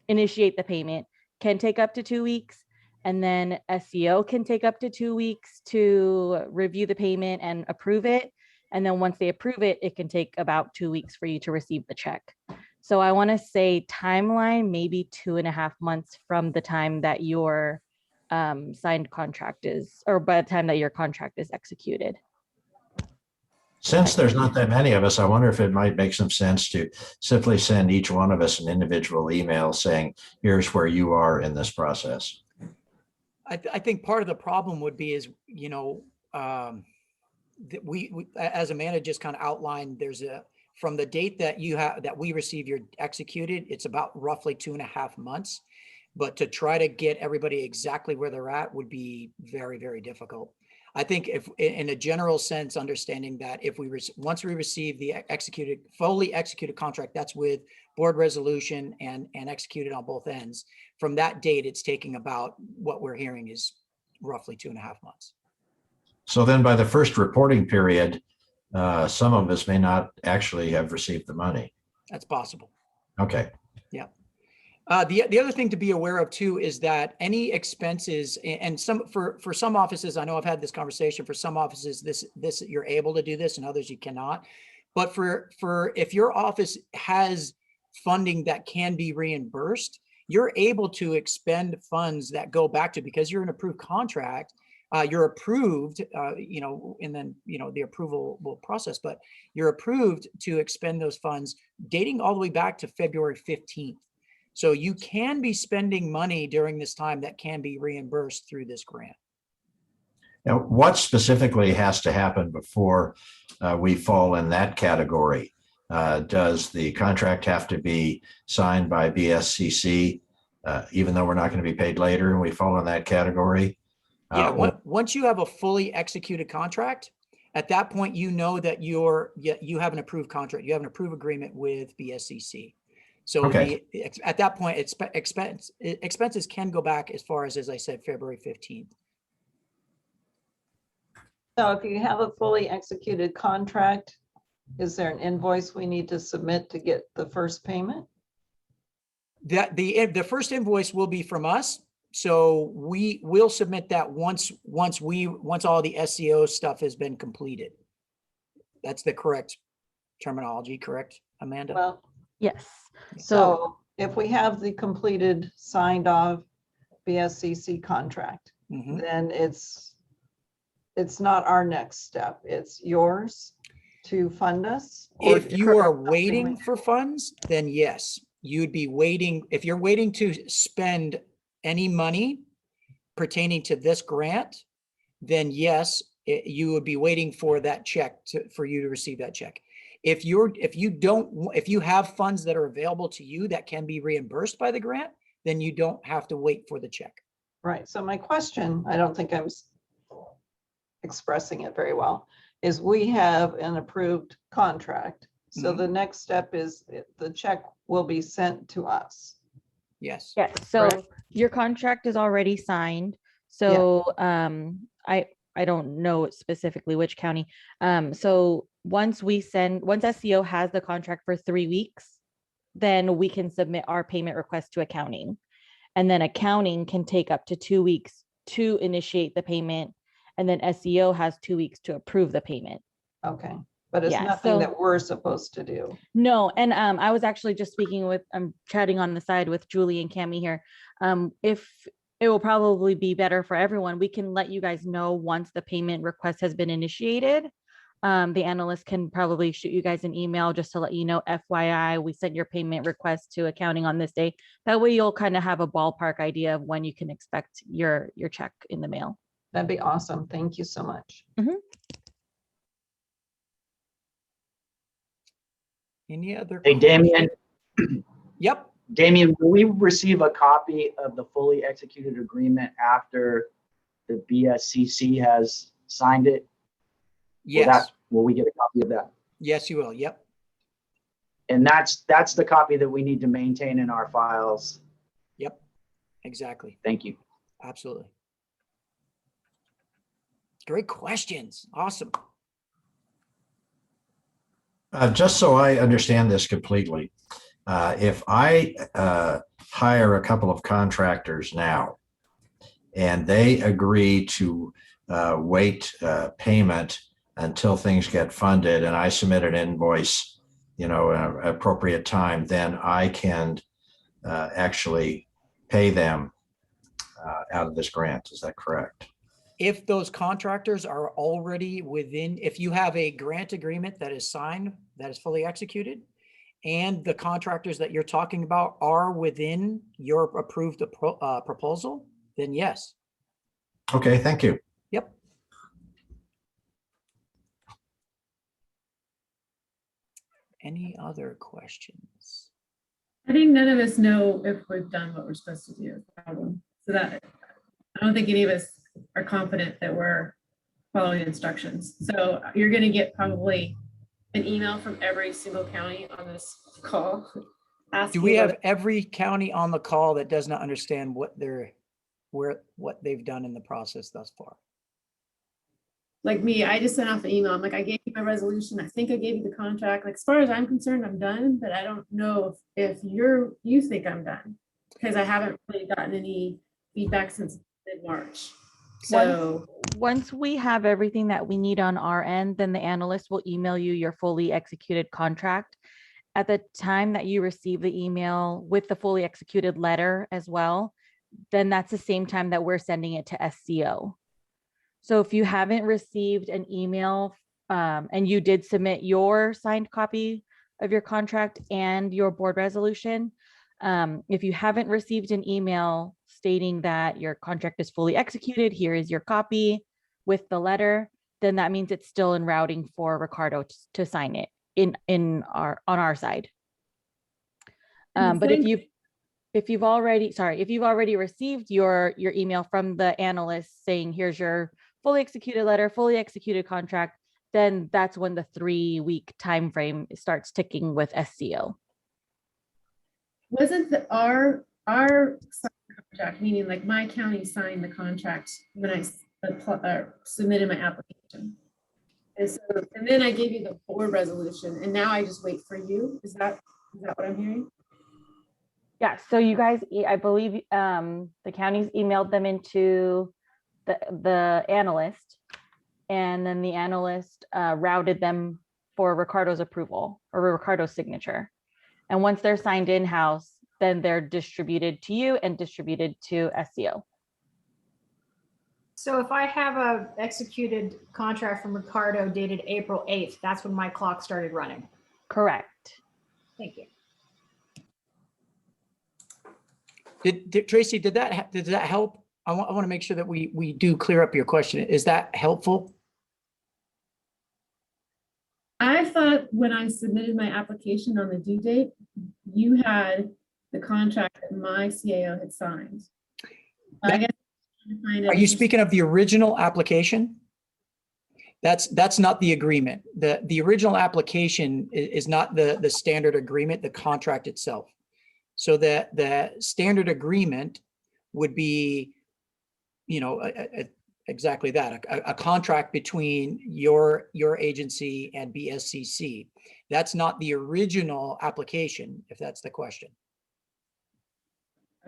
initiate the payment can take up to 2 weeks. And then SCO can take up to 2 weeks to review the payment and approve it. And then once they approve it, it can take about 2 weeks for you to receive the check. So I want to say timeline, maybe 2.5 months from the time that your signed contract is, or by the time that your contract is executed. Since there's not that many of us, I wonder if it might make some sense to simply send each one of us an individual email saying, here's where you are in this process. I think part of the problem would be is, that we as Amanda just kind of outlined, from the date that we receive your executed, it's about roughly 2.5 months. But to try to get everybody exactly where they're at would be very, very difficult. I think if in a general sense, understanding that if once we receive the fully executed contract, that's with board resolution and executed on both ends, from that date, it's taking about, what we're hearing is roughly 2.5 months. So then by the first reporting period, some of us may not actually have received the money. That's possible. Okay. Yeah. The other thing to be aware of too is that any expenses, and for some offices, I know I've had this conversation, for some offices, this you're able to do this and others you cannot. But for if your office has funding that can be reimbursed, you're able to expend funds that go back to, because you're an approved contract, you're approved, and then, the approval will process, but you're approved to expend those funds dating all the way back to February 15th. So you can be spending money during this time that can be reimbursed through this grant. Now, what specifically has to happen before we fall in that category? Does the contract have to be signed by BSCC, even though we're not going to be paid later and we fall in that category? Yeah, once you have a fully executed contract, at that point, you know that you have an approved contract, you have an approved agreement with BSCC. So at that point, expenses can go back as far as I said, February 15th. So if you have a fully executed contract, is there an invoice we need to submit to get the first payment? The first invoice will be from us. So we will submit that once all the SEO stuff has been completed. That's the correct terminology, correct, Amanda? Well, yes. So if we have the completed signed off BSCC contract, then it's not our next step. It's yours to fund us. If you are waiting for funds, then yes, you'd be waiting. If you're waiting to spend any money pertaining to this grant, then yes, you would be waiting for that check for you to receive that check. If you have funds that are available to you that can be reimbursed by the grant, then you don't have to wait for the check. Right. So my question, I don't think I'm expressing it very well, is we have an approved contract. So the next step is the check will be sent to us. Yes. Yes, so Correct. your contract is already signed. So I don't know specifically which county. So once SEO has the contract for 3 weeks, then we can submit our payment request to accounting. And then accounting can take up to 2 weeks to initiate the payment. And then SEO has 2 weeks to approve the payment. Okay, but it's Yeah, nothing so- that we're supposed to do. No, and I was actually just speaking with, I'm chatting on the side with Julie and Cami here. If it will probably be better for everyone, we can let you guys know once the payment request has been initiated. The analyst can probably shoot you guys an email just to let you know, FYI, we sent your payment request to accounting on this day. That way you'll kind of have a ballpark idea of when you can expect your check in the mail. That'd be awesome. Thank you so much. Any other? Hey, Damien. Yep. Damien, will we receive a copy of the fully executed agreement after the BSCC has signed it? Yes. Will we get a copy of that? Yes, you will. Yep. And that's the copy that we need to maintain in our files. Yep. Exactly. Thank you. Absolutely. Great questions. Awesome. Just so I understand this completely, if I hire a couple of contractors now and they agree to wait payment until things get funded and I submit an invoice, at an appropriate time, then I can actually pay them out of this grant. Is that correct? If those contractors are already within, if you have a grant agreement that is signed, that is fully executed, and the contractors that you're talking about are within your approved proposal, then yes. Okay, thank you. Yep. Any other questions? I think none of us know if we've done what we're supposed to do. So that I don't think any of us are confident that we're following instructions. So you're going to get probably an email from every single county on this call. Do we have every county on the call that does not understand what they've done in the process thus far? Like me, I just sent off an email. I'm like, I gave you my resolution. I think I gave you the contract. Like, as far as I'm concerned, I'm done, but I don't know if you think I'm done, because I haven't really gotten any feedback since mid-March. So once we have everything that we need on our end, then the analyst will email you your fully executed contract. At the time that you receive the email with the fully executed letter as well, then that's the same time that we're sending it to SCO. So if you haven't received an email and you did submit your signed copy of your contract and your board resolution, if you haven't received an email stating that your contract is fully executed, here is your copy with the letter, then that means it's still in routing for Ricardo to sign it on our side. But if you've already received your email from the analyst saying here's your fully executed letter, fully executed contract, then that's when the 3-week time frame starts ticking with SCO. wasn't our contract, meaning like my county signed the contract when I submitted my application. And then I gave you the board resolution, and now I just wait for you. Is that what I'm hearing? Yeah, so you guys, I believe the counties emailed them into the analyst, and then the analyst routed them for Ricardo's approval or Ricardo's signature. And once they're signed in-house, then they're distributed to you and distributed to SCO. So if I have a executed contract from Ricardo dated April 8th, that's when my clock started running. Correct. Thank you. Did Tracy, did that help? I want to make sure that we do clear up your question. Is that helpful? I thought when I submitted my application on the due date, you had the contract that my CAO had signed. I guess Are you speaking of the original application? That's not the agreement. The original application is not the standard agreement, the contract itself. So that the standard agreement would be, you know, exactly that, a contract between your agency and BSCC. That's not the original application, if that's the question.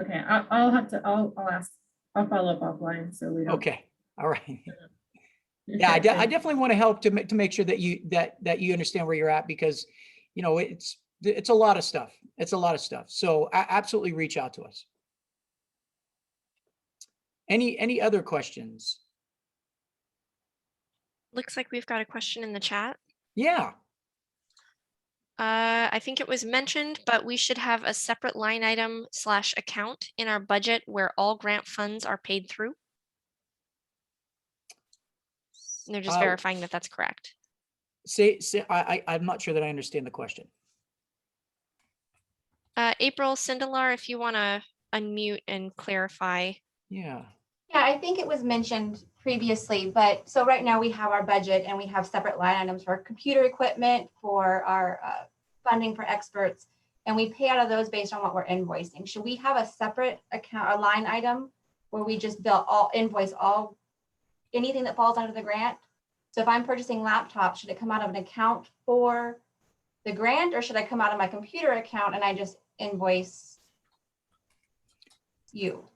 Okay, I'll ask, I'll follow up offline so we don't. Okay, all right. Yeah, I definitely want to help to make sure that you understand where you're at, because, you know, it's a lot of stuff. It's a lot of stuff. So absolutely reach out to us. Any other questions? Looks like we've got a question in the chat. Yeah. I think it was mentioned, but we should have a separate line item / account in our budget where all grant funds are paid through. And they're just verifying that that's correct. I'm not sure that I understand the question. April Sindelar, if you want to unmute and clarify. Yeah. Yeah, I think it was mentioned previously, but so right now we have our budget and we have separate line items for computer equipment, for our funding for experts, and we pay out of those based on what we're invoicing. Should we have a separate account, a line item where we just invoice anything that falls under the grant? So if I'm purchasing laptops, should it come out of an account for the grant, or should I come out of my computer account and I just invoice you?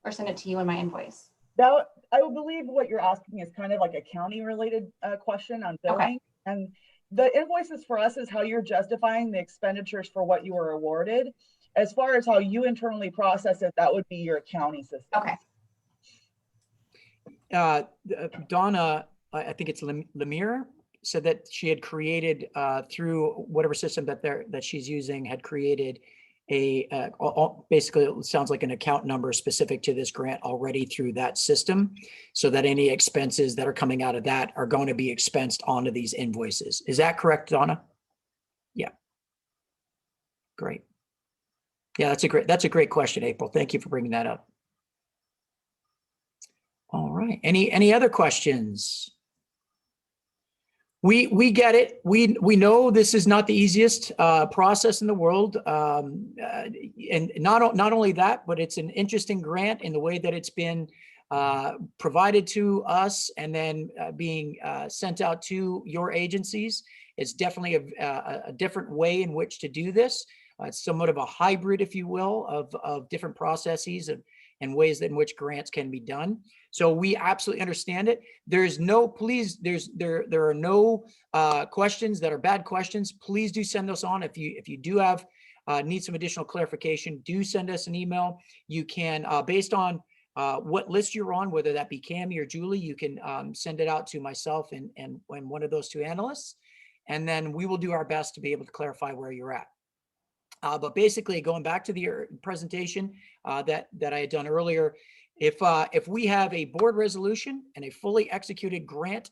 Or send it to you in my invoice? That, I would believe what you're asking is kind of like a county related question on billing. Okay. And the invoices for us is how you're justifying the expenditures for what you were awarded. As far as how you internally process it, that would be your accounting system. Okay. Donna, I think it's Lemire, said that she had created through whatever system that she's using, had created basically it sounds like an account number specific to this grant already through that system, so that any expenses that are coming out of that are going to be expensed onto these invoices. Is that correct, Donna? Yeah. Great. Yeah, that's a great question, April. Thank you for bringing that up. All right. Any other questions? We get it. We know this is not the easiest process in the world, and not only that, but it's an interesting grant in the way that it's been provided to us and then being sent out to your agencies. It's definitely a different way in which to do this. It's somewhat of a hybrid, if you will, of different processes and ways in which grants can be done. So we absolutely understand it. There's no, please, there are no questions that are bad questions. Please do send those on. If you do have need some additional clarification, do send us an email. You can, based on what list you're on, whether that be Cammie or Julie, you can send it out to myself and one of those two analysts, and then we will do our best to be able to clarify where you're at. But basically, going back to the presentation that I had done earlier, if we have a board resolution and a fully executed grant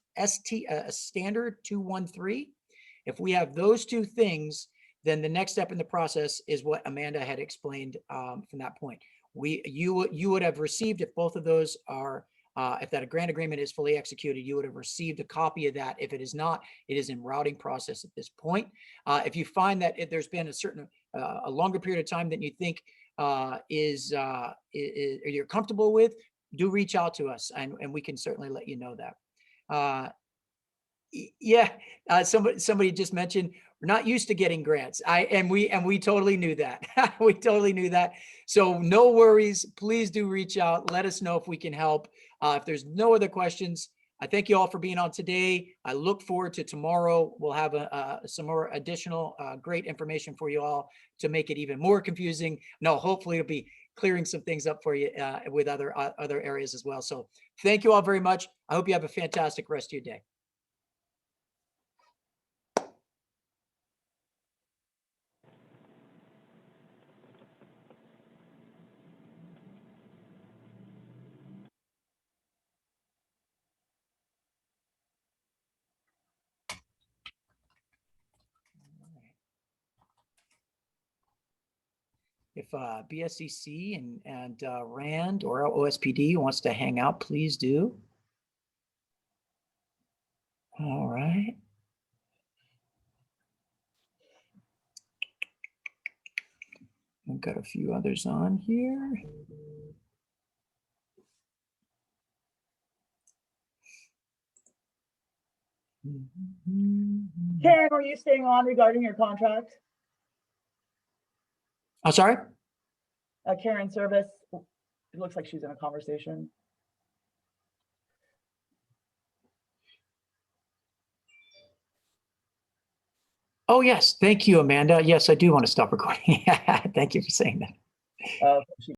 standard 213, if we have those two things, then the next step in the process is what Amanda had explained from that point. You would have received, if both of those are, if that grant agreement is fully executed, you would have received a copy of that. If it is not, it is in routing process at this point. If you find that there's been a longer period of time than you think you're comfortable with, do reach out to us and we can certainly let you know that. Yeah, somebody just mentioned we're not used to getting grants. We totally knew that. We totally knew that. So no worries. Please do reach out. Let us know if we can help. If there's no other questions, I thank you all for being on today. I look forward to tomorrow. We'll have some more additional great information for you all to make it even more confusing. No, hopefully it'll be clearing some things up for you with other areas as well. So thank you all very much. I hope you have a fantastic rest of your day. If BSCC and RAND or OSPD wants to hang out, please do. All right. I've got a few others on here. Karen, are you staying on regarding your contract? I'm sorry? Karen Service, it looks like she's in a conversation. Oh, yes. Thank you, Amanda. Yes, I do want to stop recording. Thank you for saying that. She